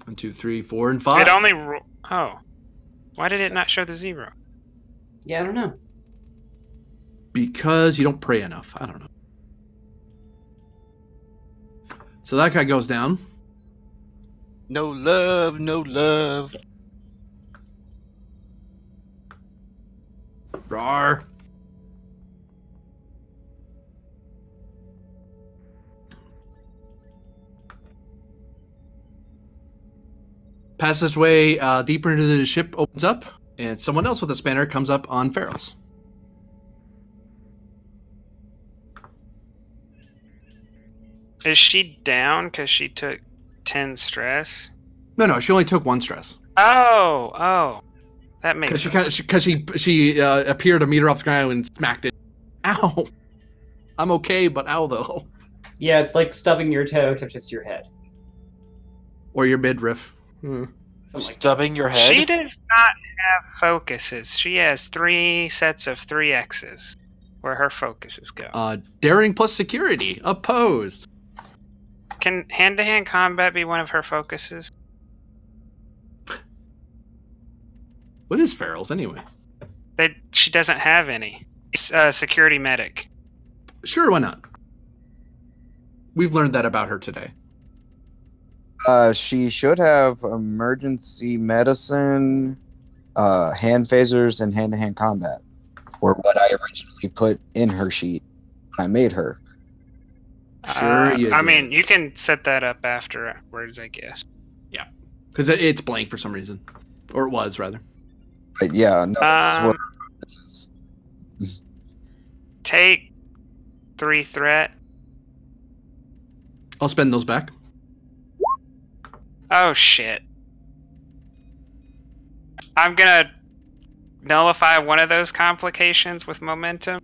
1, 2, 3, 4, and 5. It only oh. Why did it not show the 0? Yeah, I don't know. Because you don't pray enough. I don't know. So that guy goes down. No love, no love. Rawr. Passageway deeper into the ship opens up, and someone else with a spanner comes up on Farrell's. Is she down because she took 10 stress? No, she only took 1 stress. Oh. That makes sense. Because she appeared a meter off the ground and smacked it. Ow! I'm okay, but ow though. Yeah, it's like stubbing your toe, except it's your head. Or your midriff. Something like Stubbing your head? She does not have focuses. She has 3 sets of 3 X's where her focuses go. Daring plus security. Opposed. Can hand-to-hand combat be one of her focuses? What is Farrell's anyway? She doesn't have any. Security medic. Sure, why not? We've learned that about her today. She should have emergency medicine, hand phasers, and hand-to-hand combat. Or what I originally put in her sheet when I made her. Sure, you I did. mean, you can set that up afterwards, I guess. Yeah. Because it's blank for some reason. Or it was, rather. But yeah, no, this is what this is. Take 3 threat. I'll spend those back. Oh, shit. I'm gonna nullify one of those complications with momentum.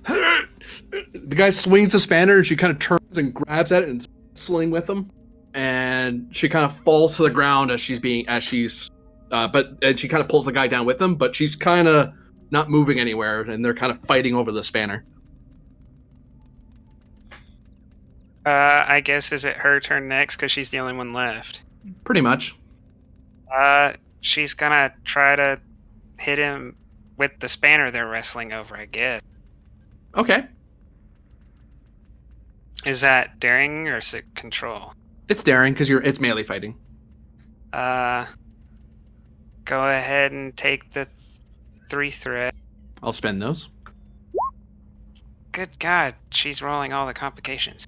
The guy swings the spanner and she kind of turns and grabs at it and sling with him, and she kind of falls to the ground and she kind of pulls the guy down with him, but she's kind of not moving anywhere, and they're kind of fighting over the spanner. I guess is it her turn next because she's the only one left. Pretty much. She's gonna try to hit him with the spanner they're wrestling over, I guess. Okay. Is that daring or is it control? It's daring because it's melee fighting. Go ahead and take the 3 threat. I'll spend those. Good God, she's rolling all the complications.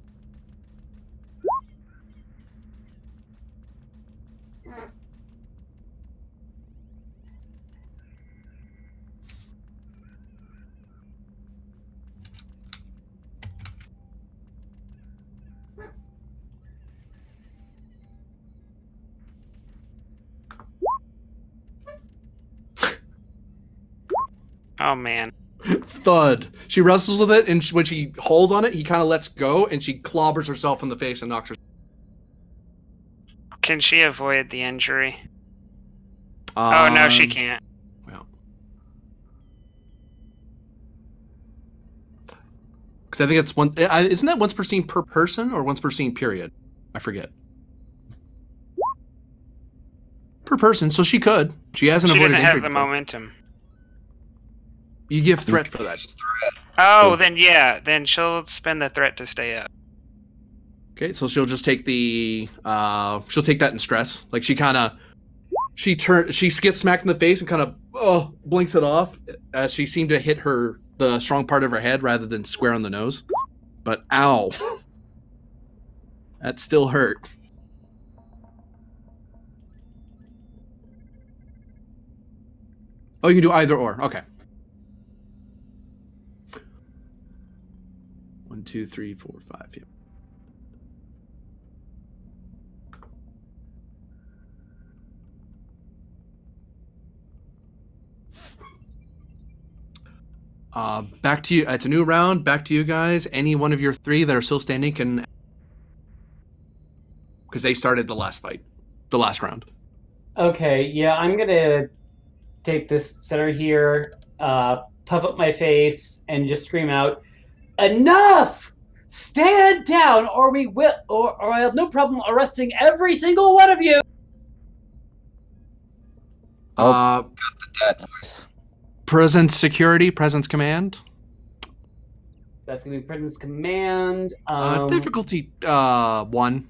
Oh man. Thud. She wrestles with it, and when she holds on it, he kind of lets go, and she clobbers herself in the face and knocks her. Can she avoid the injury? Oh no, she can't. Well, because I think it's one. Isn't that once per scene per person or once per scene period? I forget. Per person, so she could. She hasn't. She avoided doesn't have injury the before. momentum. You give threat for that. Oh, then yeah, then she'll spend the threat to stay up. Okay, so she'll just take the she'll take that in stress. Like she gets smacked in the face and kind of blinks it off as she seemed to hit the strong part of her head rather than square on the nose. But ow. That still hurt. Oh, you can do either or. Okay. 1, 2, 3, 4, 5. Yeah. Back to you. It's a new round. Back to you guys. Any one of your 3 that are still standing can, because they started the last fight, the last round. Okay, yeah, I'm gonna take this center here, puff up my face, and just scream out, "Enough! Stand down, or we will, or I have no problem arresting every single one of you." Got the dead voice. Presence security, presence command. That's gonna be presence command. Difficulty 1.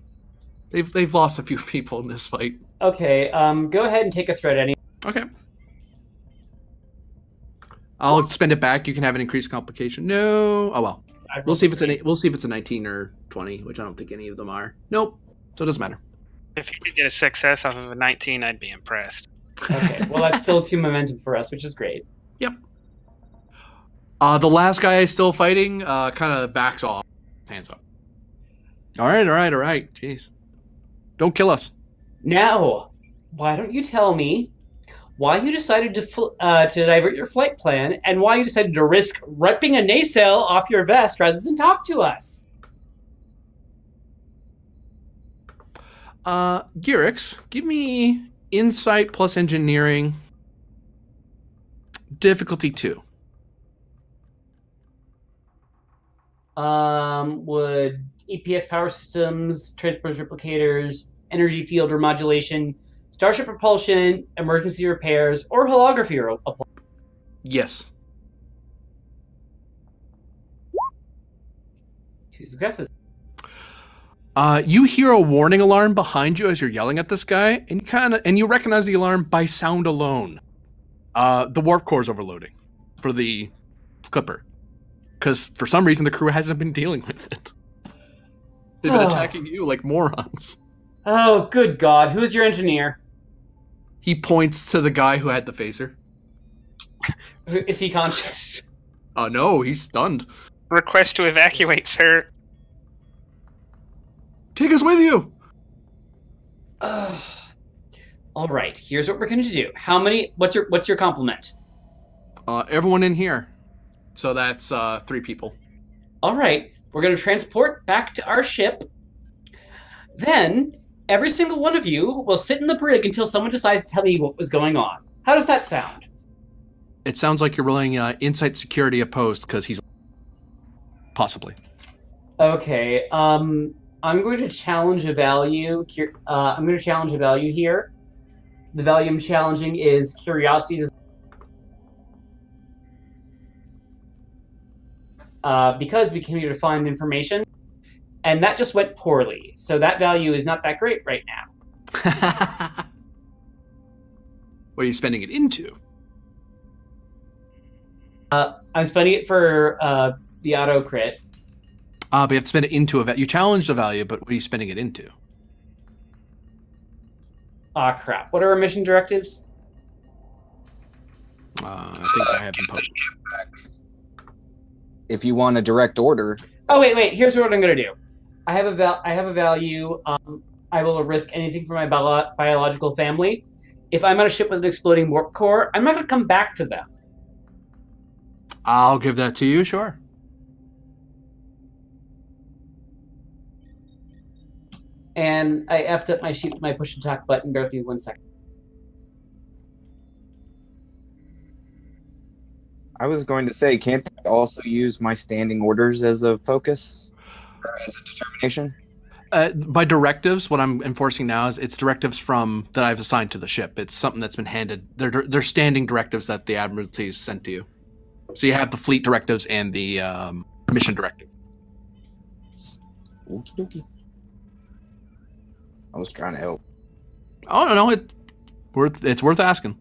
They've lost a few people in this fight. Okay, go ahead and take a threat, Eddie. Okay. I'll spend it back. You can have an increased complication. No. Oh well. We'll see if it's a 19 or 20, which I don't think any of them are. Nope. So it doesn't matter. If you could get a success off of a 19, I'd be impressed. Okay, well that's still 2 momentum for us, which is great. Yep. The last guy is still fighting. Kind of backs off. Hands up. All right. Jeez. Don't kill us. Now, why don't you tell me why you decided to divert your flight plan, and why you decided to risk ripping a nacelle off your vest rather than talk to us? Girix, give me insight plus engineering. Difficulty 2. Would EPS power systems, transport replicators, energy field remodulation, starship propulsion, emergency repairs, or holography apply? Yes. 2 successes. You hear a warning alarm behind you as you're yelling at this guy, and you recognize the alarm by sound alone. The warp core is overloading for the Clipper, because for some reason the crew hasn't been dealing with it. They've been attacking you like morons. Oh, good God! Who's your engineer? He points to the guy who had the phaser. Is he conscious? No, he's stunned. Request to evacuate, sir. Take us with you. All right. Here's what we're going to do. How many? What's your complement? Everyone in here. So that's 3 people. All right. We're going to transport back to our ship. Then every single one of you will sit in the brig until someone decides to tell me what was going on. How does that sound? It sounds like you're rolling insight security opposed because he's possibly. Okay. I'm going to challenge a value. I'm going to challenge a value here. The value I'm challenging is curiosity. Because we came here to find information, and that just went poorly. So that value is not that great right now. What are you spending it into? I'm spending it for the auto crit. But you have to spend it into a value. You challenged a value, but what are you spending it into? Ah, crap. What are our mission directives? I think I have them posted. If you want a direct order. Oh, wait. Here's what I'm going to do. I have a value. I will risk anything for my biological family. If I'm on a ship with an exploding warp core, I'm not going to come back to them. I'll give that to you, sure. And I effed up my push to talk button. Bear with me 1 second. I was going to say, can't I also use my standing orders as a focus? Or as a determination? By directives, what I'm enforcing now is it's directives that I've assigned to the ship. It's something that's been handed. They're standing directives that the Admiralty has sent to you. So you have the fleet directives and the mission directive. Okie dokie. I was trying to help. Oh no, it's worth asking.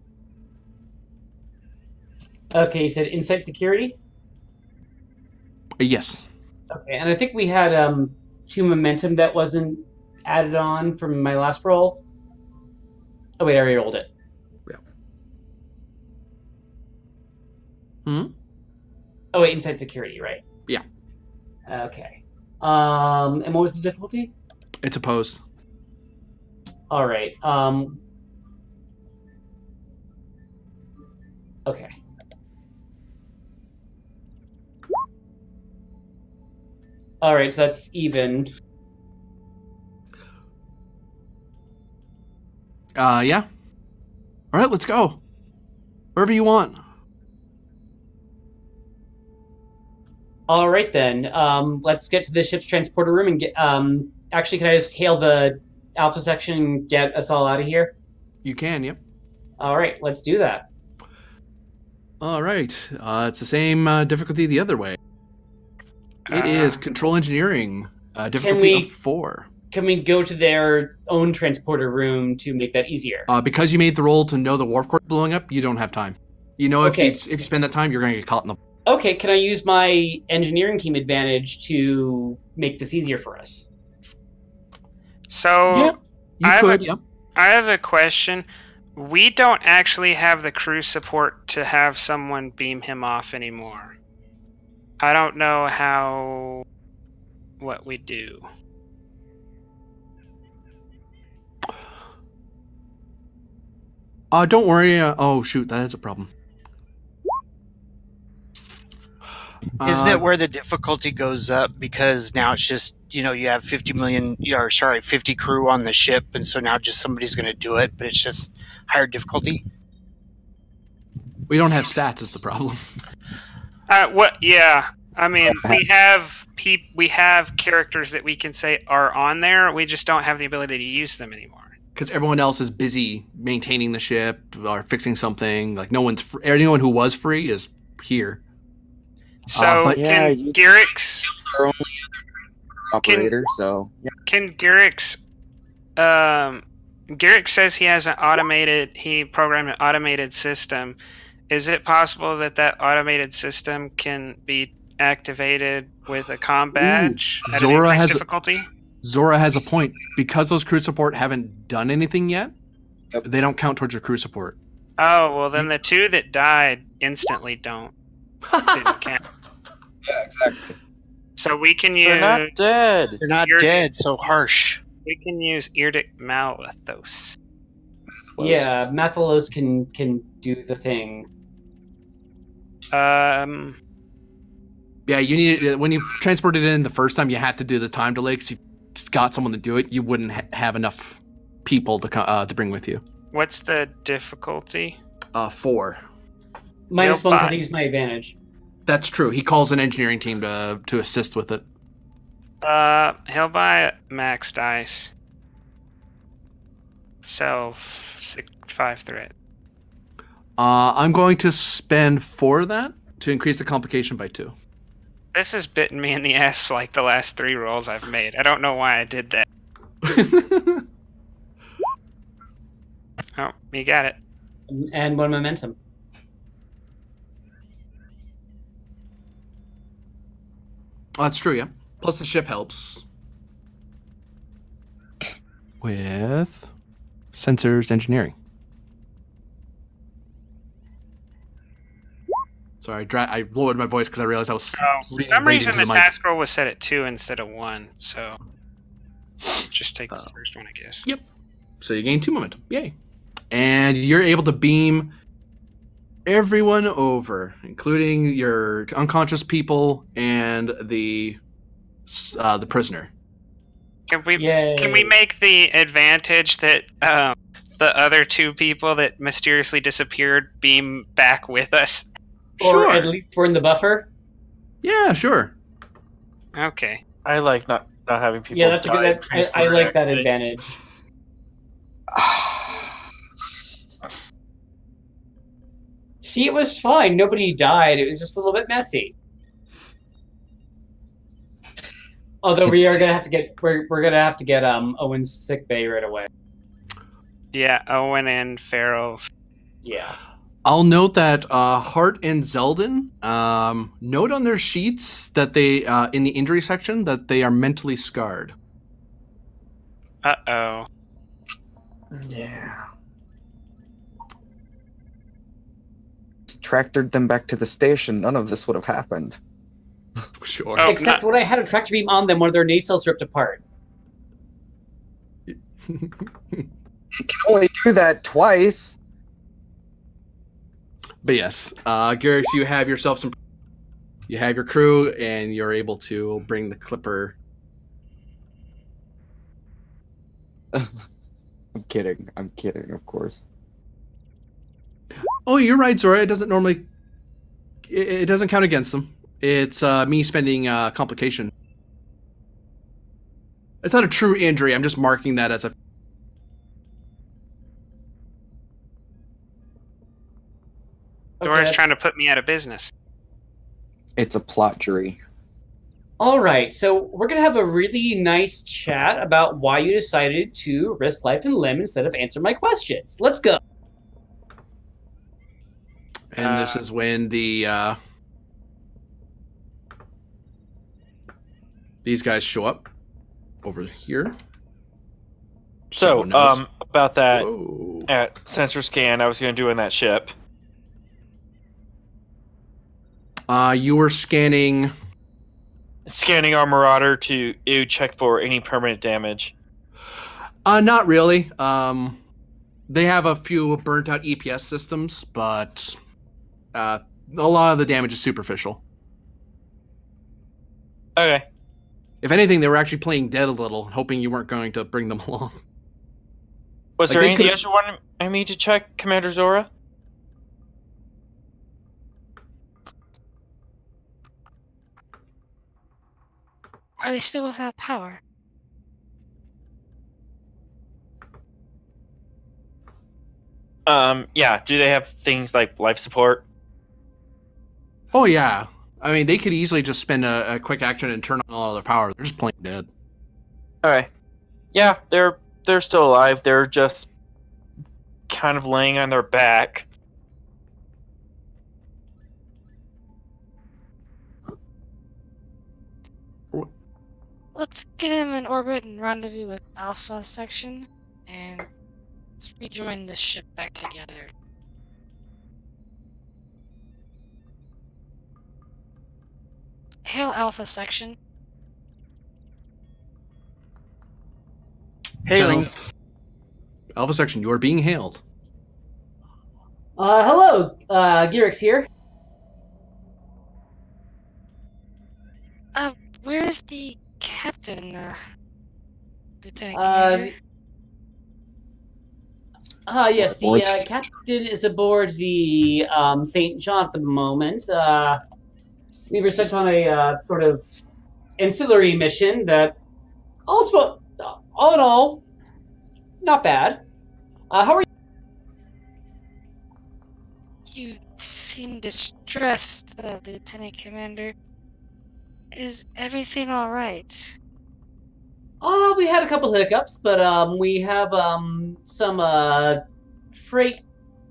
Okay, you said insight security? Yes. Okay, and I think we had 2 momentum that wasn't added on from my last roll. Oh wait, I already rolled it. Yeah. Hmm? Oh wait, insight security, right? Yeah. Okay. And what was the difficulty? It's opposed. All right. Okay. All right, so that's even. Yeah. All right, let's go. Wherever you want. All right then. Let's get to the ship's transporter room and get. Actually, can I just hail the Alpha section and get us all out of here? You can, yep. All right, let's do that. All right. It's the same difficulty the other way. It is control engineering, difficulty of 4. Can we go to their own transporter room to make that easier? Because you made the roll to know the warp core blowing up, you don't have time. You know, Okay. if you spend that time, you're going to get caught in the... Okay, can I use my engineering team advantage to make this easier for us? So Yeah, you could, yeah. I have a question. We don't actually have the crew support to have someone beam him off anymore. I don't know what we do. Don't worry. Oh, shoot, that is a problem. Isn't it where the difficulty goes up because now it's just, you have 50 crew on the ship, and so now just somebody's going to do it, but it's just higher difficulty? We don't have stats is the problem. Yeah. I mean, we have characters that we can say are on there. We just don't have the ability to use them anymore. Because everyone else is busy maintaining the ship or fixing something. Like anyone who was free is here. So can Garrick's operator? Can Garrick's Garrick says he programmed an automated system. Is it possible that automated system can be activated with a comm badge at an increased difficulty? Zora has a point. Because those crew support haven't done anything yet, they don't count towards your crew support. Oh, well then the 2 that died instantly don't. Didn't count. Yeah, exactly. So we can use. They're not dead. They're not You're- dead, so harsh. We can use Irdic Malithos. Yeah, Mathalos can do the thing. Yeah, you need when you transported it in the first time, you had to do the time delay because you got someone to do it. You wouldn't have enough people to bring with you. What's the difficulty? 4. -1 He'll because buy. I used my advantage. That's true. He calls an engineering team to assist with it. He'll buy max dice. So 5 threat. I'm going to spend 4 of that to increase the complication by 2. This has bitten me in the ass like the last 3 rolls I've made. I don't know why I did that. Oh, you got it. And 1 momentum. Oh, that's true, yeah. Plus the ship helps. With sensors engineering. Sorry, I lowered my voice because I realized I was For some reason the task roll was set at 2 instead of 1, so just take the first one, I guess. Yep. So you gain 2 momentum. Yay. And you're able to beam everyone over, including your unconscious people and the prisoner. Can we Yay. make the advantage that the other 2 people that mysteriously disappeared beam back with us? Or Sure. at least we're in the buffer. Yeah, sure. Okay. I like not having people. Yeah, that's a good. die I like that actually. advantage. See, it was fine. Nobody died. It was just a little bit messy. Although we are gonna have to get we're gonna have to get Owen's sick bay right away. Yeah, Owen and Farrell's. Yeah. I'll note that Hart and Zeldin note on their sheets that they, in the injury section, that they are mentally scarred. Uh-oh. Yeah. Tractored them back to the station, none of this would have happened. Sure. Oh, Except when I had a tractor beam on them, one of their nacelles ripped apart. You can only do that twice. But yes, Garrix, you have yourself some. You have your crew, and you're able to bring the Clipper. I'm kidding, of course. Oh, you're right, Zora. It doesn't normally. It doesn't count against them. It's me spending complication. It's not a true injury. I'm just marking that as a. Dora's trying to put me out of business. It's a plot jury. All right, so we're gonna have a really nice chat about why you decided to risk life and limb instead of answer my questions. Let's go. And this is when the these guys show up over here. So, Everyone knows. about that Whoa. at sensor scan, I was going to do in that ship. You were scanning. Scanning our Marauder to check for any permanent damage. Not really. They have a few burnt out EPS systems, but a lot of the damage is superficial. Okay. If anything, they were actually playing dead a little, hoping you weren't going to bring them along. Was Like, there they anything could've- else you wanted me to check, Commander Zora? Are they still without power? Yeah. Do they have things like life support? Oh yeah, I mean they could easily just spend a quick action and turn on all their power. They're just playing dead. Okay. Yeah, they're still alive. They're just kind of laying on their back. Let's get him in orbit and rendezvous with Alpha Section, and let's rejoin the ship back together. Hail Alpha Section. Hailing. Alpha Section, you are being hailed. Hello, Girix here. Where's the captain, Lieutenant Commander? Yes, the What's- captain is aboard the St. John at the moment. We were sent on a sort of ancillary mission that, all in all, not bad. How are you? You seem distressed, Lieutenant Commander. Is everything all right? We had a couple hiccups, but we have some freight.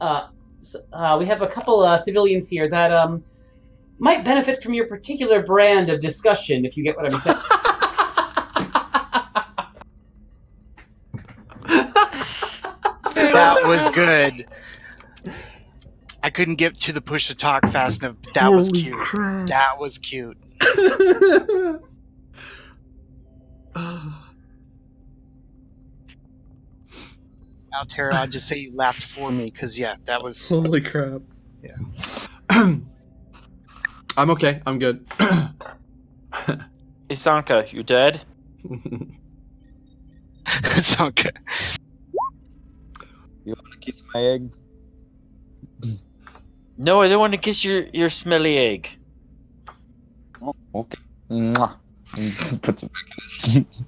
We have a couple civilians here that might benefit from your particular brand of discussion, if you get what I'm saying. That was good. I couldn't get to the push to talk fast enough, but that was cute. That was cute. Now, Tara, I'll just say you laughed for me, because, yeah, that was... Holy crap. Yeah. I'm okay. I'm good. Isanka, you dead? It's okay. You want to kiss my egg? No, I don't want to kiss your smelly egg. Oh, okay. Mwah. Puts it back in his...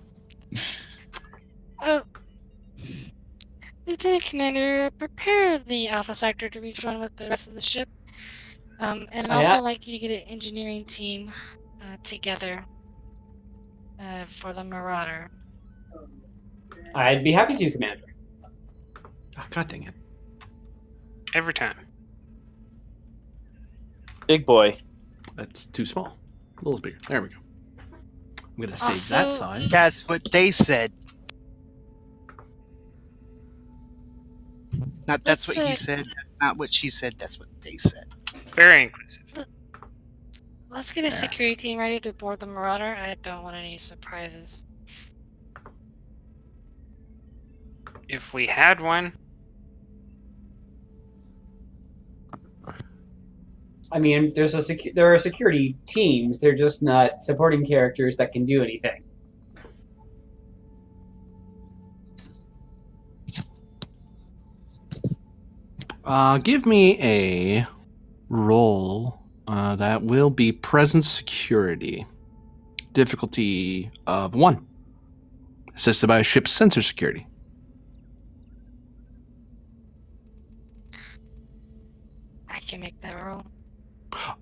Lieutenant Commander, prepare the Alpha Sector to rejoin with the rest of the ship. And I'd also like you to get an engineering team together for the Marauder. I'd be happy to, Commander. Oh, God dang it. Every time. Big boy. That's too small. A little bigger. There we go. I'm going to save that Also- side. That's what they said. Not that's what he said. That's not what she said. That's what they said. Very inclusive. Let's get a security team ready to board the Marauder. I don't want any surprises. If we had one, I mean, there are security teams. They're just not supporting characters that can do anything. Give me a roll that will be presence security. Difficulty of 1. Assisted by ship's sensor security. I can make that roll.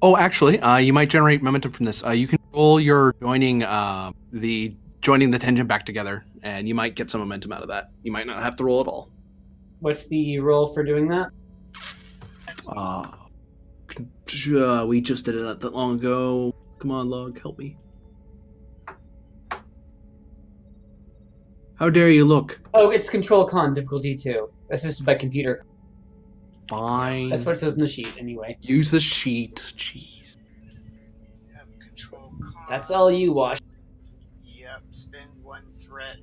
Oh, actually, you might generate momentum from this. You can roll your joining the Tenji back together, and you might get some momentum out of that. You might not have to roll at all. What's the roll for doing that? We just did it not that long ago. Come on, Log, help me. How dare you look? Oh, it's Control Con difficulty 2. Assisted by computer. Fine. That's what it says in the sheet, anyway. Use the sheet. Jeez. Control. That's all you, Wash. Yep. Spend 1 threat.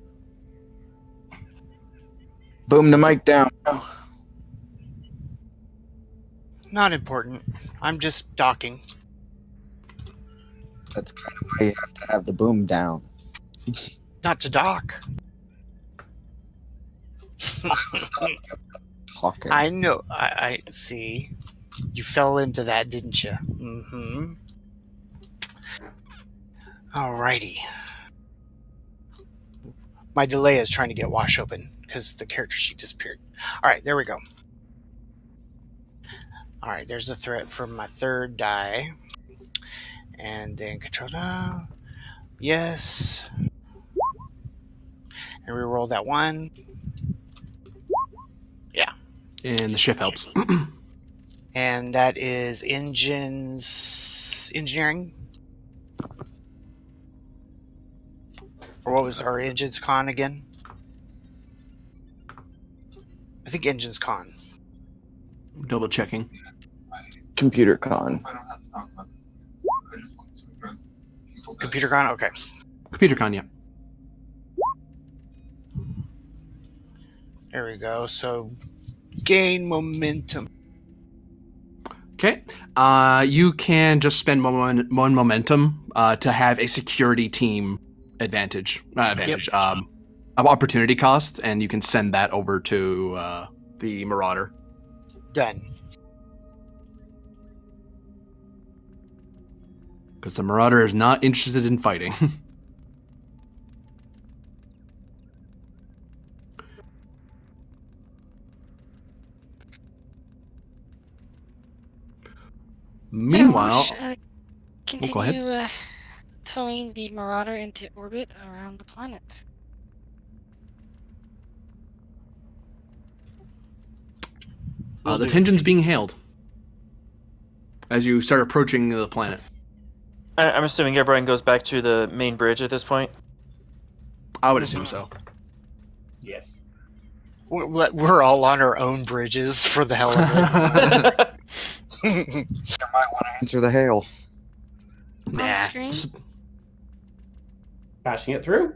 Boom the mic down. Not important. I'm just docking. That's kind of why you have to have the boom down. Not to dock. Talking. I know. I see. You fell into that, didn't you? Mm-hmm. Alrighty. My delay is trying to get Wash open because the character sheet disappeared. Alright, there we go. Alright, there's a threat from my 3rd die. And then control now. Yes. And reroll that 1. Yeah. And the ship helps. And that is engineering. Or what was our engines con again? I think engines con. Double checking. Computer con. Computer con? Okay. Computer con, yeah. There we go. So gain momentum. Okay. You can just spend one momentum to have a security team advantage. Opportunity cost, and you can send that over to the Marauder. Done. Because the Marauder is not interested in fighting. Meanwhile, continue go ahead. towing the Marauder into orbit around the planet. The Tenjin's being hailed as you start approaching the planet. I'm assuming everyone goes back to the main bridge at this point. I would assume so. Yes. We're all on our own bridges for the hell of it. You might want to answer the hail. On screen? Passing it through.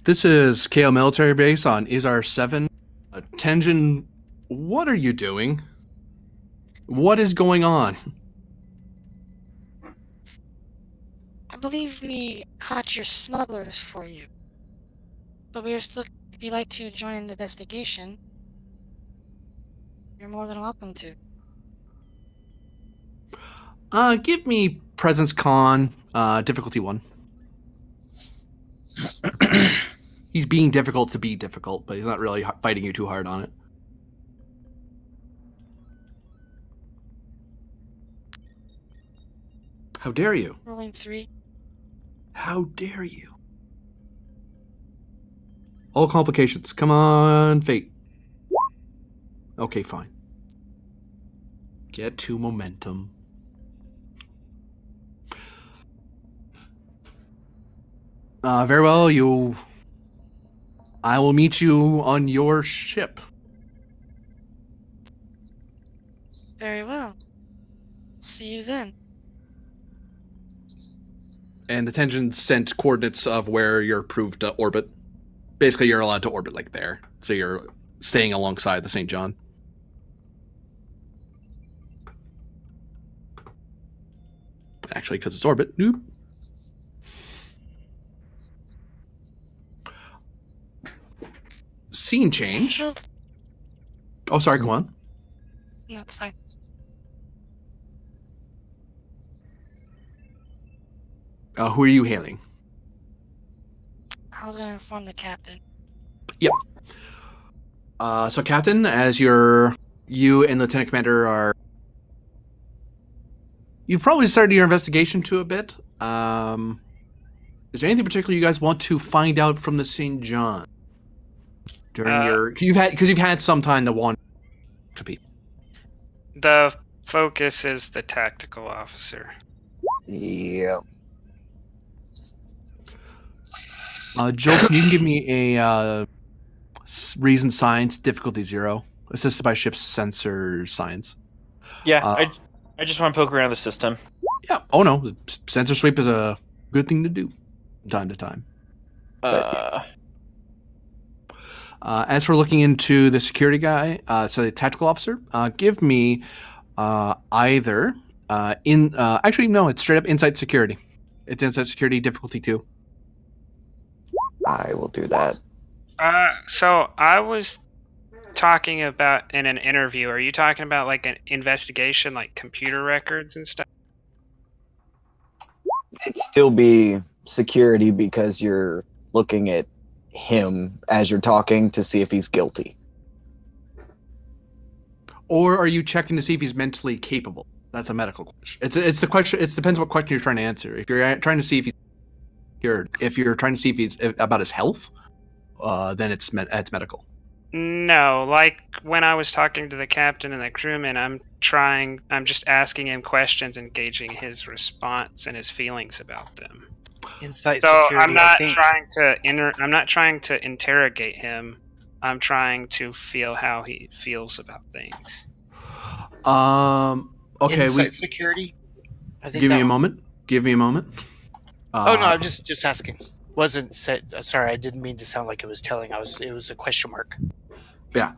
This is KO Military Base on Izar 7. Tenjin, what are you doing? What is going on? I believe we caught your smugglers for you. But we are still, if you'd like to join in the investigation, you're more than welcome to. Give me Presence Con, difficulty 1. He's being difficult to be difficult, but he's not really fighting you too hard on it. How dare you? Rolling 3. How dare you? All complications. Come on, Fate. Okay, fine. Get to momentum. Very well, I will meet you on your ship. Very well. See you then. And the Tenjin sent coordinates of where you're approved to orbit. Basically, you're allowed to orbit like there. So you're staying alongside the St. John. Actually, because it's orbit. Nope. Scene change. Oh, sorry, go on. No, it's fine. Who are you hailing? I was going to inform the captain. Yep. So, Captain, as you and Lieutenant Commander are... You've probably started your investigation to a bit. Is there anything particular you guys want to find out from the St. John? During you've had some time to wander to people. The focus is the tactical officer. Yep. Jolson, you can give me a reason science difficulty 0, assisted by ship's sensor science. Yeah, I just want to poke around the system. Yeah. Oh no, sensor sweep is a good thing to do from time to time. As for looking into the security guy, so the tactical officer, give me either actually no, it's straight up insight security. It's insight security difficulty 2. I will do that. So I was talking about in an interview. Are you talking about like an investigation, like computer records and stuff? It'd still be security because you're looking at him as you're talking to see if he's guilty. Or are you checking to see if he's mentally capable? That's a medical question. It's the question. It depends what question you're trying to answer. If you're trying to see if he's cured, if you're trying to see if he's about his health, then it's medical. No, like when I was talking to the captain and the crewman, I'm just asking him questions and gauging his response and his feelings about them. Insight so security. I'm not trying to interrogate him. I'm trying to feel how he feels about things. Okay. Insight security. Give me a moment. Oh no, I'm just asking. Wasn't said. Sorry, I didn't mean to sound like it was telling. It was a question mark. Yeah.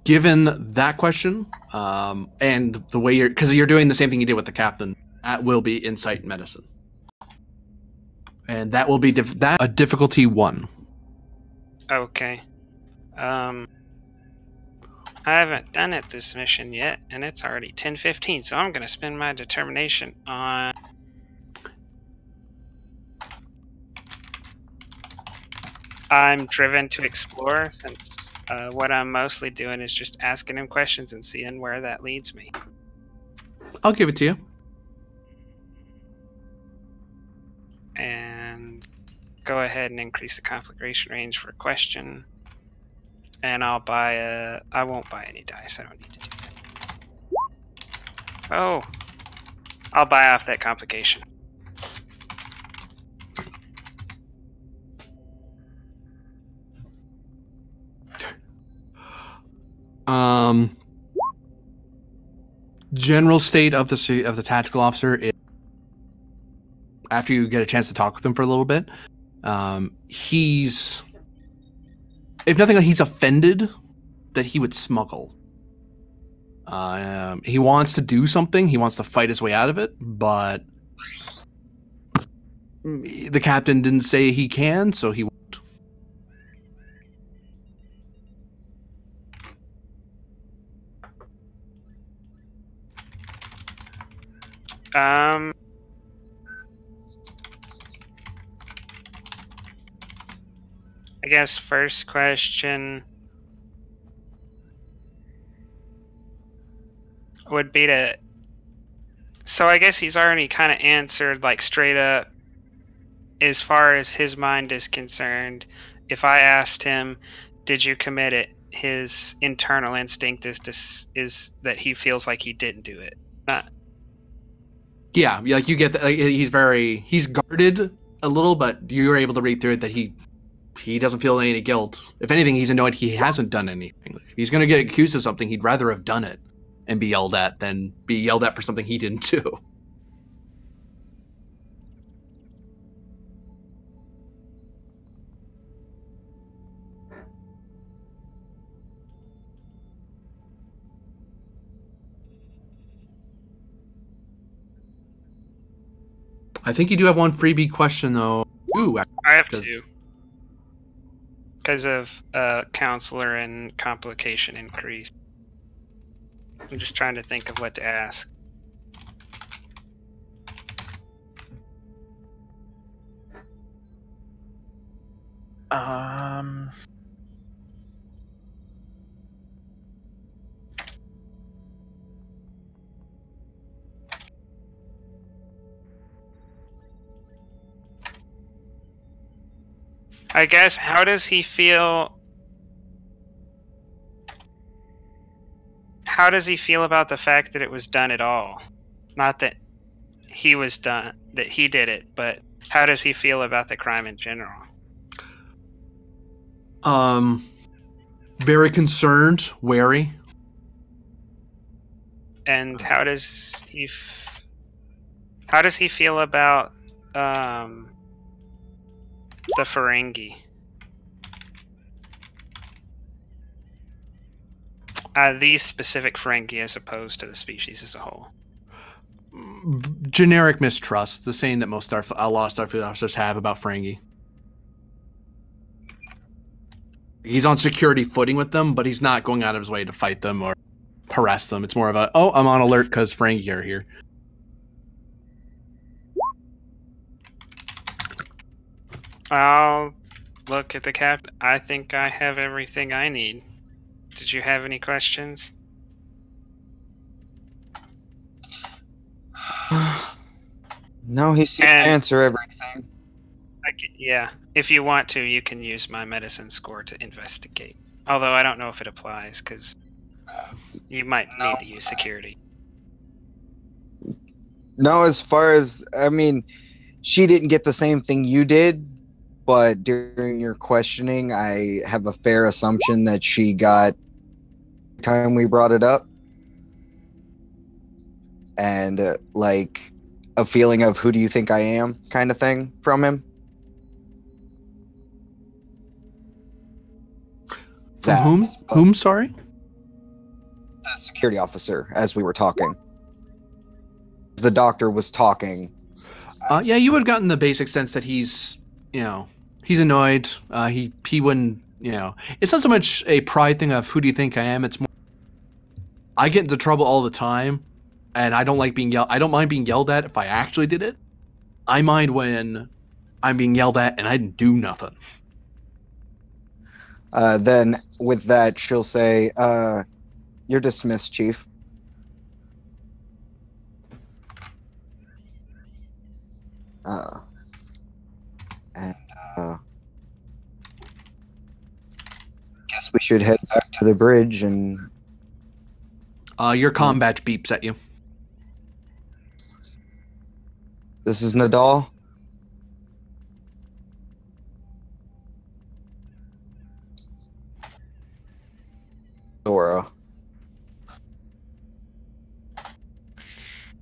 Given that question, and the way because you're doing the same thing you did with the captain, that will be insight medicine, and that will be a difficulty 1. Okay. I haven't done it this mission yet, and it's already 10:15, so I'm gonna spend my determination on. I'm driven to explore, since what I'm mostly doing is just asking him questions and seeing where that leads me. I'll give it to you. And go ahead and increase the conflagration range for a question. And I'll buy I won't buy any dice. I don't need to do that. Oh, I'll buy off that complication. General state of the tactical officer is, after you get a chance to talk with him for a little bit, he's, if nothing, he's offended that he would smuggle. He wants to do something. He wants to fight his way out of it, but the captain didn't say he can, so he won't. I guess first question would be to. So I guess he's already kind of answered, like, straight up, as far as his mind is concerned. If I asked him, "Did you commit it?" his internal instinct is that he feels like he didn't do it. Yeah, like you get that. Like, he's guarded a little, but you're able to read through it that he doesn't feel any guilt. If anything, he's annoyed he hasn't done anything. If he's going to get accused of something, he'd rather have done it and be yelled at than be yelled at for something he didn't do. I think you do have one freebie question, though. Ooh, I have two. Because of counselor and complication increase. I'm just trying to think of what to ask. I guess, how does he feel? How does he feel about the fact that it was done at all? Not that he was done, that he did it, but how does he feel about the crime in general? Very concerned, wary. And how does he feel about the Ferengi? These specific Ferengi as opposed to the species as a whole. Generic mistrust, the same that most a lot of Starfleet officers have about Ferengi. He's on security footing with them, but he's not going out of his way to fight them or harass them. It's more of a, oh, I'm on alert because Ferengi are here. I'll look at the cap. I think I have everything I need. Did you have any questions? No, he seems to answer everything. Yeah, if you want to, you can use my medicine score to investigate. Although I don't know if it applies, because you might need to use security. No, as far as, I mean, she didn't get the same thing you did, but during your questioning, I have a fair assumption that she got the time we brought it up. And, like, a feeling of who do you think I am kind of thing from him. From whom? zaps, but Whom, sorry? the security officer, as we were talking. The doctor was talking. Yeah, you would have gotten the basic sense that he's annoyed. He wouldn't, it's not so much a pride thing of who do you think I am. It's more, I get into trouble all the time, and I don't like being I don't mind being yelled at if I actually did it. I mind when I'm being yelled at and I didn't do nothing. Then with that, she'll say, "You're dismissed, Chief." And guess we should head back to the bridge and. Your comm badge beeps at you. This is Nadal. Zora.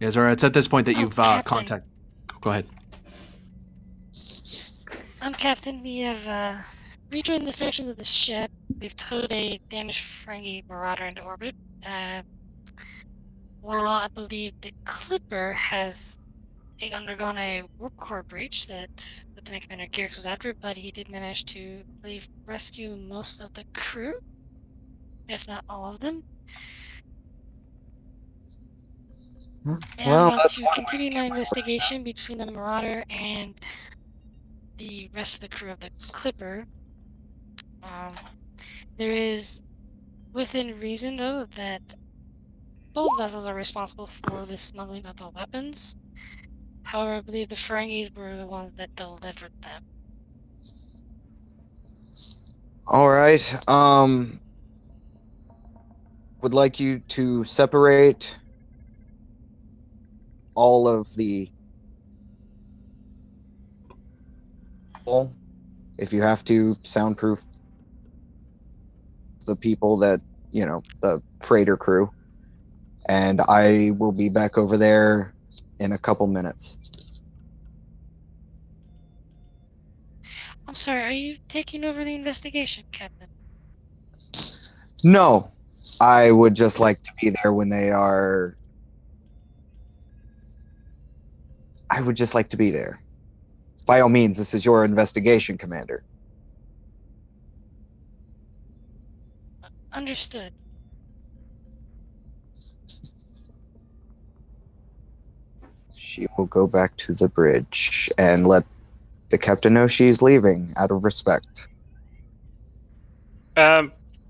Yeah, Zora, it's at this point that you've Captain. contact. Go ahead. Captain. We have rejoined the sections of the ship. We've towed a damaged Ferengi Marauder into orbit. While I believe the Clipper has undergone a warp core breach that Lieutenant Commander Garrix was after, but he did manage to, I believe, rescue most of the crew, if not all of them. And Well, I'm about that's to one way continue to my get my investigation between the Marauder and the rest of the crew of the Clipper. There is, within reason, though, that both vessels are responsible for the smuggling of the weapons. However, I believe the Ferengis were the ones that delivered them. All right. Would like you to separate all of the. If you have to, soundproof the people that the freighter crew, and I will be back over there in a couple minutes. I'm sorry, are you taking over the investigation, Captain? No, I would just like to be there when they are. I would just like to be there. By all means, this is your investigation, Commander. Understood. She will go back to the bridge and let the captain know she's leaving out of respect.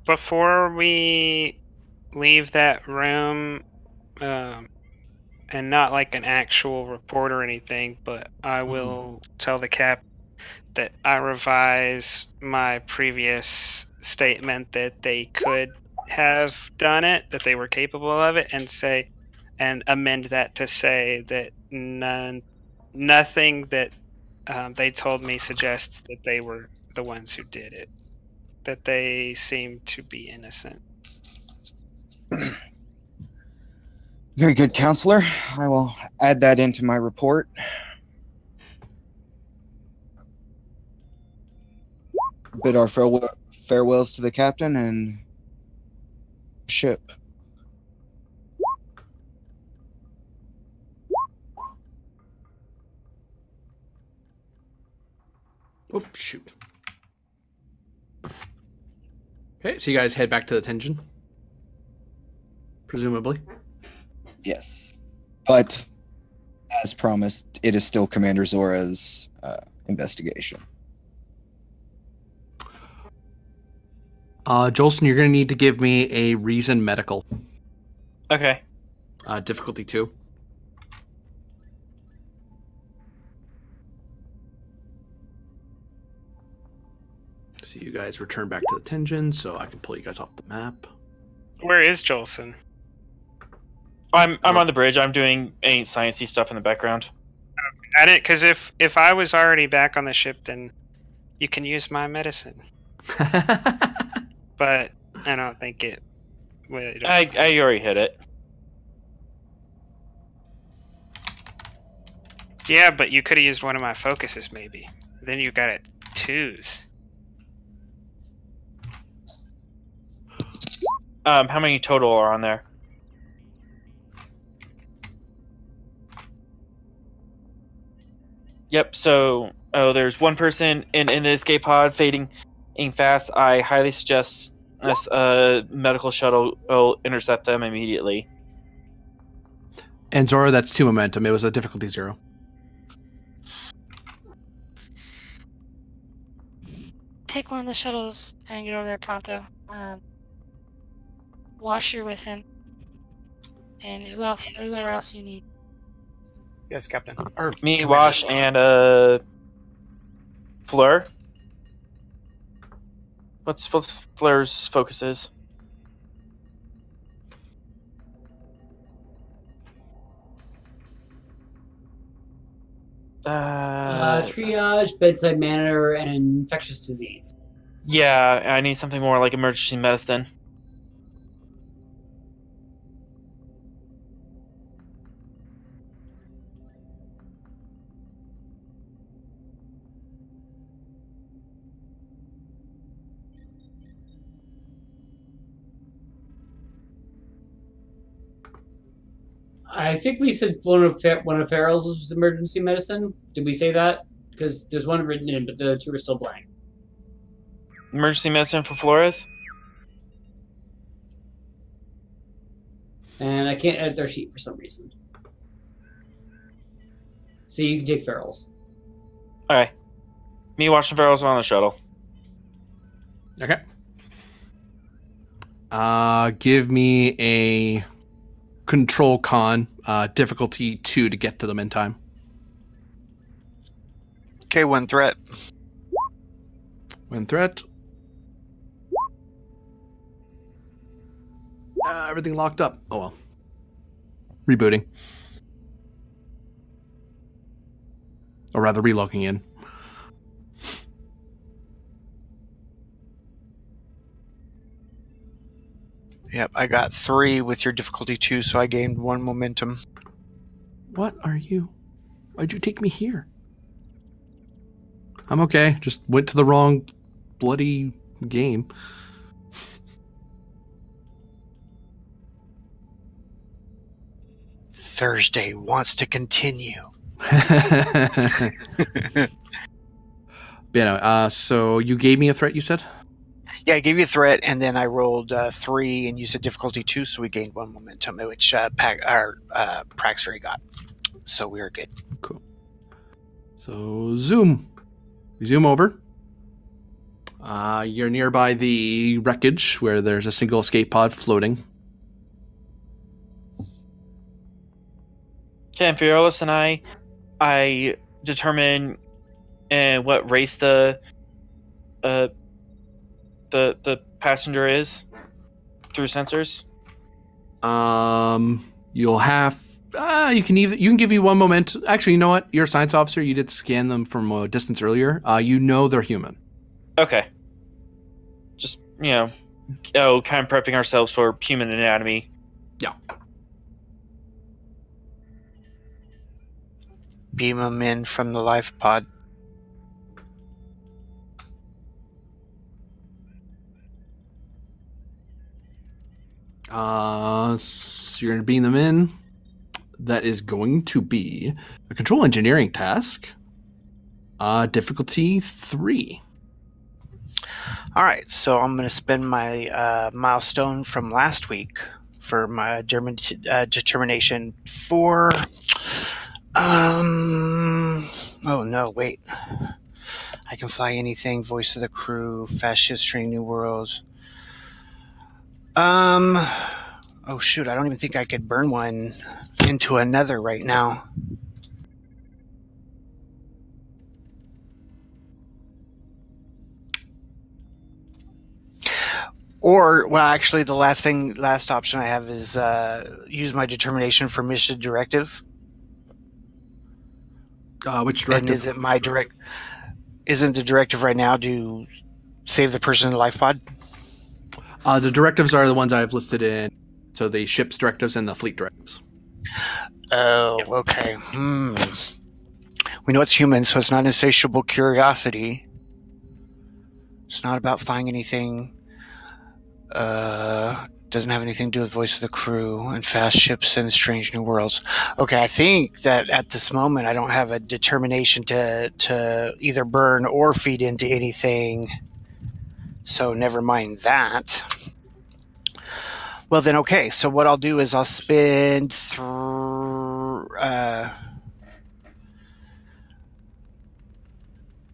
Before we leave that room, and not like an actual report or anything, but I will tell the cap that I revise my previous statement that they could have done it, that they were capable of it, and amend that to say that nothing that they told me suggests that they were the ones who did it, that they seem to be innocent. Very good, Counselor. I will add that into my report. Bid our farewells to the captain and ship. Oh, shoot. Okay, so you guys head back to the Tenji. Presumably. Yes. But, as promised, it is still Commander Zora's investigation. Jolson, you're going to need to give me a reason medical. Okay. Difficulty 2. So you guys return back to the Tenji, so I can pull you guys off the map. Where is Jolson? I'm on the bridge. I'm doing any sciencey stuff in the background. I didn't, because if I was already back on the ship, then you can use my medicine. But I don't think it would. I already hit it. Yeah, but you could have used one of my focuses, maybe. Then you got it 2s. How many total are on there? Yep. So, there's one person in the escape pod fading fast. I highly suggest this medical shuttle will intercept them immediately. And Zora, that's 2 momentum. It was a difficulty 0. Take one of the shuttles and get over there pronto. Washer with him. And whoever else you need. Yes, Captain. Or Me, Commander. Wash, and Fleur. What's Fleur's focuses? Triage, bedside manner, and infectious disease. Yeah, I need something more like emergency medicine. I think we said one of Farrell's was emergency medicine. Did we say that? Because there's one written in, but the 2 are still blank. Emergency medicine for Flores? And I can't edit their sheet for some reason. So you can take Farrell's. Okay. Me, Wash, and Farrell's on the shuttle. Okay. Give me a control con, difficulty 2 to get to them in time. Okay, 1 threat. When threat. Everything locked up. Oh well. Rebooting. Or rather, relogging in. Yep, I got 3 with your difficulty 2, so I gained 1 momentum. What are you? Why'd you take me here? I'm okay. Just went to the wrong bloody game. Thursday wants to continue. So you gave me a threat, you said? Yeah, I gave you a threat, and then I rolled 3, and you said difficulty 2, so we gained 1 momentum, which Praxbury got. So we were good. Cool. So zoom. We zoom over. You're nearby the wreckage where there's a single escape pod floating. Okay, and Fearless and I determine what race the passenger is through sensors. You'll have you can give you 1 moment. Actually, you know what? You're a science officer. You did scan them from a distance earlier. You know they're human. Okay. Just kind of prepping ourselves for human anatomy. Yeah. Beam them in from the life pod. So you're going to beam them in. That is going to be a control engineering task. Difficulty 3. All right, so I'm going to spend my milestone from last week for my German determination for... Oh, no, wait. I can fly anything, voice of the crew, fast ships, training new worlds. Oh, shoot, I don't even think I could burn one into another right now. Or, well, actually, the last option I have is use my determination for mission directive. Which directive? And is it my direct? Isn't the directive right now to save the person in the life pod? The directives are the ones I've listed in. So the ship's directives and the fleet directives. Oh, okay. We know it's human, so it's not insatiable curiosity. It's not about finding anything Doesn't have anything to do with voice of the crew and fast ships and strange new worlds. Okay, I think that at this moment I don't have a determination to either burn or feed into anything. So never mind that. Well then, okay. So what I'll do is I'll spend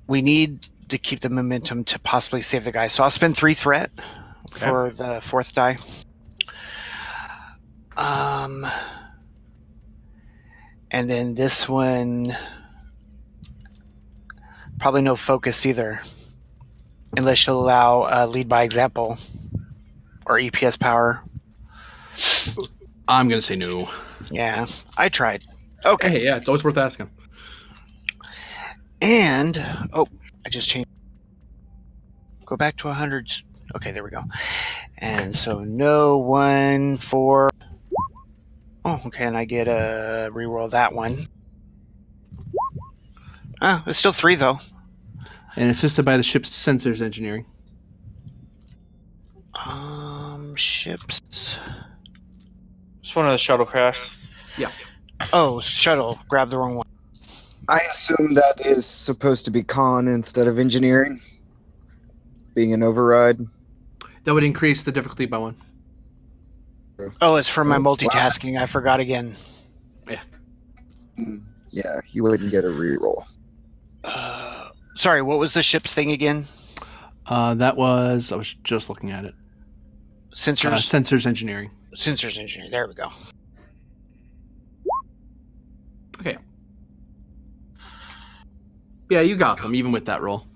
we need to keep the momentum to possibly save the guy. So I'll spend 3 threat for the 4th die. And then this one, probably no focus either, unless you'll allow lead by example or EPS power. I'm gonna say no. Yeah, I tried. Okay. Hey, yeah, it's always worth asking. And I just changed. Go back to 100. Okay, there we go. And so no 1 4. Oh, okay, and I get a reroll that one. Oh, it's still 3 though. And assisted by the ship's sensors engineering. Ships. Just one of the shuttlecrafts. Yeah. Oh, shuttle. Grab the wrong one. I assume that is supposed to be con instead of engineering, being an override. That would increase the difficulty by 1. Oh, it's for my Wow. multitasking. I forgot again. Yeah, you wouldn't get a reroll. Sorry, what was the ship's thing again? I was just looking at it. Sensors? Sensors engineering. Sensors engineering. There we go. Okay. Yeah, you got them, even with that roll.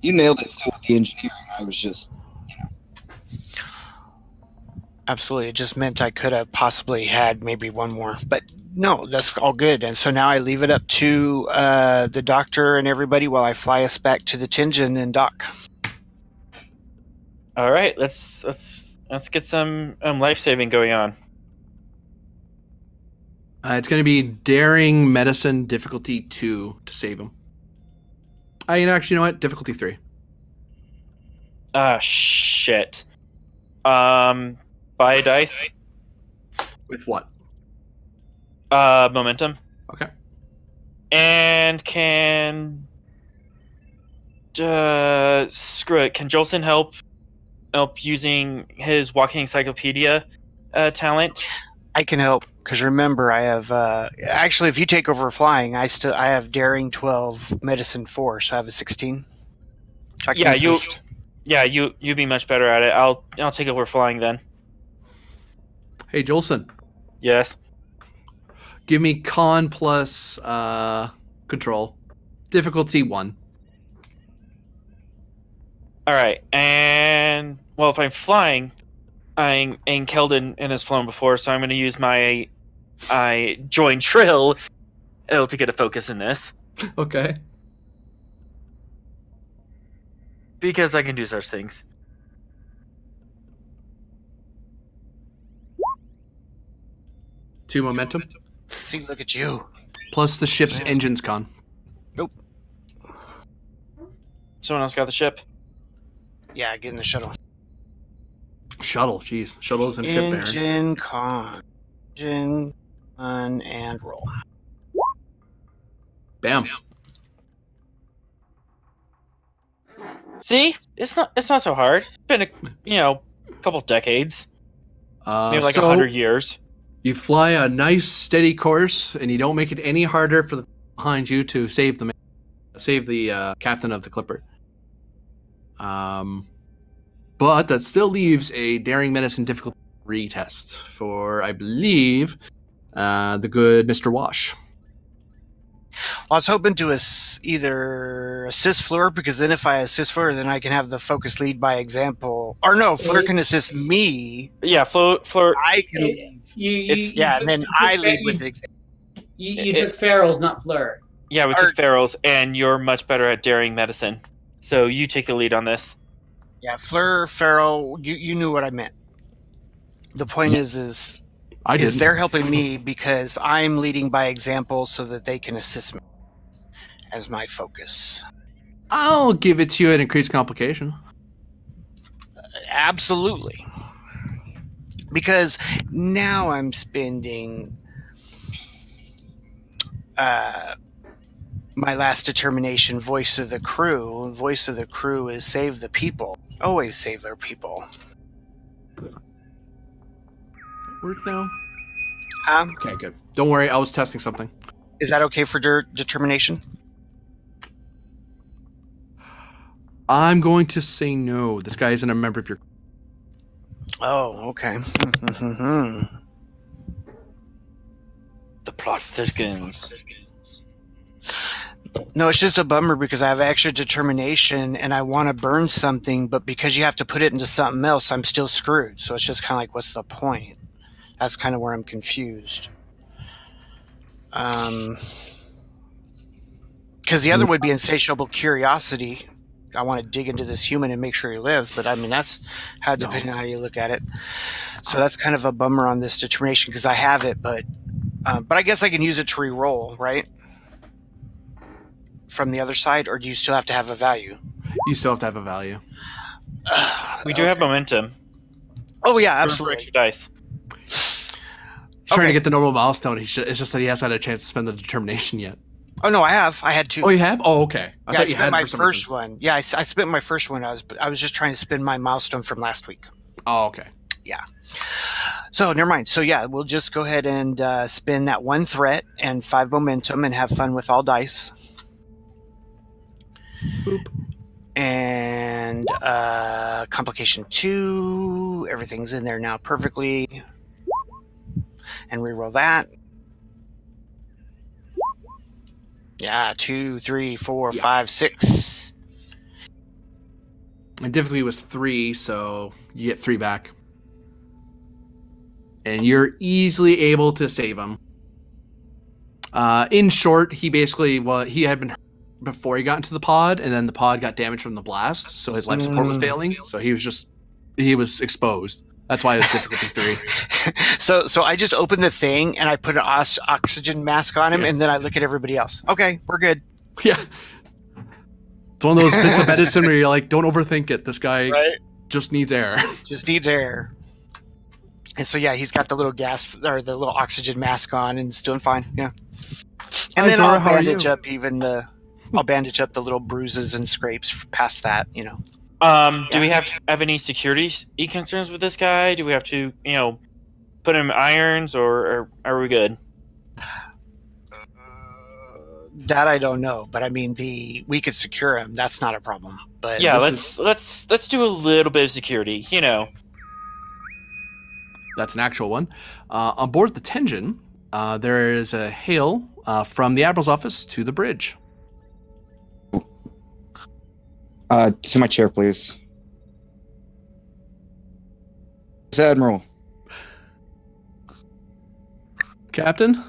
You nailed it still with the engineering. I was just, Absolutely. It just meant I could have possibly had maybe 1 more. But no, that's all good. And so now I leave it up to the doctor and everybody while I fly us back to the Tenjin and dock. All right, let's get some life saving going on. It's going to be daring medicine difficulty 2 to save him. Actually, you know what? Difficulty 3. Ah, shit. Buy a dice. With what? Momentum. Okay. And can screw it. Can Jolson help using his walking encyclopedia talent? I can help because remember I have actually if you take over flying, I have daring 12, medicine 4, so I have a 16. I can assist. You be much better at it. I'll take over flying then. Hey, Jolson. Yes. Give me con plus control. Difficulty 1. All right, and well, if I'm flying, and Keldon has flown before, so I'm going to use my join Trill to get a focus in this Okay. because I can do such things. Two momentum. See, look at you. Plus the ship's engine's con. Nope. Someone else got the ship? Yeah, get in the shuttle. Shuttle, jeez. Shuttle isn't ship bearer. Engine con. Engine con and roll. Bam. See, it's not so hard. It's been a couple decades, maybe like 100 years. You fly a nice steady course, and you don't make it any harder for the behind you to save the captain of the Clipper. But that still leaves a daring medicine difficulty retest for, I believe, the good Mr. Wash. Well, I was hoping to either assist Fleur, because then if I assist Fleur, then I can have the focus lead by example. Or no, Fleur can assist me. Yeah, Fleur. I can. And then I lead with example. You took Farrell's, not Fleur. Yeah, we took Farrell's, and you're much better at daring medicine. So you take the lead on this. Yeah, Fleur, Farrell, you knew what I meant. The point is they're helping me because I'm leading by example so that they can assist me as my focus. I'll give it to you at increased complication. Absolutely. because now I'm spending my last determination, voice of the crew. Voice of the crew is save the people. Always save their people. Work now? Huh? Okay, good. Don't worry, I was testing something. Is that okay for determination? I'm going to say no. This guy isn't a member of your... Oh, okay. The plot thickens. No, it's just a bummer because I have extra determination and I want to burn something, but because you have to put it into something else, I'm still screwed. So it's just kind of like, what's the point? That's kind of where I'm confused. Because the other would be insatiable curiosity. I want to dig into this human and make sure he lives, but I mean, that's how, depending on how you look at it. So that's kind of a bummer on this determination because I have it, but I guess I can use it to re-roll, right? From the other side, or do you still have to have a value? You still have to have a value. We do have momentum. Oh yeah, For absolutely. extra dice. He's trying to get the normal milestone. It's just that he hasn't had a chance to spend the determination yet. Oh no, I have. I had 2. Oh, you have? Oh, okay. I spent my first one. Yeah, I spent my first one. I was just trying to spend my milestone from last week. Oh, okay. Yeah. So never mind. So yeah, we'll just go ahead and spin that 1 threat and 5 momentum and have fun with all dice. Boop. And complication 2. Everything's in there now perfectly. And reroll that. Yeah, 2, 3, 4, 5, 6. And difficulty was 3, so you get 3 back. And you're easily able to save him. In short, he basically he had been hurt before he got into the pod, and then the pod got damaged from the blast, so his life support was failing. So he was exposed. That's why it was difficulty 3. So I just opened the thing and I put an oxygen mask on him, and then I look at everybody else. Okay, we're good. Yeah. It's one of those bits of medicine where you're like, don't overthink it. This guy just needs air. Just needs air. And so yeah, he's got the little gas or the little oxygen mask on and it's doing fine. Yeah. And then I'll bandage up I'll bandage up the little bruises and scrapes past that, you know. Do we have any security concerns with this guy? Do we have to, put him in irons, or are we good? That I don't know, but I mean, we could secure him. That's not a problem. But yeah, let's do a little bit of security. That's an actual one. On board the Tenjin, there is a hail from the Admiral's office to the bridge. To my chair, please. Yes, Admiral. Captain?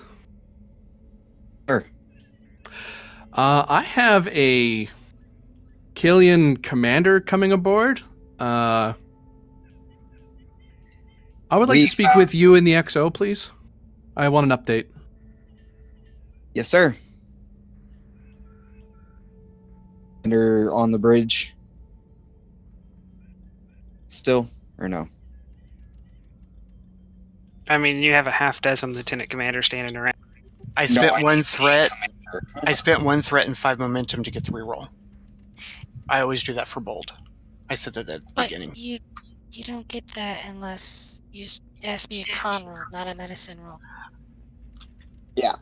Sir. I have a Killian commander coming aboard. I would like to speak with you in the XO, please. I want an update. Yes, sir. Commander on the bridge. Still, or no? I mean, you have a half dozen lieutenant commanders standing around. I spent 1 threat. I spent 1 threat and 5 momentum to get the reroll. I always do that for bold. I said that at the beginning. You don't get that unless it has to be a con roll, not a medicine roll. Yeah.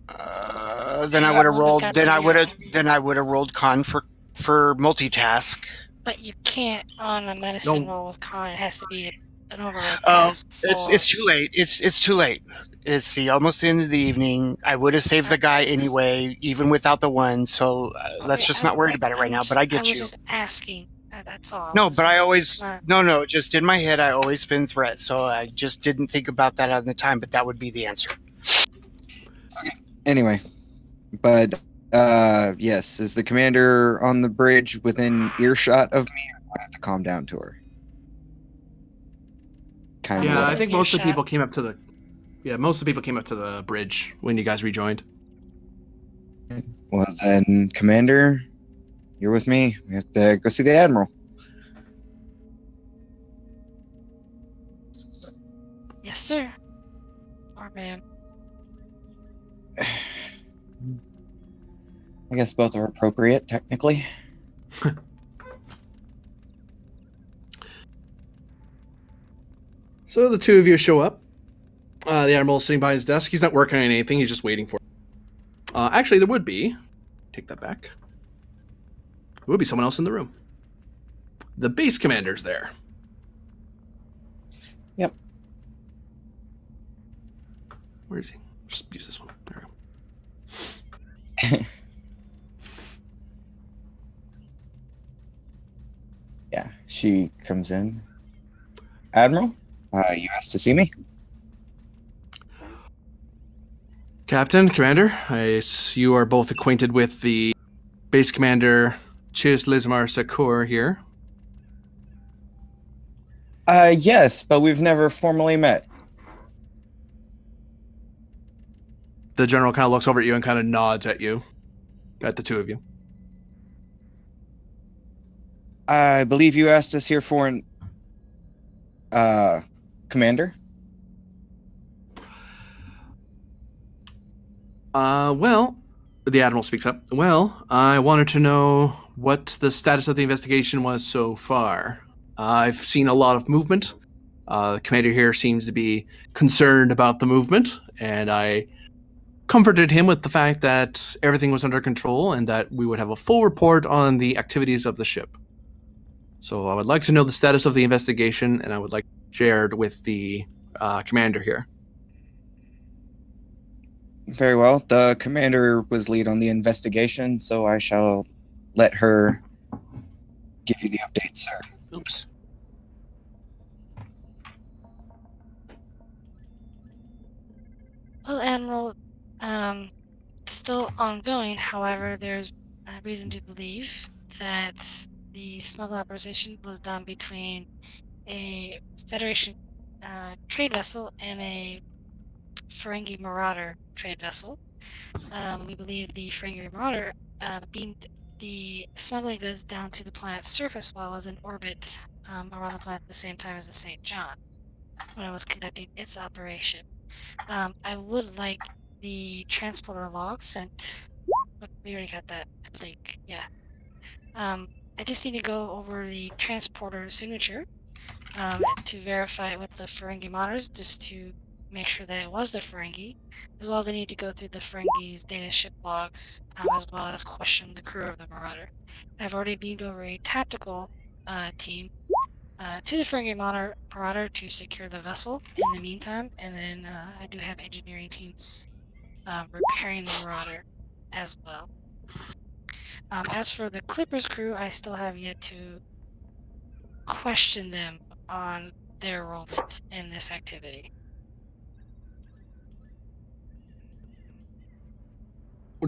Then I would have rolled. Then I would have rolled con for multitask. But you can't on a medicine roll with con. It has to be an overall. It's too late. It's too late. It's almost the end of the evening. I would have saved the guy anyway, even without the 1. So let's just not worry about it right now. But I get you. I was just asking. That's all. No, but I always no. Just in my head, I always spin threat. So I just didn't think about that at the time. But that would be the answer. Anyway, but yes, is the commander on the bridge within earshot of me, or do I have to calm down to her? Kind of. Yeah, I think most of the people came up to the bridge when you guys rejoined. Well then, Commander, you're with me. We have to go see the Admiral. sir. Or ma'am. I guess both are appropriate, technically. So the two of you show up. The Admiral's sitting by his desk. He's not working on anything. He's just waiting for it. Actually, there would be. Take that back. There would be someone else in the room. The base commander's there. Yep. Where is he? Just use this one. There we go. Yeah, she comes in. Admiral, you asked to see me? Captain, Commander, you are both acquainted with the base commander, Chiz Lizmar Sakur here. Yes, but we've never formally met. The general kind of looks over at you and kind of nods at you, at the two of you. I believe you asked us here for an, commander? Well, the Admiral speaks up. Well, I wanted to know what the status of the investigation was so far. I've seen a lot of movement. The commander here seems to be concerned about the movement, and I comforted him with the fact that everything was under control and that we would have a full report on the activities of the ship. So I would like to know the status of the investigation, and I would like shared with the commander here. Very well. The commander was lead on the investigation, so I shall let her give you the update, sir. Oops. Well, Admiral, still ongoing. However, there's reason to believe that the smuggle operation was done between a Federation trade vessel and a Ferengi Marauder trade vessel. We believe the Ferengi Marauder beamed the smuggling goods down to the planet's surface while it was in orbit around the planet at the same time as the St. John when it was conducting its operation. I would like the transporter log sent. But we already got that, I think. Yeah. I just need to go over the transporter signature to verify it with the Ferengi monitors, just to make sure that it was the Ferengi, as well as I need to go through the Ferengi's data ship logs, as well as question the crew of the Marauder. I've already beamed over a tactical team to the Ferengi Marauder to secure the vessel in the meantime, and then I do have engineering teams repairing the Marauder as well. As for the Clippers crew, I still have yet to question them on their enrollment in this activity.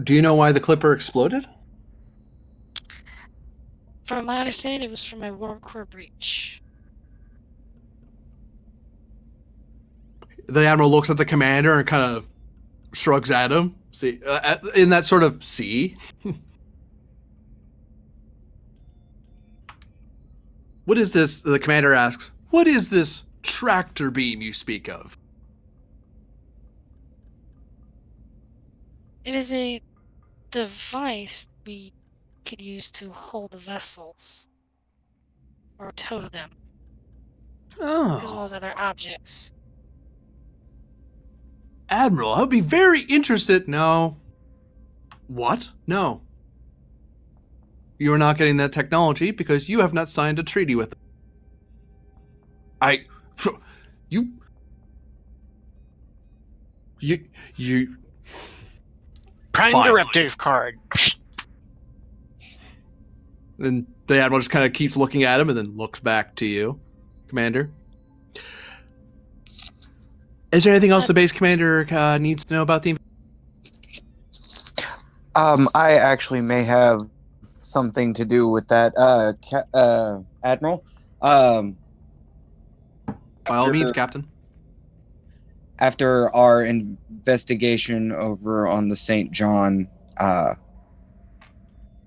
Do you know why the Clipper exploded? From my understanding, it was from a warp core breach. The Admiral looks at the commander and kind of shrugs at him. See, in that sort of see. What is this? The commander asks, what is this tractor beam you speak of? It is a device we could use to hold the vessels or tow them, as well as other objects. Admiral, I would be very interested. No. What? No. You are not getting that technology because you have not signed a treaty with them. You. Prime Fine. directive card. Then the Admiral just kind of keeps looking at him and then looks back to you, Commander. Is there anything else the base commander needs to know about the... I actually may have something to do with that, Admiral. By all means, Captain. After our investigation over on the St. John,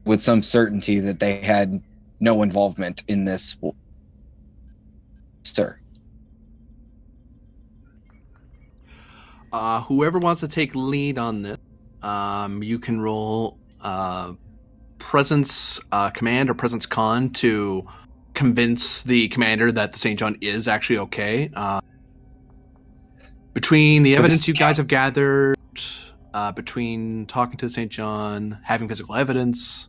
with some certainty that they had no involvement in this, sir. Whoever wants to take lead on this, you can roll presence command or presence con to convince the commander that the St. John is actually okay. Between the evidence you guys have gathered, between talking to the St. John, having physical evidence,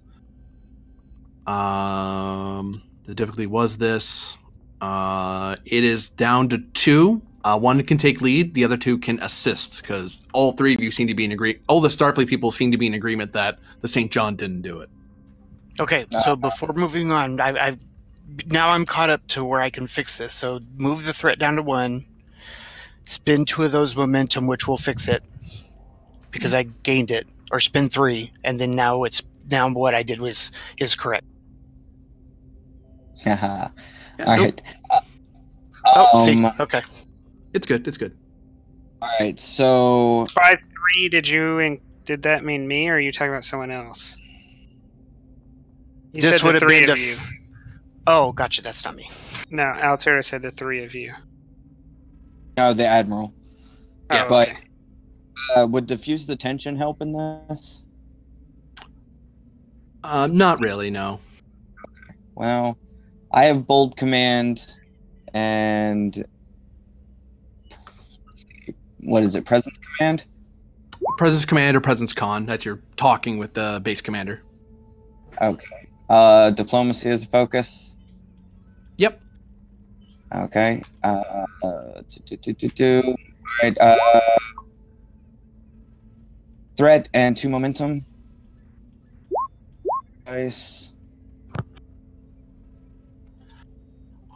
the difficulty was this. It is down to 2. One can take lead, the other 2 can assist, because all 3 of you seem to be in agreement. All the Starfleet people seem to be in agreement that the St. John didn't do it. Okay, so before moving on, now I'm caught up to where I can fix this. So move the threat down to 1, spin 2 of those momentum, which will fix it, because I gained it, or spin 3, and then now what I did is correct. Yeah. Yeah, All nope. right. See, okay. It's good. It's good. All right. So By 3, did that mean me, or are you talking about someone else? You This said would the have 3 been of you. Oh, gotcha. That's not me. No, Altera said the 3 of you. no, the admiral. Yeah, Oh, but okay. would diffuse the tension help in this? Not really. No. Well, I have bold command and what is it? Presence command. Presence command or presence con. That's your talking with the base commander. Okay. Diplomacy as a focus. Yep. Okay. Right. Threat and 2 momentum. Nice.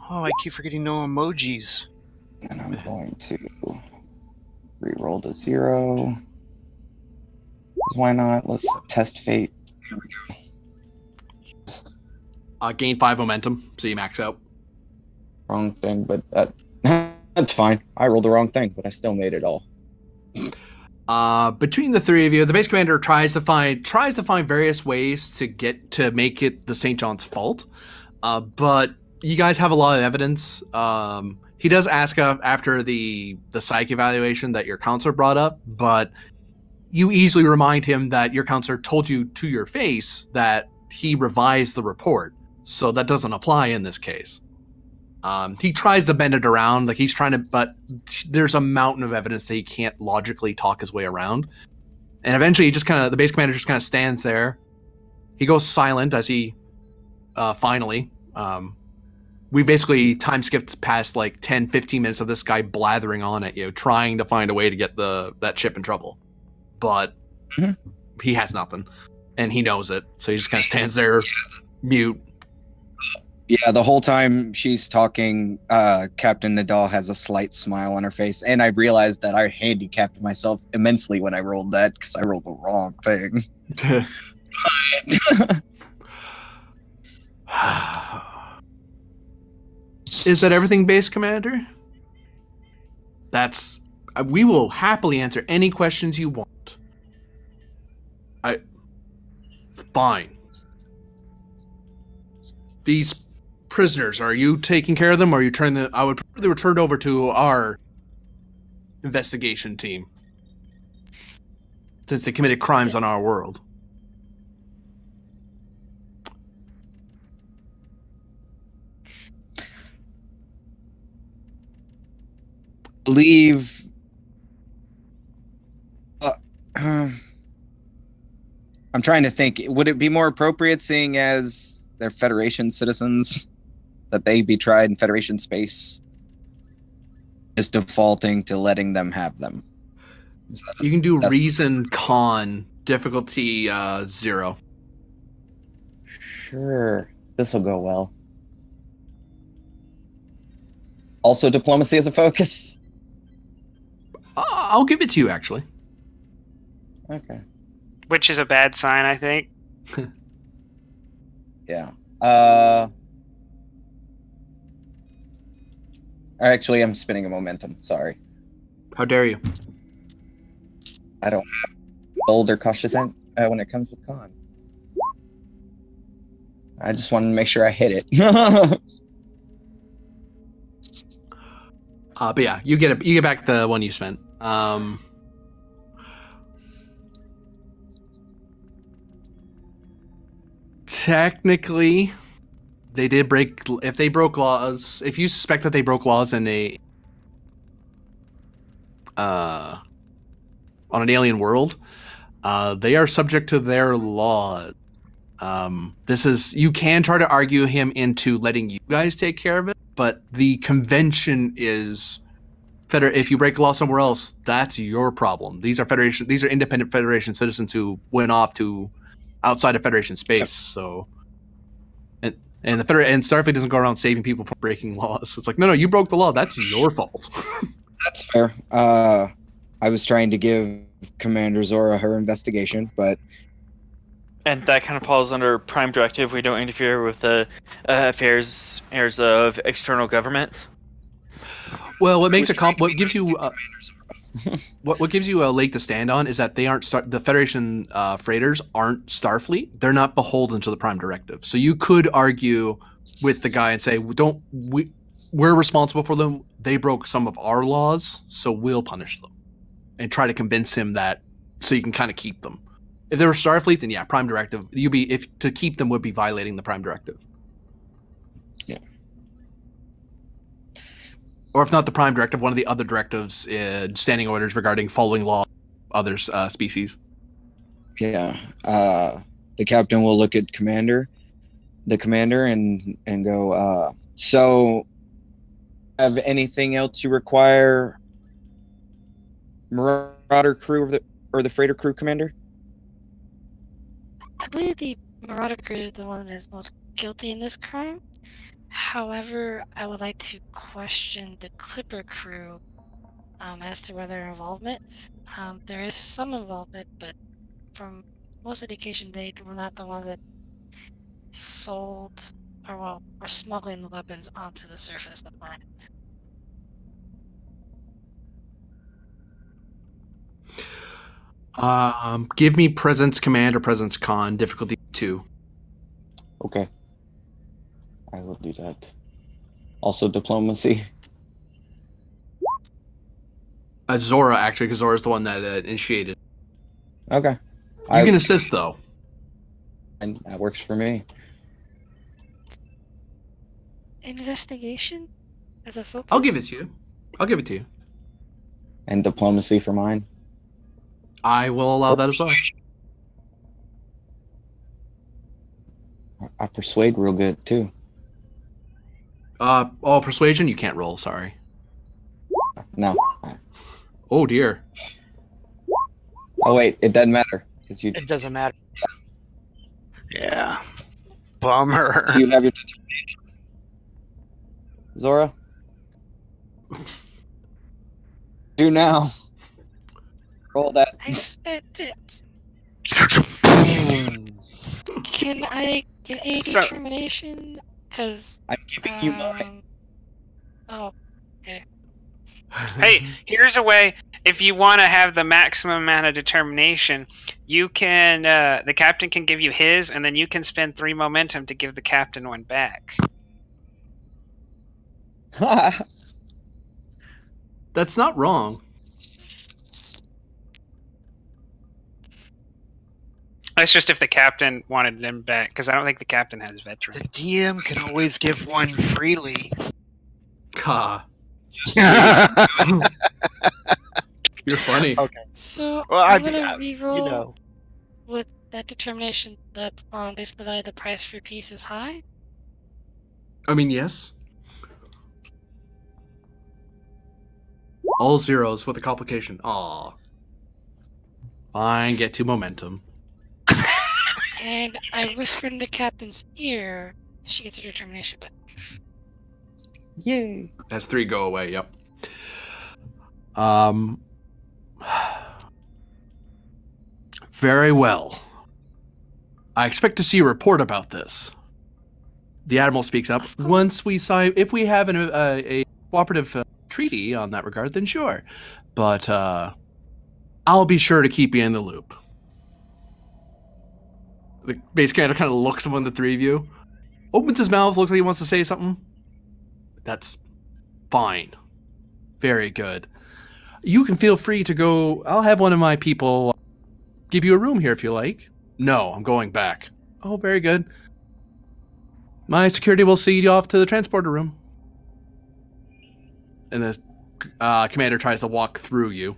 Oh, I keep forgetting no emojis. And I'm going to re-roll to 0. 'Cause why not? Let's test fate. Here we go. Gain 5 momentum, so you max out. Wrong thing, but that's fine. I rolled the wrong thing, but I still made it all. Between the 3 of you, the base commander tries to find various ways to make it the St. John's fault. But you guys have a lot of evidence. He does ask after the psych evaluation that your counselor brought up, but you easily remind him that your counselor told you to your face that he revised the report, so that doesn't apply in this case. He tries to bend it around, like he's trying to, but there's a mountain of evidence that he can't logically talk his way around. And eventually, the base commander just kind of stands there. He goes silent as he finally. We basically time skipped past like 10, 15 minutes of this guy blathering on at you, trying to find a way to get that ship in trouble. But he has nothing, and he knows it, so he just kind of stands there, mute. Yeah, the whole time she's talking, Captain Nadal has a slight smile on her face, and I realized that I handicapped myself immensely when I rolled that, because I rolled the wrong thing. Is that everything, Base Commander? We will happily answer any questions you want. Fine. These prisoners, are you taking care of them, or are you turning them? I would prefer they were turned over to our investigation team, since they committed crimes on our world. Believe. I'm trying to think. Would it be more appropriate, seeing as they're Federation citizens, that they be tried in Federation space, just defaulting to letting them have them? You can do reason con difficulty 0. Sure, this will go well. Also, diplomacy as a focus. I'll give it to you, actually. Okay. Which is a bad sign, I think. Yeah. Actually, I'm spinning a momentum. Sorry. How dare you? I don't have bold or cautious when it comes with con. I just wanted to make sure I hit it. But yeah, you get back the one you spent. Technically, they did break. If they broke laws, if you suspect that they broke laws in a on an alien world, they are subject to their laws. You can try to argue him into letting you guys take care of it, but the convention is if you break a law somewhere else, that's your problem. These are independent Federation citizens who went off to outside of Federation space. So, and Starfleet doesn't go around saving people from breaking laws. It's like, no, you broke the law. That's your fault. That's fair. I was trying to give Commander Zora her investigation, but And that kind of falls under Prime Directive. We don't interfere with the affairs of external governments. Well, what makes what gives you what gives you a leg to stand on is that they aren't the Federation freighters aren't Starfleet. They're not beholden to the Prime Directive. So you could argue with the guy and say, we're responsible for them. They broke some of our laws, so we'll punish them, and try to convince him that so you can kind of keep them. If they were Starfleet, then yeah, Prime Directive. To keep them would be violating the Prime Directive. Yeah. Or if not the Prime Directive, one of the other directives, standing orders regarding following law, other species. Yeah. The captain will look at the commander, and go, so have anything else you require, Marauder crew or the freighter crew, Commander? I believe the Marauder crew is the one that is most guilty in this crime. However, I would like to question the Clipper crew as to whether involvement. There is some involvement, but from most indication, they were not the ones that sold or smuggling the weapons onto the surface of the planet. Give me Presence Command or Presence Con, difficulty 2. Okay. I will do that. Also diplomacy. Zora, actually, because Zora's the one that initiated. Okay. You can assist, though. And that works for me. Investigation as a focus? I'll give it to you. And diplomacy for mine. I will allow that as well. I persuade real good, too. Persuasion? You can't roll, sorry. No. Oh, dear. Oh, wait, it doesn't matter. It doesn't matter. Yeah. Bummer. Do you have your determination, Zora? Do now. Roll that. I spent it. Can I get a determination? Because I'm giving you mine. Oh, okay. Hey, here's a way. If you want to have the maximum amount of determination, you can. The captain can give you his, and then you can spend 3 momentum to give the captain one back. That's not wrong. That's just if the captain wanted them back, because I don't think the captain has veteran. The DM can always give one freely. You're funny. Okay. So Well, I'm gonna reroll you know. with that determination that basically the price for peace is high. I mean, yes. All zeros with a complication. Aw. Fine, get to momentum. And I whispered in the captain's ear, she gets her determination back. Yay. That's 3 go away, yep. Very well. I expect to see a report about this. The Admiral speaks up. Once we sign, if we have a cooperative treaty on that regard, then sure. But I'll be sure to keep you in the loop. The base commander kind of looks among the 3 of you, opens his mouth, looks like he wants to say something. That's fine. Very good. You can feel free to go. I'll have one of my people give you a room here if you like. No, I'm going back. Oh, very good. My security will see you off to the transporter room. And the commander tries to walk through you.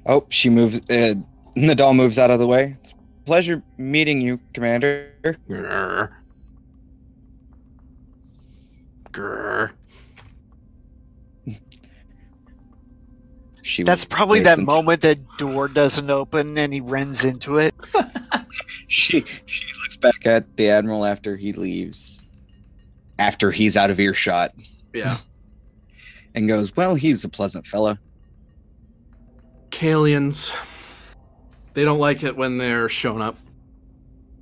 Oh, she moves. Nadal moves out of the way. It's a pleasure meeting you, Commander. Grr. Grr. That's probably that listens. moment that door doesn't open and he runs into it. She looks back at the Admiral after he leaves. After he's out of earshot. Yeah. And goes, well, he's a pleasant fella. Kalians. They don't like it when they're shown up.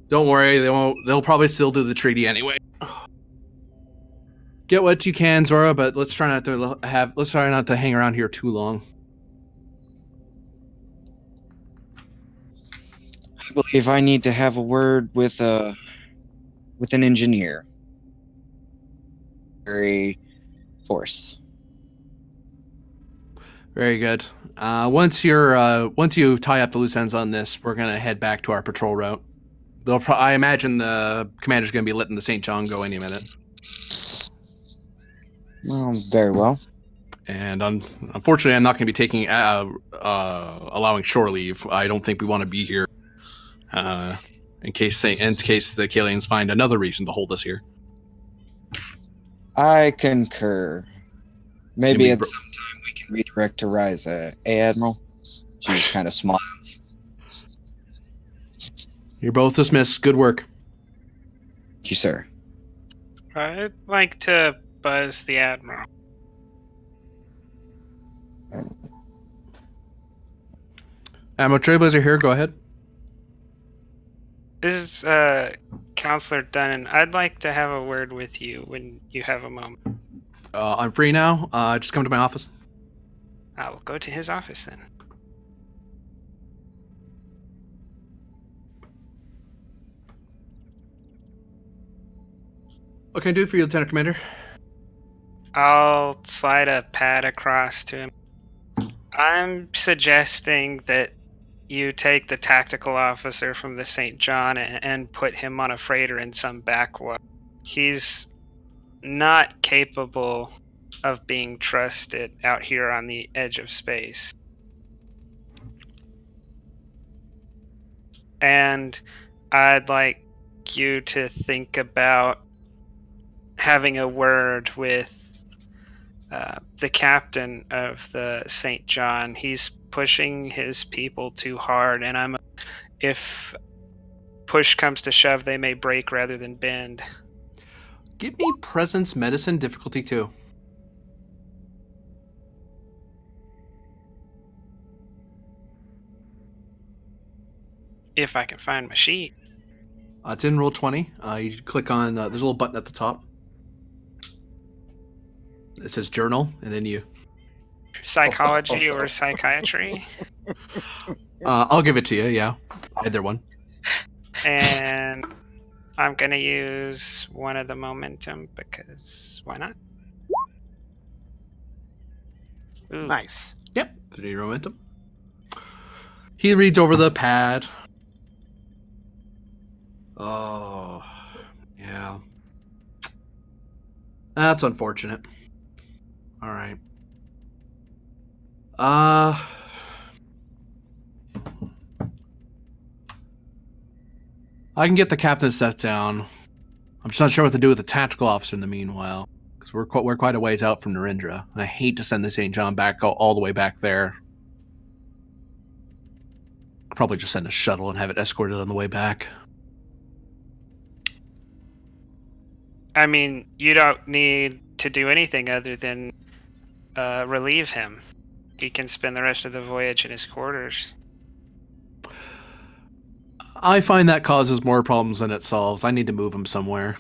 Don't worry, they won't. They'll probably still do the treaty anyway. Get what you can, Zora, but let's try not to hang around here too long. I believe I need to have a word with an engineer. Very force. Very good. Once you tie up the loose ends on this, we're gonna head back to our patrol route. I imagine the commander's gonna be letting the St. John go any minute. Well, very well. And unfortunately, I'm not going to be taking allowing shore leave. I don't think we want to be here in case the Kalians find another reason to hold us here. I concur. Maybe at some time we can redirect to Ryza. Admiral? She just kind of smiles. You're both dismissed. Good work. Thank you, sir. I'd like to buzz the Admiral. Admiral Trailblazer here. Go ahead. This is Counselor Dunnan. I'd like to have a word with you when you have a moment. I'm free now. Just come to my office. I will go to his office then. What can I do for you, Lieutenant Commander? I'll slide a pad across to him. I'm suggesting that you take the tactical officer from the St. John and put him on a freighter in some backwater. He's not capable of being trusted out here on the edge of space. And I'd like you to think about having a word with the captain of the St. John. He's pushing his people too hard, and if push comes to shove, they may break rather than bend. Give me presence, medicine, difficulty 2. If I can find my sheet. It's in roll 20. You click on, there's a little button at the top. It says journal, and then you... Psychology or psychiatry? I'll give it to you, yeah. Either one. And I'm going to use one of the momentum because why not? Ooh. Nice. Yep, 3 momentum. He reads over the pad. Oh, yeah. That's unfortunate. All right. I can get the captain set down. I'm just not sure what to do with the tactical officer in the meanwhile, because we're quite a ways out from Narendra, and I hate to send the St. John back all the way back there. I'll probably just send a shuttle and have it escorted on the way back. I mean, you don't need to do anything other than relieve him. He can spend the rest of the voyage in his quarters. I find that causes more problems than it solves. I need to move him somewhere.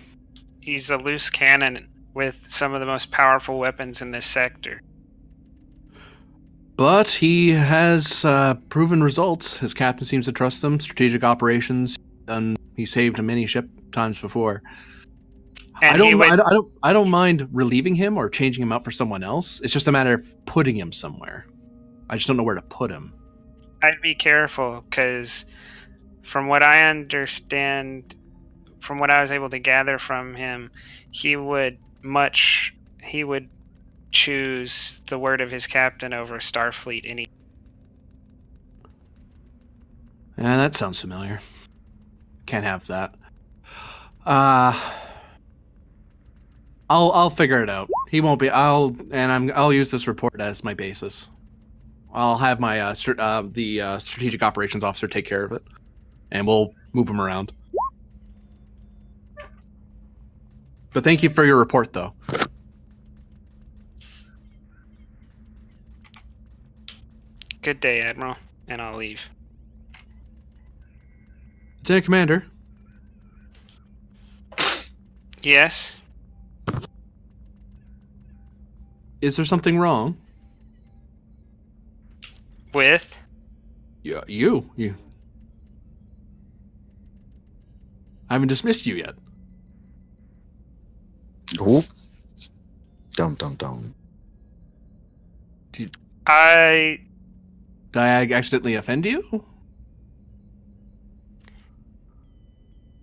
He's a loose cannon with some of the most powerful weapons in this sector. But he has proven results. His captain seems to trust him. Strategic operations, he saved many ship times before. And I don't mind relieving him or changing him out for someone else. It's just a matter of putting him somewhere. I just don't know where to put him. I'd be careful, because From what I understand, from what I was able to gather from him, he would choose the word of his captain over Starfleet any. Yeah, that sounds familiar. Can't have that. I'll figure it out. He won't be. I'll use this report as my basis. I'll have my strategic operations officer take care of it, and we'll move him around. But thank you for your report, though. Good day, Admiral, and I'll leave. Lieutenant Commander. Yes? Is there something wrong? With? Yeah, you. I haven't dismissed you yet. Oh. Dum. Did I I accidentally offend you?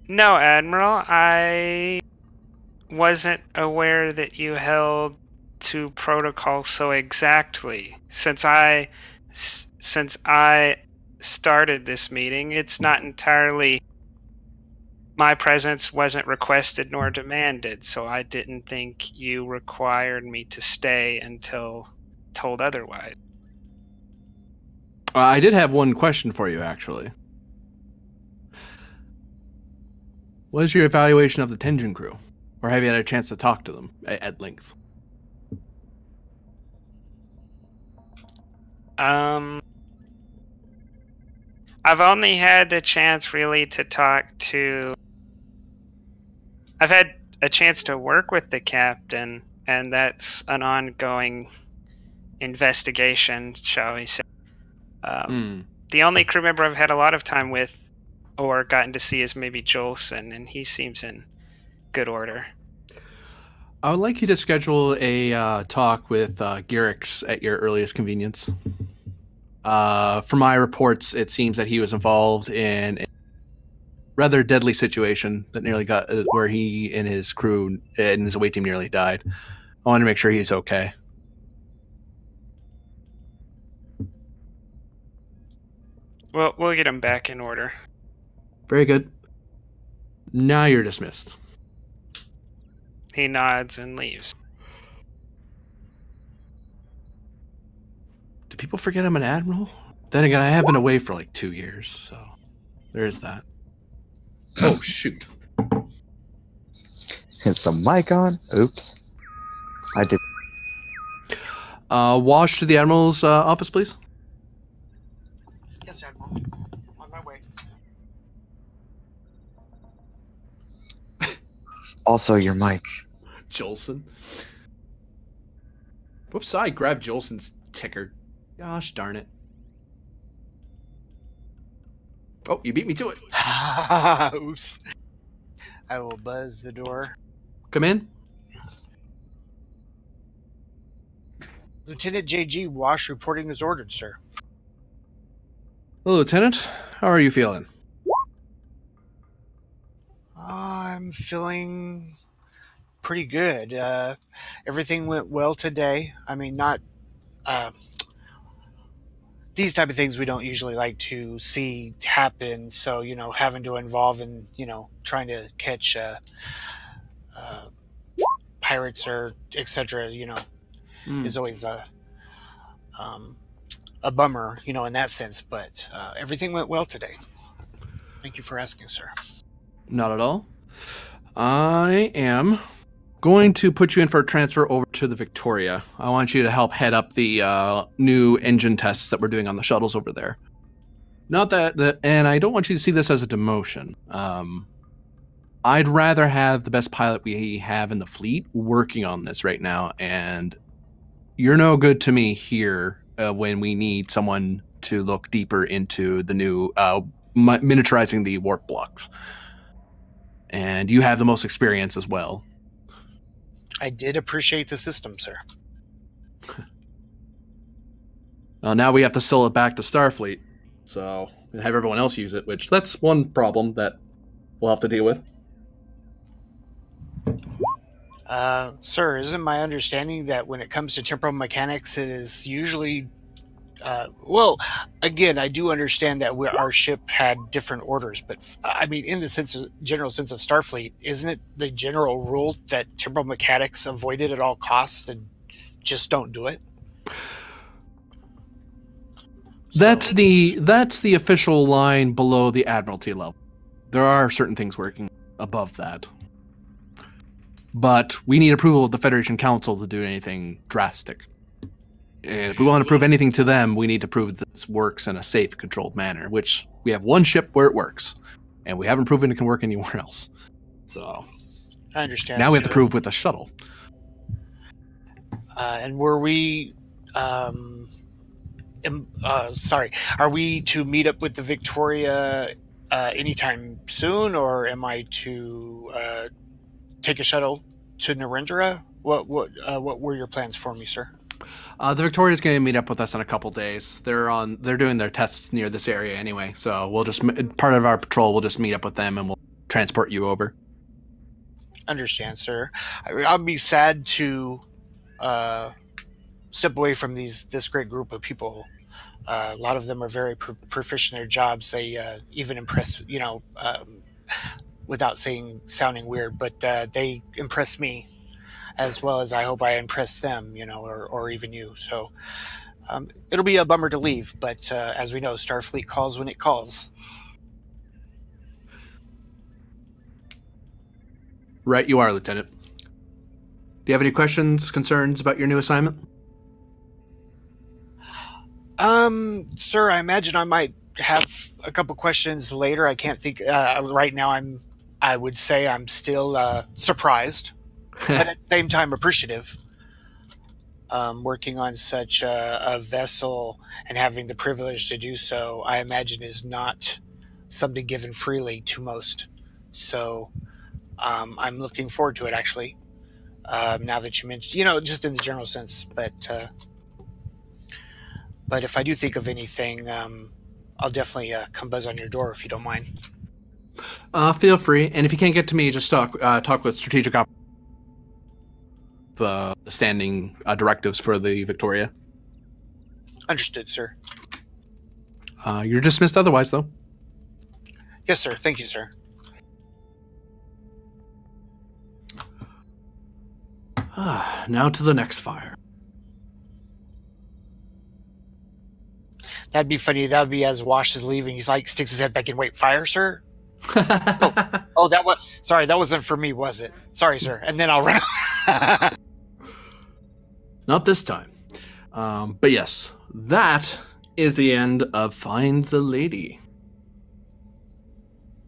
No, Admiral. I wasn't aware that you held to protocol so exactly. Since I started this meeting, it's not entirely. My presence wasn't requested nor demanded, so I didn't think you required me to stay until told otherwise. I did have one question for you, actually. What is your evaluation of the Tenjin crew? Or have you had a chance to talk to them at length? I've only had the chance really to talk to. I've had a chance to work with the captain, and that's an ongoing investigation, shall we say. The only crew member I've had a lot of time with or gotten to see is maybe Jolson, and he seems in good order. I would like you to schedule a talk with Garrix at your earliest convenience. From my reports, it seems that he was involved in a rather deadly situation that nearly got where he and his crew and his away team nearly died. I want to make sure he's okay. Well, we'll get him back in order. Very good. Now you're dismissed. He nods and leaves. Do people forget I'm an admiral? Then again, I have been away for like 2 years, so there is that. Oh, shoot. Is the mic on? Oops. I did. Wash to the admiral's office, please. Yes, Admiral. On my way. Also, your mic. Jolson. Whoops, I grabbed Jolson's ticker. Gosh darn it. Oh, you beat me to it. Oops. I will buzz the door. Come in. Lieutenant J.G. Wash reporting as ordered, sir. Hello, Lieutenant. How are you feeling? I'm feeling pretty good. Everything went well today. I mean, not... these type of things we don't usually like to see happen. So, having to involve in, trying to catch pirates or etc., is always a bummer, in that sense. But everything went well today. Thank you for asking, sir. Not at all. I am going to put you in for a transfer over to the Victoria. I want you to help head up the new engine tests that we're doing on the shuttles over there. Not that, and I don't want you to see this as a demotion. I'd rather have the best pilot we have in the fleet working on this right now, and you're no good to me here when we need someone to look deeper into the new miniaturizing the warp blocks. And you have the most experience as well. I did appreciate the system, sir. Now we have to sell it back to Starfleet, so and have everyone else use it, which that's one problem that we'll have to deal with. Sir, isn't my understanding that when it comes to temporal mechanics, it is usually... well, again, I do understand that our ship had different orders, but I mean, in the general sense of Starfleet, isn't it the general rule that temporal mechanics avoided at all costs and just don't do it? That's the official line below the Admiralty level. There are certain things working above that. But we need approval of the Federation Council to do anything drastic. And if we want to prove anything to them, we need to prove that this works in a safe, controlled manner, which we have one ship where it works. And we haven't proven it can work anywhere else. So I understand. Now we have to prove with the shuttle. And were we... sorry, are we to meet up with the Victoria anytime soon, or am I to take a shuttle to Narendra? What were your plans for me, sir? The Victoria's going to meet up with us in a couple days. They're doing their tests near this area anyway, so we'll just part of our patrol. We'll just meet up with them and we'll transport you over. Understand, sir. I'll be sad to step away from this great group of people. A lot of them are very proficient in their jobs. They even impress, without sounding weird, but they impress me as well as I hope I impress them, or even you. So it'll be a bummer to leave, but as we know, Starfleet calls when it calls. Right, you are, Lieutenant. Do you have any questions, concerns about your new assignment? Sir, I imagine I might have a couple questions later. I can't think right now. I would say I'm still surprised, but at the same time appreciative. Working on such a vessel and having the privilege to do so, I imagine is not something given freely to most. So I'm looking forward to it, actually. Now that you mentioned, just in the general sense, but if I do think of anything, I'll definitely come buzz on your door if you don't mind. Feel free, and if you can't get to me, just talk with strategic the standing directives for the Victoria. Understood, sir. You're dismissed otherwise, though. Yes, sir. Thank you, sir. Now to the next fire. That'd be funny. That'd be as Wash is leaving. He's like, sticks his head back in. Wait, fire, sir? Oh, that was... Sorry, that wasn't for me, was it? Sorry, sir. And then I'll run... Not this time. But yes, that is the end of Find the Lady.